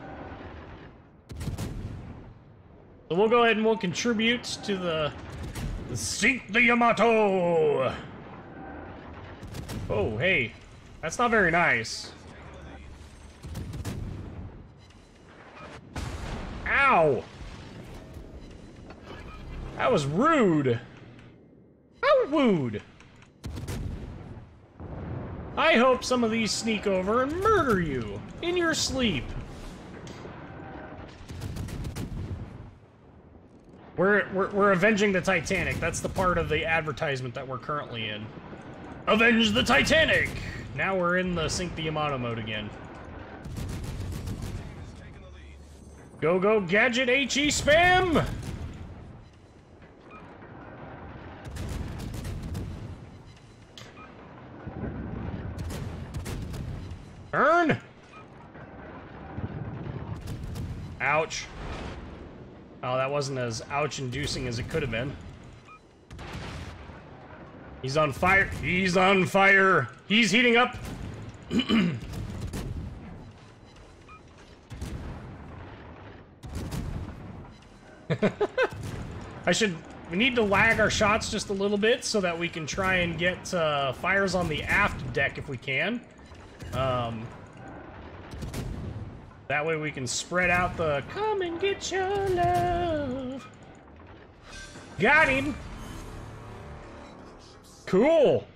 we'll go ahead and we'll contribute to the sink the Yamato. Oh, hey. That's not very nice. Ow! That was rude. How rude. I hope some of these sneak over and murder you in your sleep. We're avenging the Titanic. That's the part of the advertisement that we're currently in. Avenge the Titanic! Now we're in the Sink the Yamato mode again. Go, go, gadget HE spam! Burn! Ouch. Oh, that wasn't as ouch-inducing as it could have been. He's on fire. He's on fire. He's heating up. We need to lag our shots just a little bit so that we can try and get fires on the aft deck if we can. That way we can spread out the come and get your love. Got him. Cool.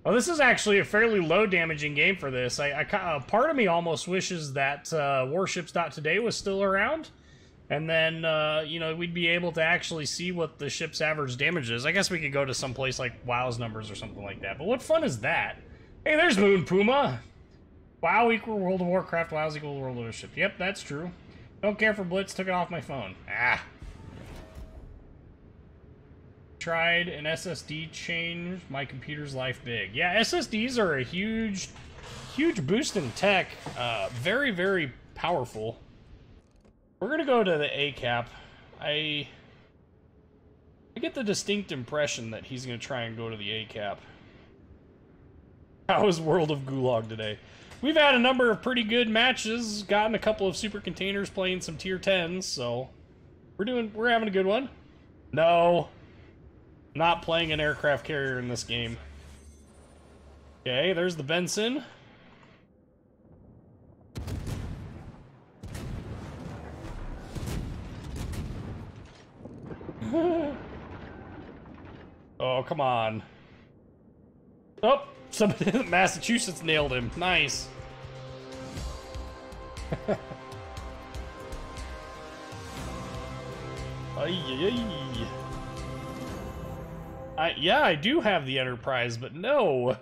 Well, this is actually a fairly low damaging game for this. Part of me almost wishes that Warships.today was still around. And then, you know, we'd be able to actually see what the ship's average damage is. I guess we could go to some place like WoW's numbers or something like that. But what fun is that? Hey, there's Moon Puma. WoW equal World of Warcraft, WoW's equal World of Warship. Yep, that's true. Don't care for Blitz, took it off my phone. Ah. Tried an SSD change, my computer's life big. Yeah, SSDs are a huge boost in tech. Very, very powerful. We're gonna go to the ACAP. I get the distinct impression that he's gonna try and go to the ACAP. How was World of Gulag today? We've had a number of pretty good matches, gotten a couple of super containers, playing some tier 10s, so we're having a good one. No. Not playing an aircraft carrier in this game. Okay, there's the Benson. Oh, come on. Oh, somebody Massachusetts nailed him. Nice. Yeah, I do have the Enterprise, but no.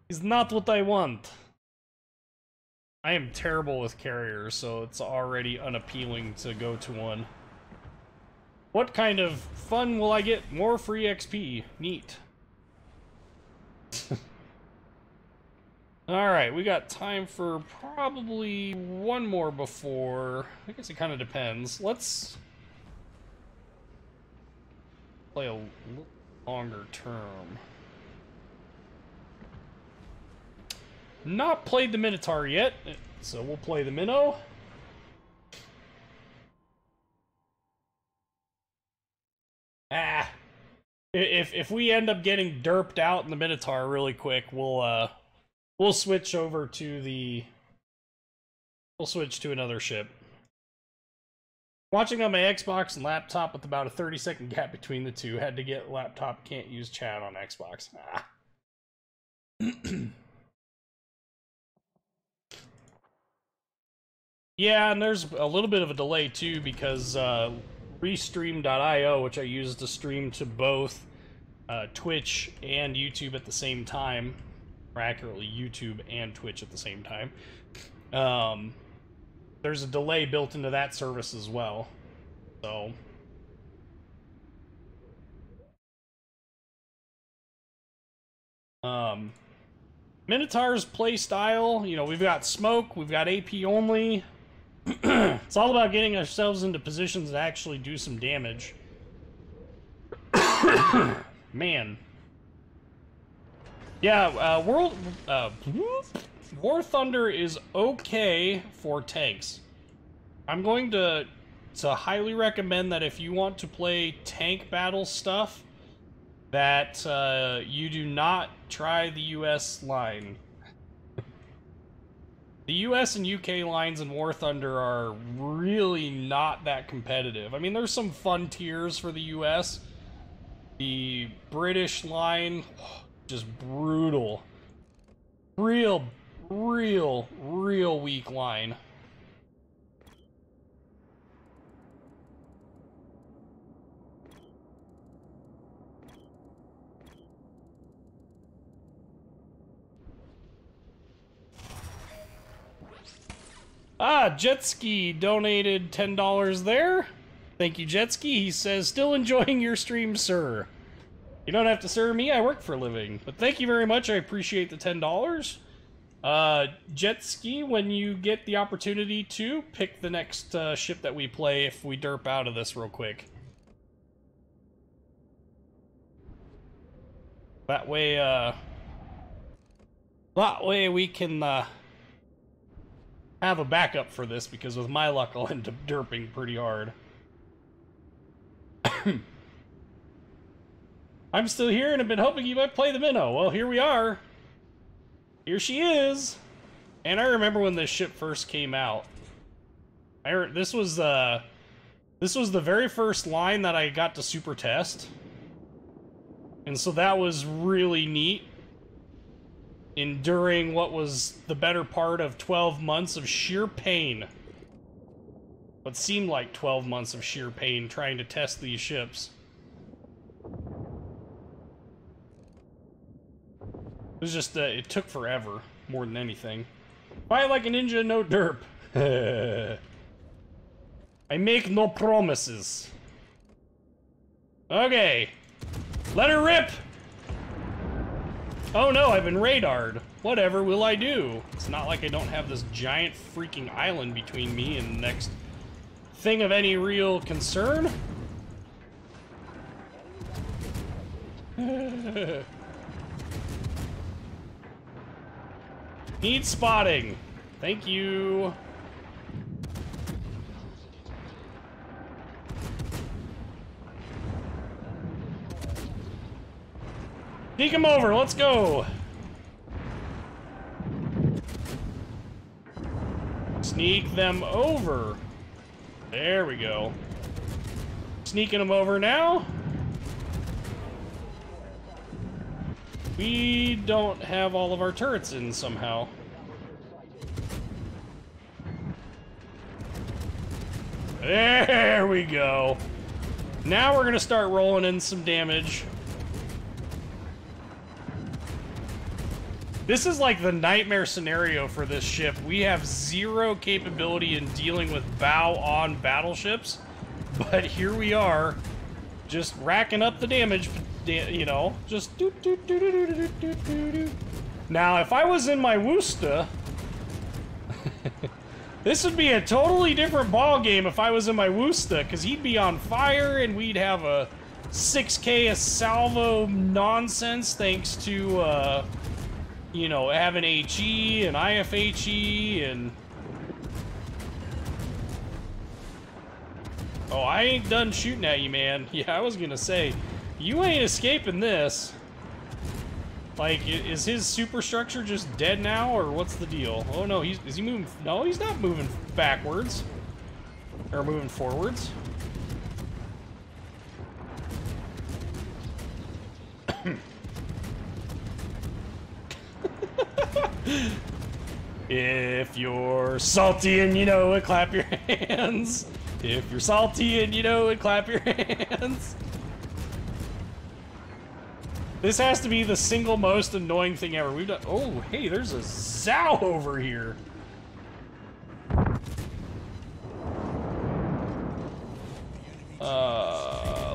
He's not what I want. I am terrible with carriers, so it's already unappealing to go to one. What kind of fun will I get? More free XP. Neat. Alright, we got time for probably one more before... I guess it kind of depends. Let's play a little longer term. Not played the Minotaur yet, so we'll play the Minnow. Ah, if we end up getting derped out in the Minotaur really quick, we'll switch over to the. We'll switch to another ship. Watching on my Xbox and laptop with about a 30-second gap between the two. Had to get laptop, can't use chat on Xbox. Ah. Yeah, and there's a little bit of a delay too because Restream.io, which I use to stream to both Twitch and YouTube at the same time, or accurately YouTube and Twitch at the same time, there's a delay built into that service as well. So Minotaur's play style, you know, we've got smoke, we've got AP only. It's all about getting ourselves into positions that actually do some damage. Man. Yeah, War Thunder is okay for tanks. I'm going to highly recommend that if you want to play tank battle stuff, that you do not try the US line. The US and UK lines in War Thunder are really not that competitive. I mean, there's some fun tiers for the US. The British line, just brutal. Real weak line. Ah, Jetski donated $10 there. Thank you, Jetski. He says, still enjoying your stream, sir. You don't have to serve me, I work for a living. But thank you very much, I appreciate the $10. Jetski, when you get the opportunity to, pick the next ship that we play if we derp out of this real quick. That way we can, have a backup for this, because with my luck I'll end up derping pretty hard. I'm still here and have been hoping you might play the Minnow. Well, here we are. Here she is. And I remember when this ship first came out. This was the very first line that I got to super test. And so that was really neat. Enduring what was the better part of 12 months of sheer pain. What seemed like 12 months of sheer pain trying to test these ships. It was just, it took forever, more than anything. Fight like a ninja, no derp. I make no promises. Okay. Let her rip! Oh no, I've been radared. Whatever will I do? It's not like I don't have this giant freaking island between me and the next thing of any real concern. Need spotting. Thank you. Sneak him over, let's go! Sneak them over. There we go. Sneaking them over now. We don't have all of our turrets in somehow. There we go. Now we're gonna start rolling in some damage. This is like the nightmare scenario for this ship. We have zero capability in dealing with bow-on battleships, but here we are, just racking up the damage, you know, just do do do do do do do do do. Now, if I was in my Worcester, this would be a totally different ball game if I was in my Worcester, because he'd be on fire and we'd have a 6K a salvo nonsense thanks to, you know, having HE and IFHE and... Oh, I ain't done shooting at you, man. Yeah, I was gonna say, you ain't escaping this. Like, is his superstructure just dead now, or what's the deal? Oh no, is he moving? No, he's not moving backwards. Or moving forwards. If you're salty and you know it, clap your hands. If you're salty and you know it, clap your hands. This has to be the single most annoying thing ever. We've done. Oh, hey, there's a Zao over here.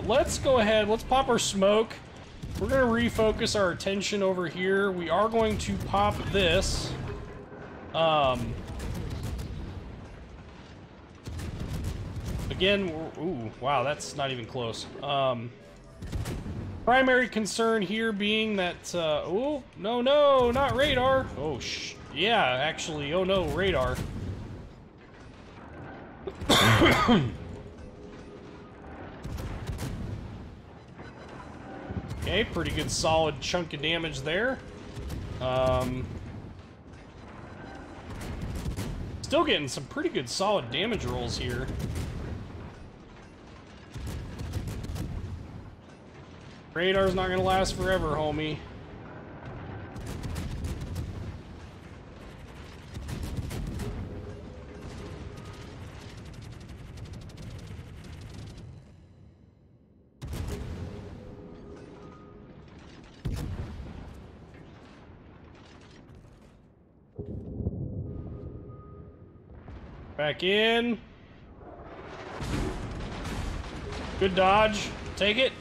Let's go ahead. Let's pop our smoke. We're gonna refocus our attention over here. We are going to pop this. Again, ooh, wow, that's not even close. Primary concern here being that, oh, no, not radar. Oh, yeah, actually, oh no, radar. Okay, pretty good solid chunk of damage there. Still getting some pretty good solid damage rolls here. Radar's not gonna last forever, homie. Back in. Good dodge. Take it.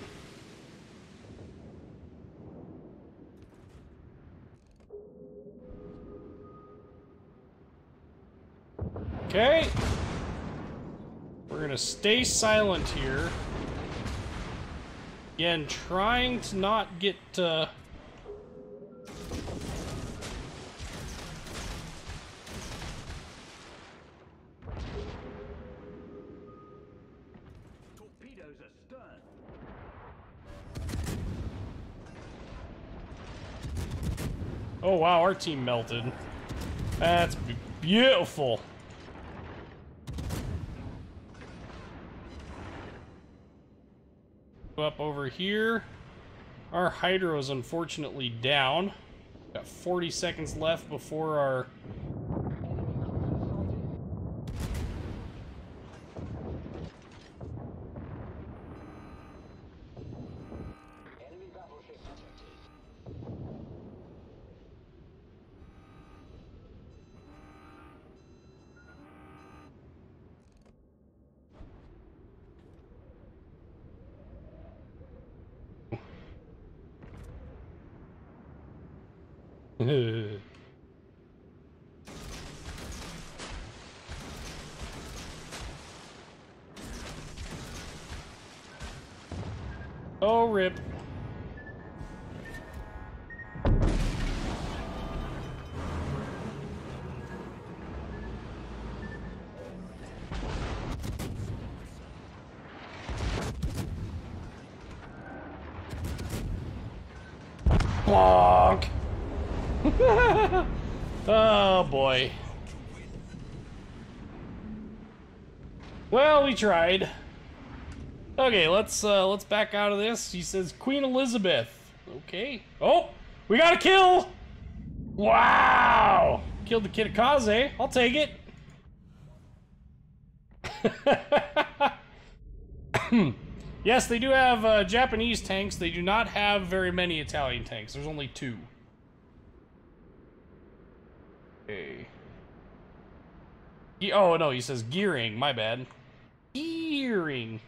Okay. We're gonna stay silent here. Again, trying to not get, Torpedoes astern. Oh wow, our team melted. That's beautiful. Up over here. Our hydro is unfortunately down. Got 40 seconds left before our... Enemy battleship detected. Oh, rip. Bonk! Oh boy. Well, we tried. Okay, let's back out of this. He says Queen Elizabeth. Okay. Oh, we got a kill! Wow! Killed the Shimakaze. I'll take it. Yes, they do have Japanese tanks. They do not have very many Italian tanks. There's only 2. Okay. Oh, no, he says gearing. My bad. Gearing.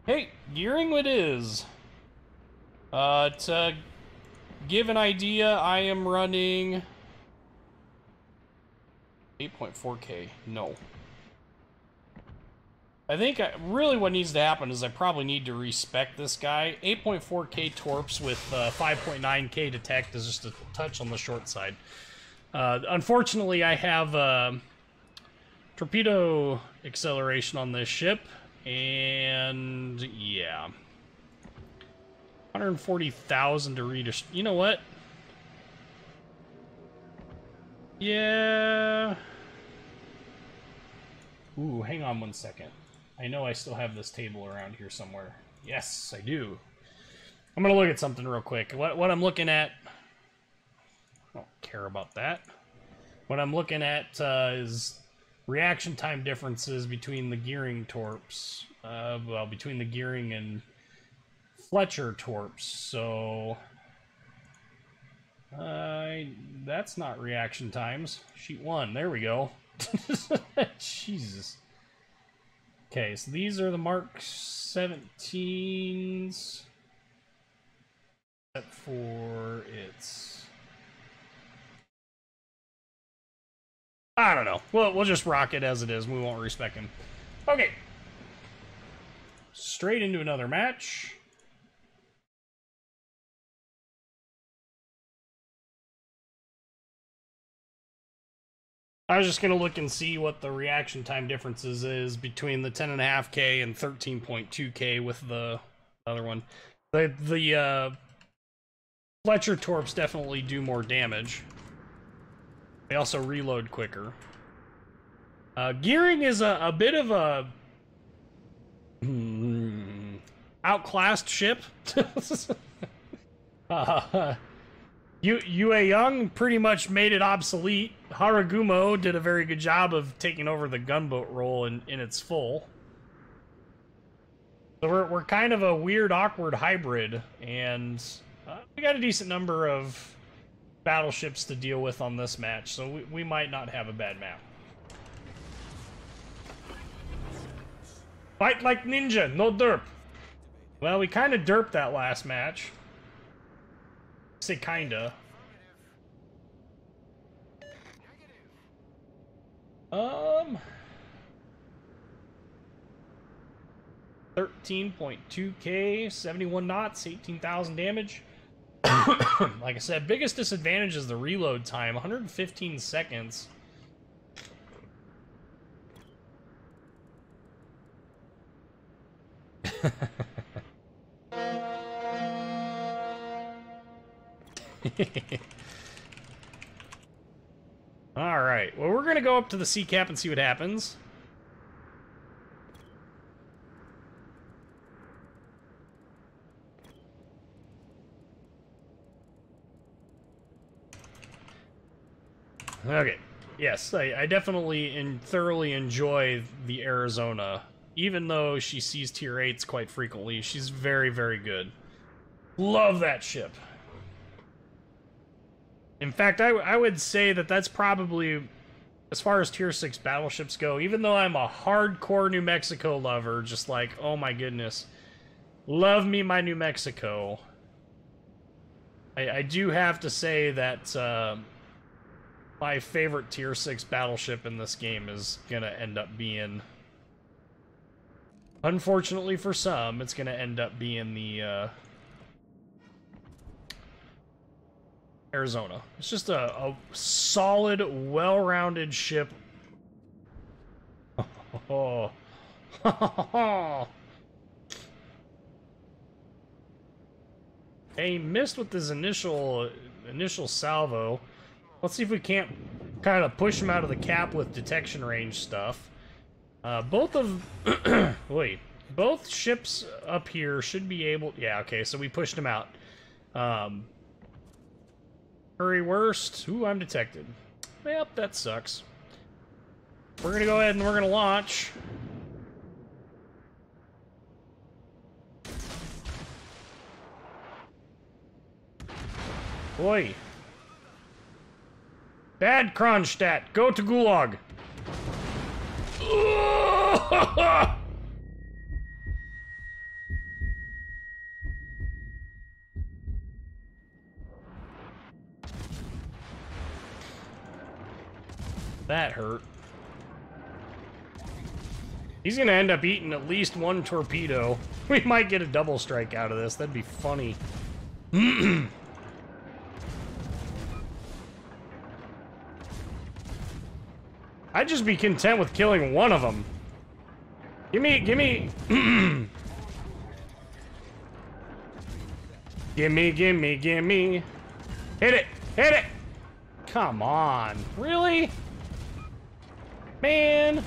Hey, gearing it is. To give an idea, I am running 8.4K. No. I think really what needs to happen is I probably need to respec this guy. 8.4K torps with 5.9K detect is just a touch on the short side. Unfortunately, I have torpedo acceleration on this ship, and yeah. 140,000 to read a... You know what? Yeah... Ooh, hang on one second. I know I still have this table around here somewhere. Yes, I do. I'm gonna look at something real quick. What I'm looking at... I don't care about that. What I'm looking at is reaction time differences between the gearing torps. Well, between the gearing and Fletcher torps. So... that's not reaction times. Sheet 1, there we go. Jesus. Okay, so these are the Mark 17s. Except for its... I don't know. We'll just rock it as it is. We won't respec him. Okay. Straight into another match. I was just going to look and see what the reaction time differences is between the 10.5K and 13.2K with the other one. The Fletcher torps definitely do more damage. They also reload quicker. Gearing is a bit of a outclassed ship. Yue Young pretty much made it obsolete. Haragumo did a very good job of taking over the gunboat role in its full. So we're kind of a weird, awkward hybrid, and we got a decent number of battleships to deal with on this match, so we might not have a bad map. Fight like ninja, no derp. Well, we kind of derped that last match. Say kinda. 13.2K, 71 knots, 18,000 damage. Like I said, biggest disadvantage is the reload time, 115 seconds. Alright, well, we're gonna go up to the sea cap and see what happens. Okay, yes, I definitely thoroughly enjoy the Arizona. Even though she sees tier 8s quite frequently, she's very, very good. Love that ship. In fact, I would say that that's probably, as far as tier 6 battleships go, even though I'm a hardcore New Mexico lover, just like, oh my goodness, love me my New Mexico. I do have to say that my favorite tier 6 battleship in this game is gonna end up being, unfortunately for some, it's gonna end up being the Arizona. It's just a solid, well-rounded ship. Oh. He missed with his initial salvo. Let's see if we can't kind of push him out of the cap with detection range stuff. Both ships up here should be able... Yeah, okay, so we pushed him out. Hurry worst. Ooh, I'm detected. Yep, that sucks. We're gonna go ahead and we're gonna launch. Boy. Bad Kronstadt, go to Gulag. That hurt. He's gonna end up eating at least one torpedo. We might get a double strike out of this. That'd be funny. I'd just be content with killing one of them. Gimme. Gimme, gimme. Hit it! Hit it! Come on. Really? Man.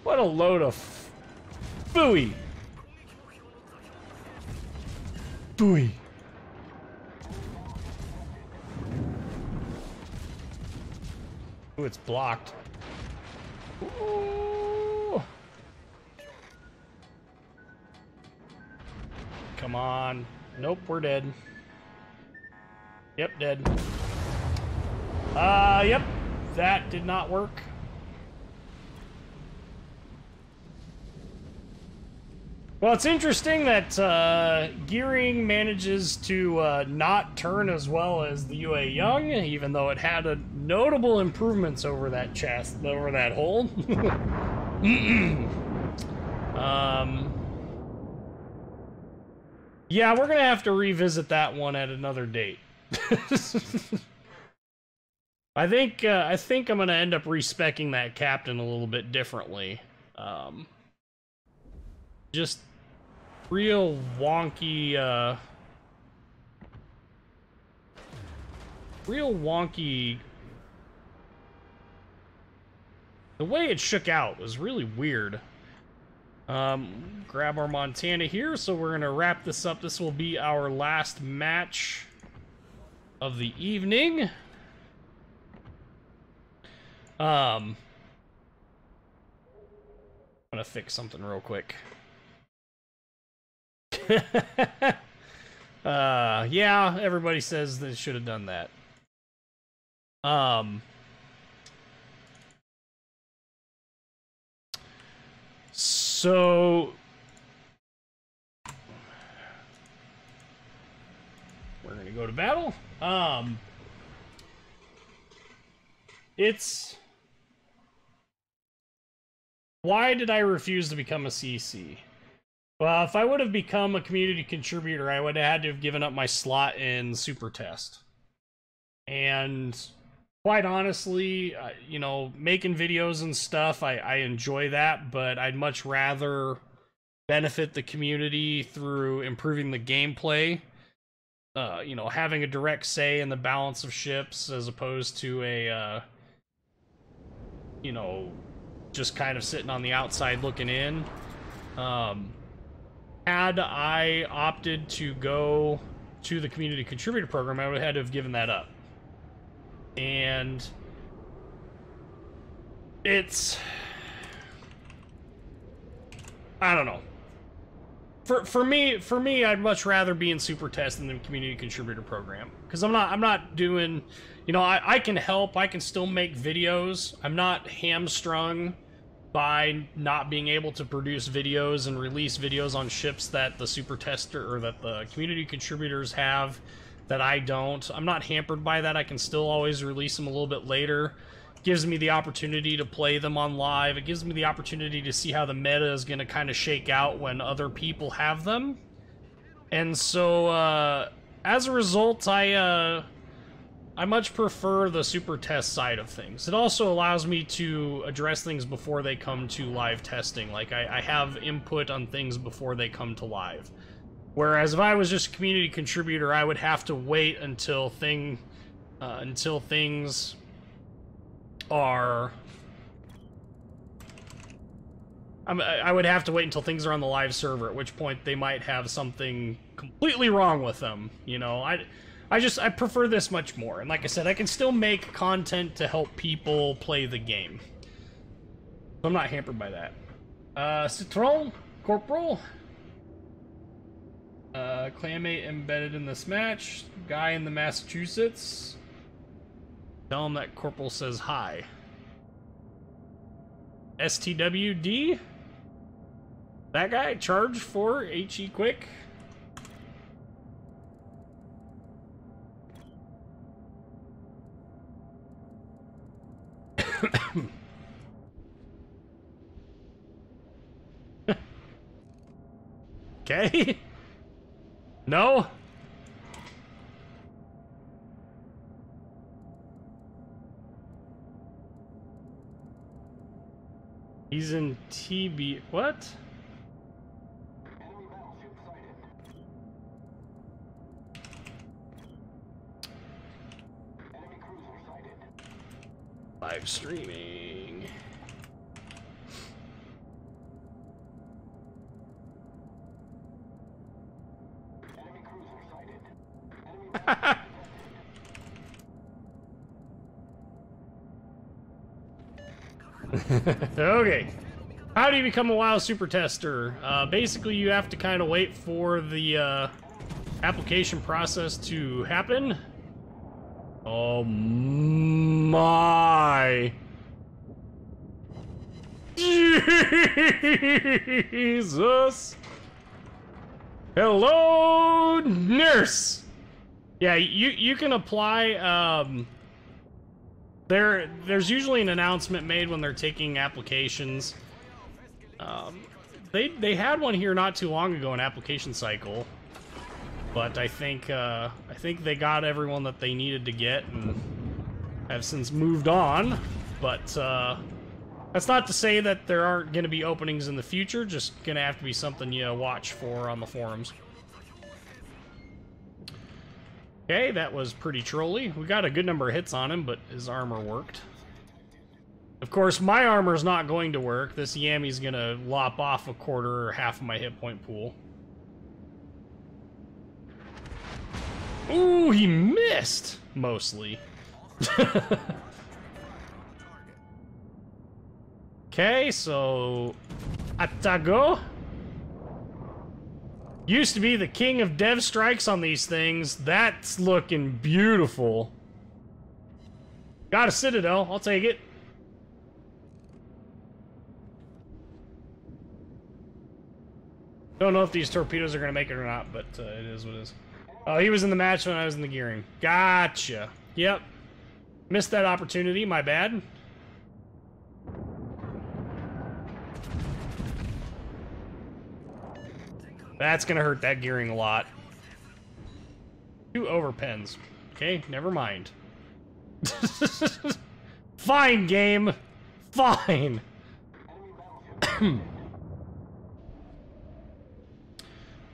What a load of phooey. Phooey. Ooh, it's blocked. Ooh. Come on. Nope, we're dead. Yep, dead. Yep. That did not work. Well, it's interesting that gearing manages to not turn as well as the UA Young, even though it had a notable improvements over that chest, over that hole. Yeah, we're gonna have to revisit that one at another date. I think I'm gonna end up respecking that captain a little bit differently. Just real wonky, the way it shook out was really weird. Grab our Montana here, so we're gonna wrap this up. This will be our last match of the evening. I'm gonna fix something real quick. Yeah, everybody says they should have done that. So we're gonna go to battle. It's... Why did I refuse to become a CC? Well, if I would have become a community contributor, I would have had to have given up my slot in Super Test. And quite honestly, you know, making videos and stuff, I enjoy that, but I'd much rather benefit the community through improving the gameplay. You know, having a direct say in the balance of ships as opposed to a, you know, just kind of sitting on the outside looking in. Had I opted to go to the community contributor program, I would have had to have given that up. And it's... I don't know. For me, I'd much rather be in Super Test than the community contributor program. Because I'm not doing... You know, I can help, I can still make videos. I'm not hamstrung by not being able to produce videos and release videos on ships that the Super Tester or that the community contributors have that I don't. I'm not hampered by that. I can still always release them a little bit later. Gives me the opportunity to play them on live. It gives me the opportunity to see how the meta is going to kind of shake out when other people have them. And so, as a result, I much prefer the Super Test side of things. It also allows me to address things before they come to live testing. Like, I have input on things before they come to live. Whereas if I was just a community contributor, I would have to wait until things are... I would have to wait until things are on the live server, at which point they might have something completely wrong with them. You know, I prefer this much more. And like I said, I can still make content to help people play the game. So I'm not hampered by that. Citron, Corporal. Clammate embedded in this match. Guy in the Massachusetts. Tell him that Corporal says hi. STWD. That guy, charge for HE quick. Okay. No. He's in TB. What? Enemy battleship sighted. Enemy cruiser sighted. Live streaming. Enemy cruiser sighted. Enemy battleship Okay. How do you become a WoW super tester? Basically, you have to kind of wait for the application process to happen. Oh my! Jesus! Hello, nurse. Yeah, you can apply. There's usually an announcement made when they're taking applications. They had one here not too long ago, an application cycle, but I think they got everyone that they needed to get and have since moved on. But that's not to say that there aren't going to be openings in the future. Just going to have to be something you watch for on the forums. Okay, that was pretty trolly. We got a good number of hits on him, but his armor worked. Of course, my armor's not going to work. This Yammy's gonna lop off a quarter or half of my hit point pool. Ooh, he missed! Mostly. Okay, so... Atago? Used to be the king of dev strikes on these things. That's looking beautiful. Got a Citadel. I'll take it. Don't know if these torpedoes are going to make it or not, but it is what it is. Oh, he was in the match when I was in the gearing. Gotcha. Yep. Missed that opportunity. My bad. That's gonna hurt that gearing a lot. 2 overpens. Okay, never mind. Fine, game. Fine.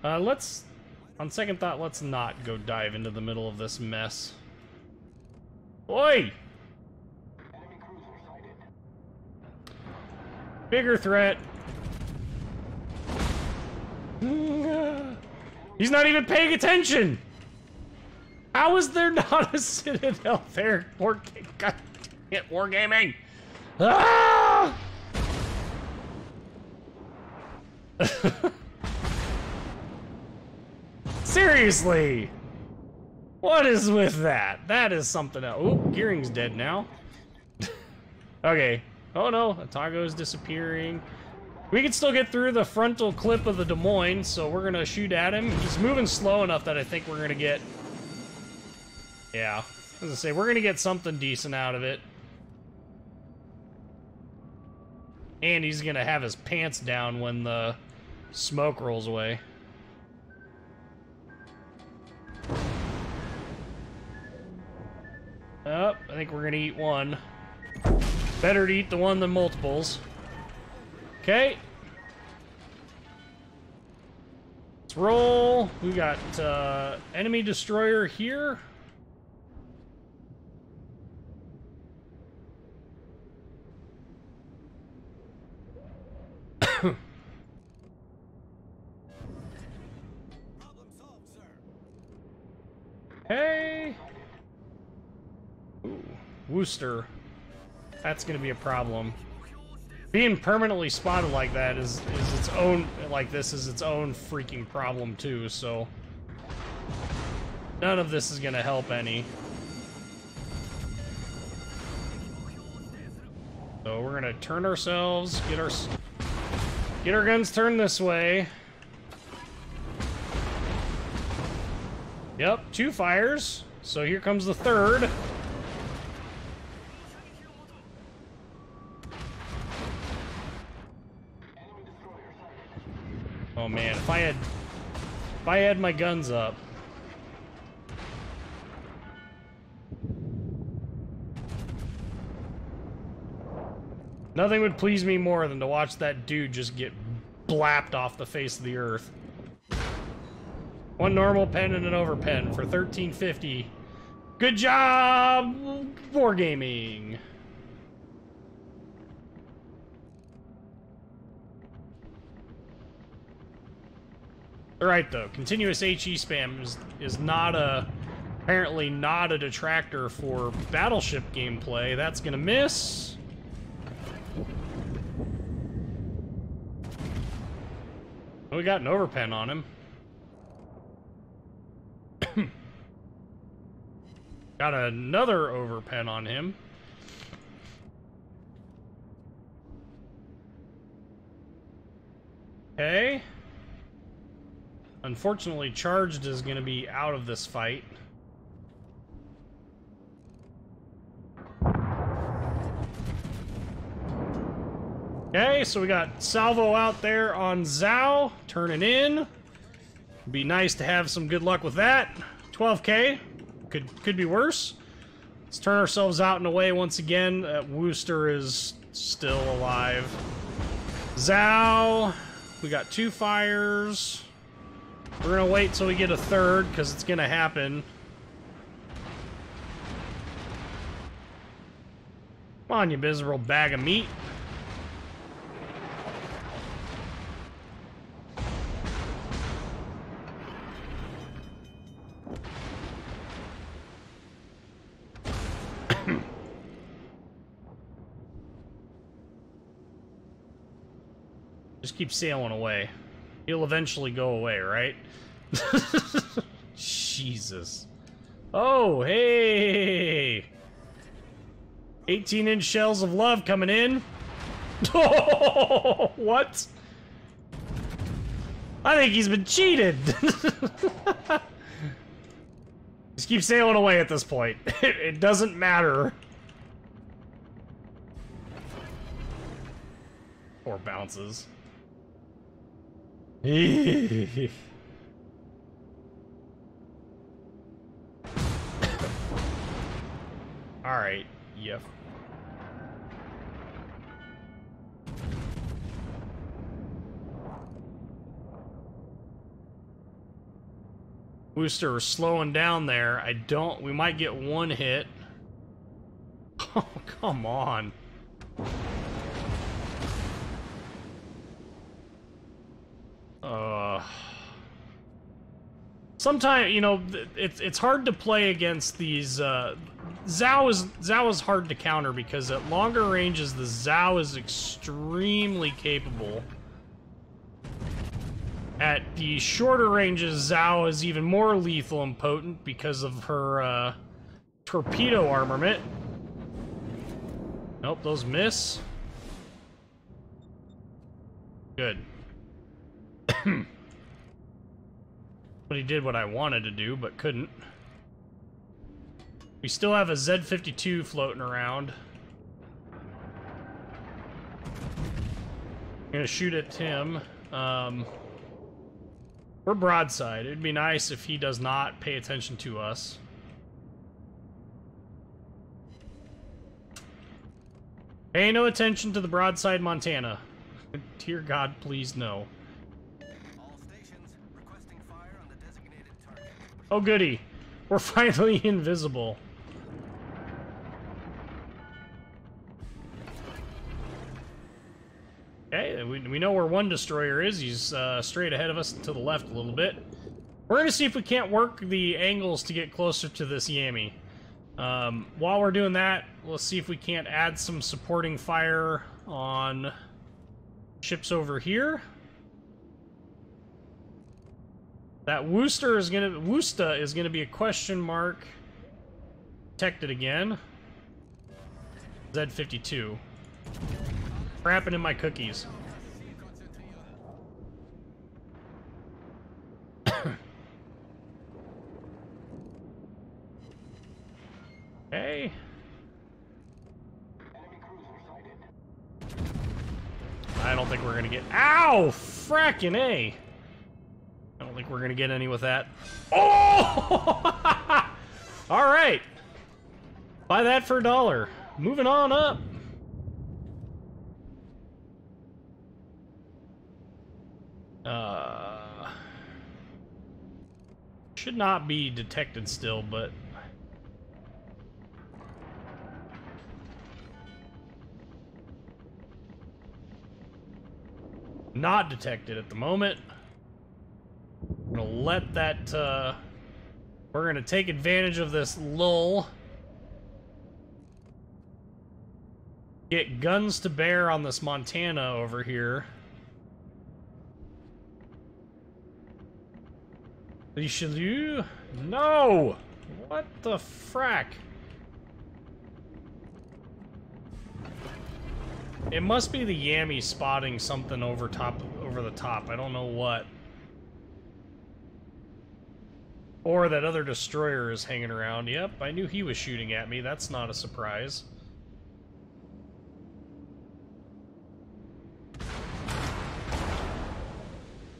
Let's... On second thought, let's not go dive into the middle of this mess. Oi! Bigger threat. He's not even paying attention! How is there not a Citadel there? God damn it, Wargaming! Ah! Seriously! What is with that? That is something else. Oh, Gearing's dead now. Okay. Oh no, Atago's disappearing. We can still get through the frontal clip of the Des Moines, so we're gonna shoot at him. He's moving slow enough that I think we're gonna get... Yeah. As I say, we're gonna get something decent out of it. And he's gonna have his pants down when the smoke rolls away. Oh, I think we're gonna eat one. Better to eat the one than multiples. Okay. Let's roll. We got enemy destroyer here. Hey. Ooh, Wooster. That's gonna be a problem. Being permanently spotted like that is its own, like this is its own freaking problem too, so none of this is gonna help any. So we're gonna turn ourselves, get our guns turned this way. Yep, 2 fires. So here comes the third. Oh man, if I had my guns up. Nothing would please me more than to watch that dude just get blapped off the face of the earth. 1 normal pen and an overpen for $13.50. Good job, wargaming. Alright though, continuous HE spam is not apparently not a detractor for Battleship gameplay. That's gonna miss. We got an overpen on him. Got another overpen on him. Okay. Unfortunately, Charged is going to be out of this fight. Okay, so we got Salvo out there on Zhao, turning in. Be nice to have some good luck with that. 12k. Could be worse. Let's turn ourselves out and away once again. Wooster is still alive. Zhao. We got 2 fires. We're gonna wait till we get a third, because it's gonna happen. Come on, you miserable bag of meat. Just keep sailing away. He'll eventually go away, right? Jesus. Oh, hey! 18-inch shells of love coming in. Oh, what? I think he's been cheated. Just keep sailing away at this point. It doesn't matter. 4 bounces. Alright, yep. Wooster slowing down there. We might get 1 hit. Oh, come on. Sometimes, you know, it's hard to play against these, Zhao is hard to counter because at longer ranges, the Zhao is extremely capable. At the shorter ranges, Zhao is even more lethal and potent because of her, torpedo armament. Nope, those miss. Good. But he did what I wanted to do, but couldn't. We still have a Z-52 floating around. I'm gonna shoot at him. We're broadside. It'd be nice if he does not pay attention to us. Pay no attention to the broadside Montana. Dear God, please no. All stations request Oh, goody. We're finally invisible. Okay, we know where one destroyer is. He's straight ahead of us to the left a little bit. We're going to see if we can't work the angles to get closer to this Yami. While we're doing that, let's see if we can't add some supporting fire on ships over here. That Woosta is gonna be a question mark. Detected again. Z52. Crapping in my cookies. Okay. I don't think we're gonna get. Ow! Frackin' A! I don't think we're gonna get any with that. Oh! Alright. Buy that for $1. Moving on up. Should not be detected still, but not detected at the moment. I'm gonna let that, we're gonna take advantage of this lull. Get guns to bear on this Montana over here. Richelieu? No! What the frack? It must be the Yami spotting something over the top. I don't know what. Or that other destroyer is hanging around. Yep, I knew he was shooting at me. That's not a surprise.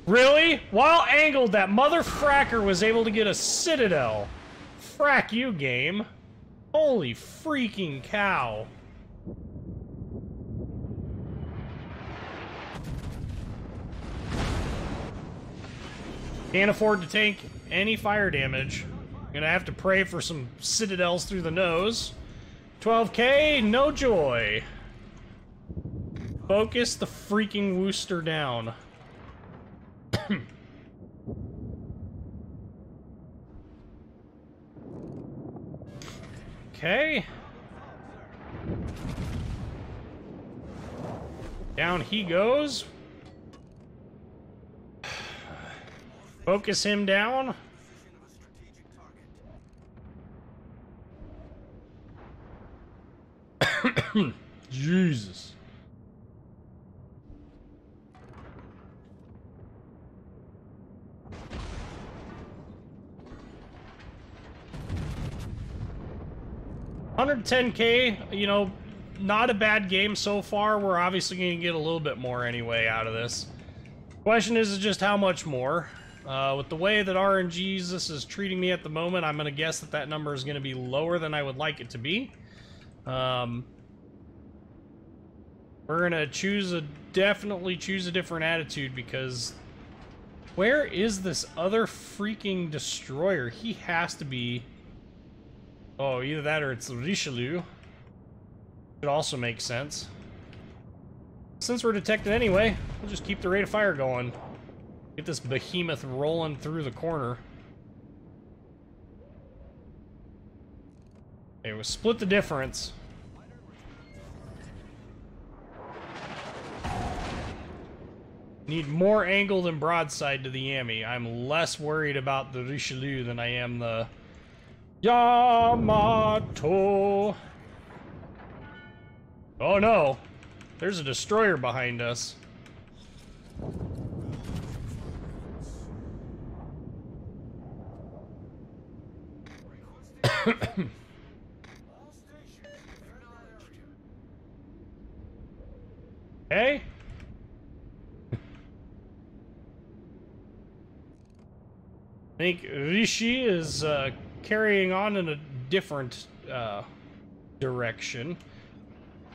Really? While angled, that mother fracker was able to get a citadel. Frack you, game. Holy freaking cow. Can't afford to take any fire damage. Gonna have to pray for some citadels through the nose. 12k, no joy. Focus the freaking Wooster down. Okay. Down he goes. Focus him down. Jesus. $110k, you know, not a bad game so far. We're obviously going to get a little bit more anyway out of this. Question is just how much more. With the way that RNGesus is treating me at the moment, I'm going to guess that that number is going to be lower than I would like it to be. We're going to definitely choose a different attitude, because where is this other freaking destroyer? He has to be... Oh, either that or it's Richelieu. Should also make sense. Since we're detected anyway, we'll just keep the rate of fire going. Get this behemoth rolling through the corner. Okay, we'll split the difference. Need more angle than broadside to the Yami. I'm less worried about the Richelieu than I am the Yamato. Oh no, there's a destroyer behind us. Okay. I think Rishi is carrying on in a different direction.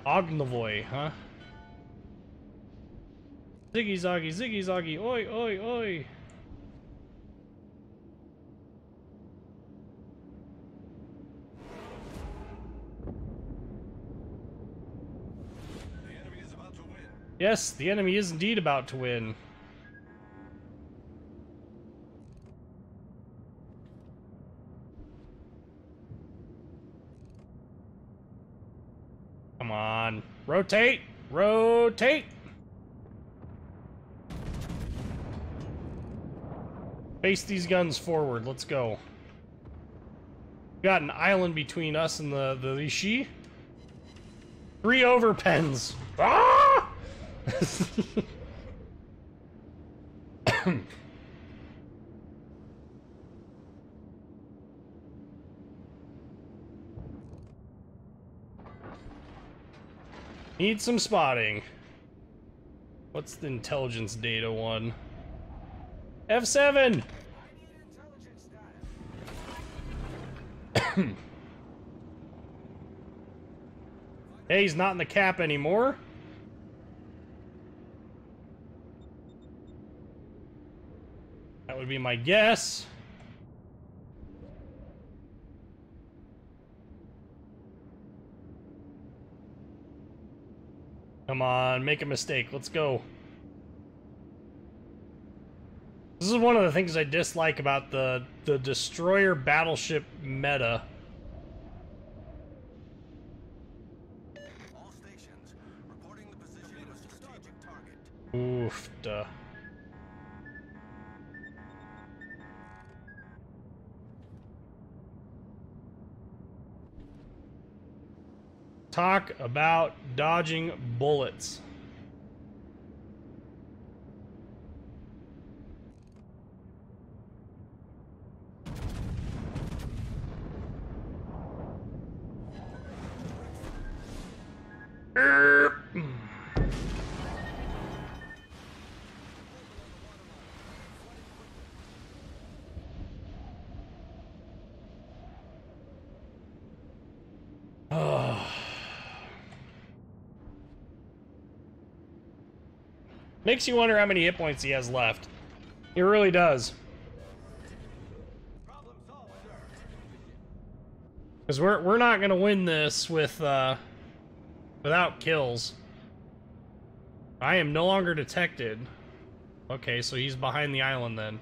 Ognavoy, huh? Ziggy zaggy, oi, oi, oi. Yes, the enemy is indeed about to win. Come on. Rotate! Rotate! Face these guns forward. Let's go. Got an island between us and the Rishi. 3 overpens. Ah! Need some spotting. What's the intelligence data one? F7! Hey, he's not in the cap anymore. That would be my guess. Come on, make a mistake. Let's go. This is one of the things I dislike about the destroyer battleship meta. All stations reporting the position of strategic target. Oof, duh. Talk about dodging bullets. Makes you wonder how many hit points he has left. It really does. Because we're not gonna win this with without kills. I am no longer detected. Okay, so he's behind the island then.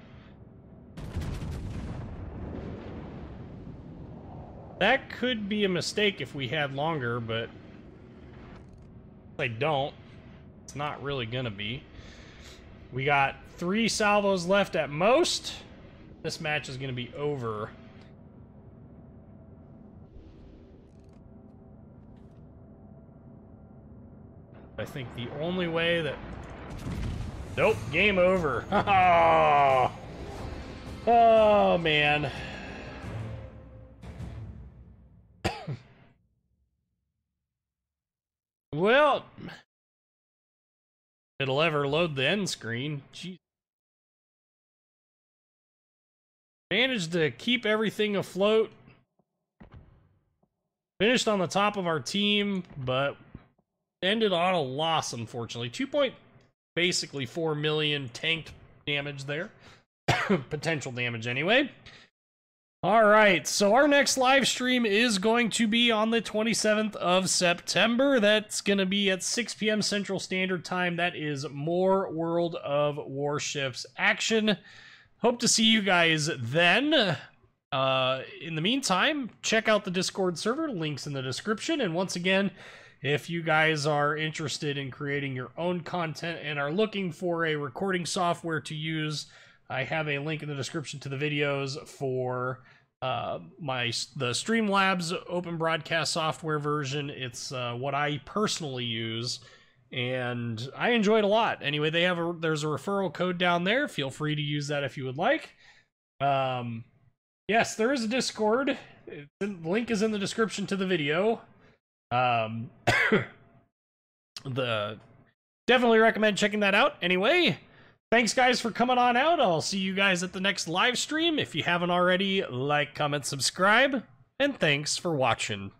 That could be a mistake if we had longer, but if I don't, it's not really gonna be. We got 3 salvos left at most. This match is gonna be over. I think the only way that... Nope, game over. Oh, man. Well, it'll ever load the end screen. Jeez. Managed to keep everything afloat. Finished on the top of our team, but ended on a loss, unfortunately. Basically 4 million tanked damage there. Potential damage anyway. Alright, so our next live stream is going to be on the 27th of September. That's going to be at 6 p.m. Central Standard Time. That is more World of Warships action. Hope to see you guys then. In the meantime, check out the Discord server. Links in the description. And once again, if you guys are interested in creating your own content and are looking for a recording software to use, I have a link in the description to the videos for the Streamlabs open broadcast software version. It's what I personally use, and I enjoy it a lot. Anyway, there's a referral code down there. Feel free to use that if you would like. Yes, there is a Discord. The link is in the description to the video. Definitely recommend checking that out. Anyway, thanks guys for coming on out. I'll see you guys at the next live stream. If you haven't already, like, comment, subscribe, and thanks for watching.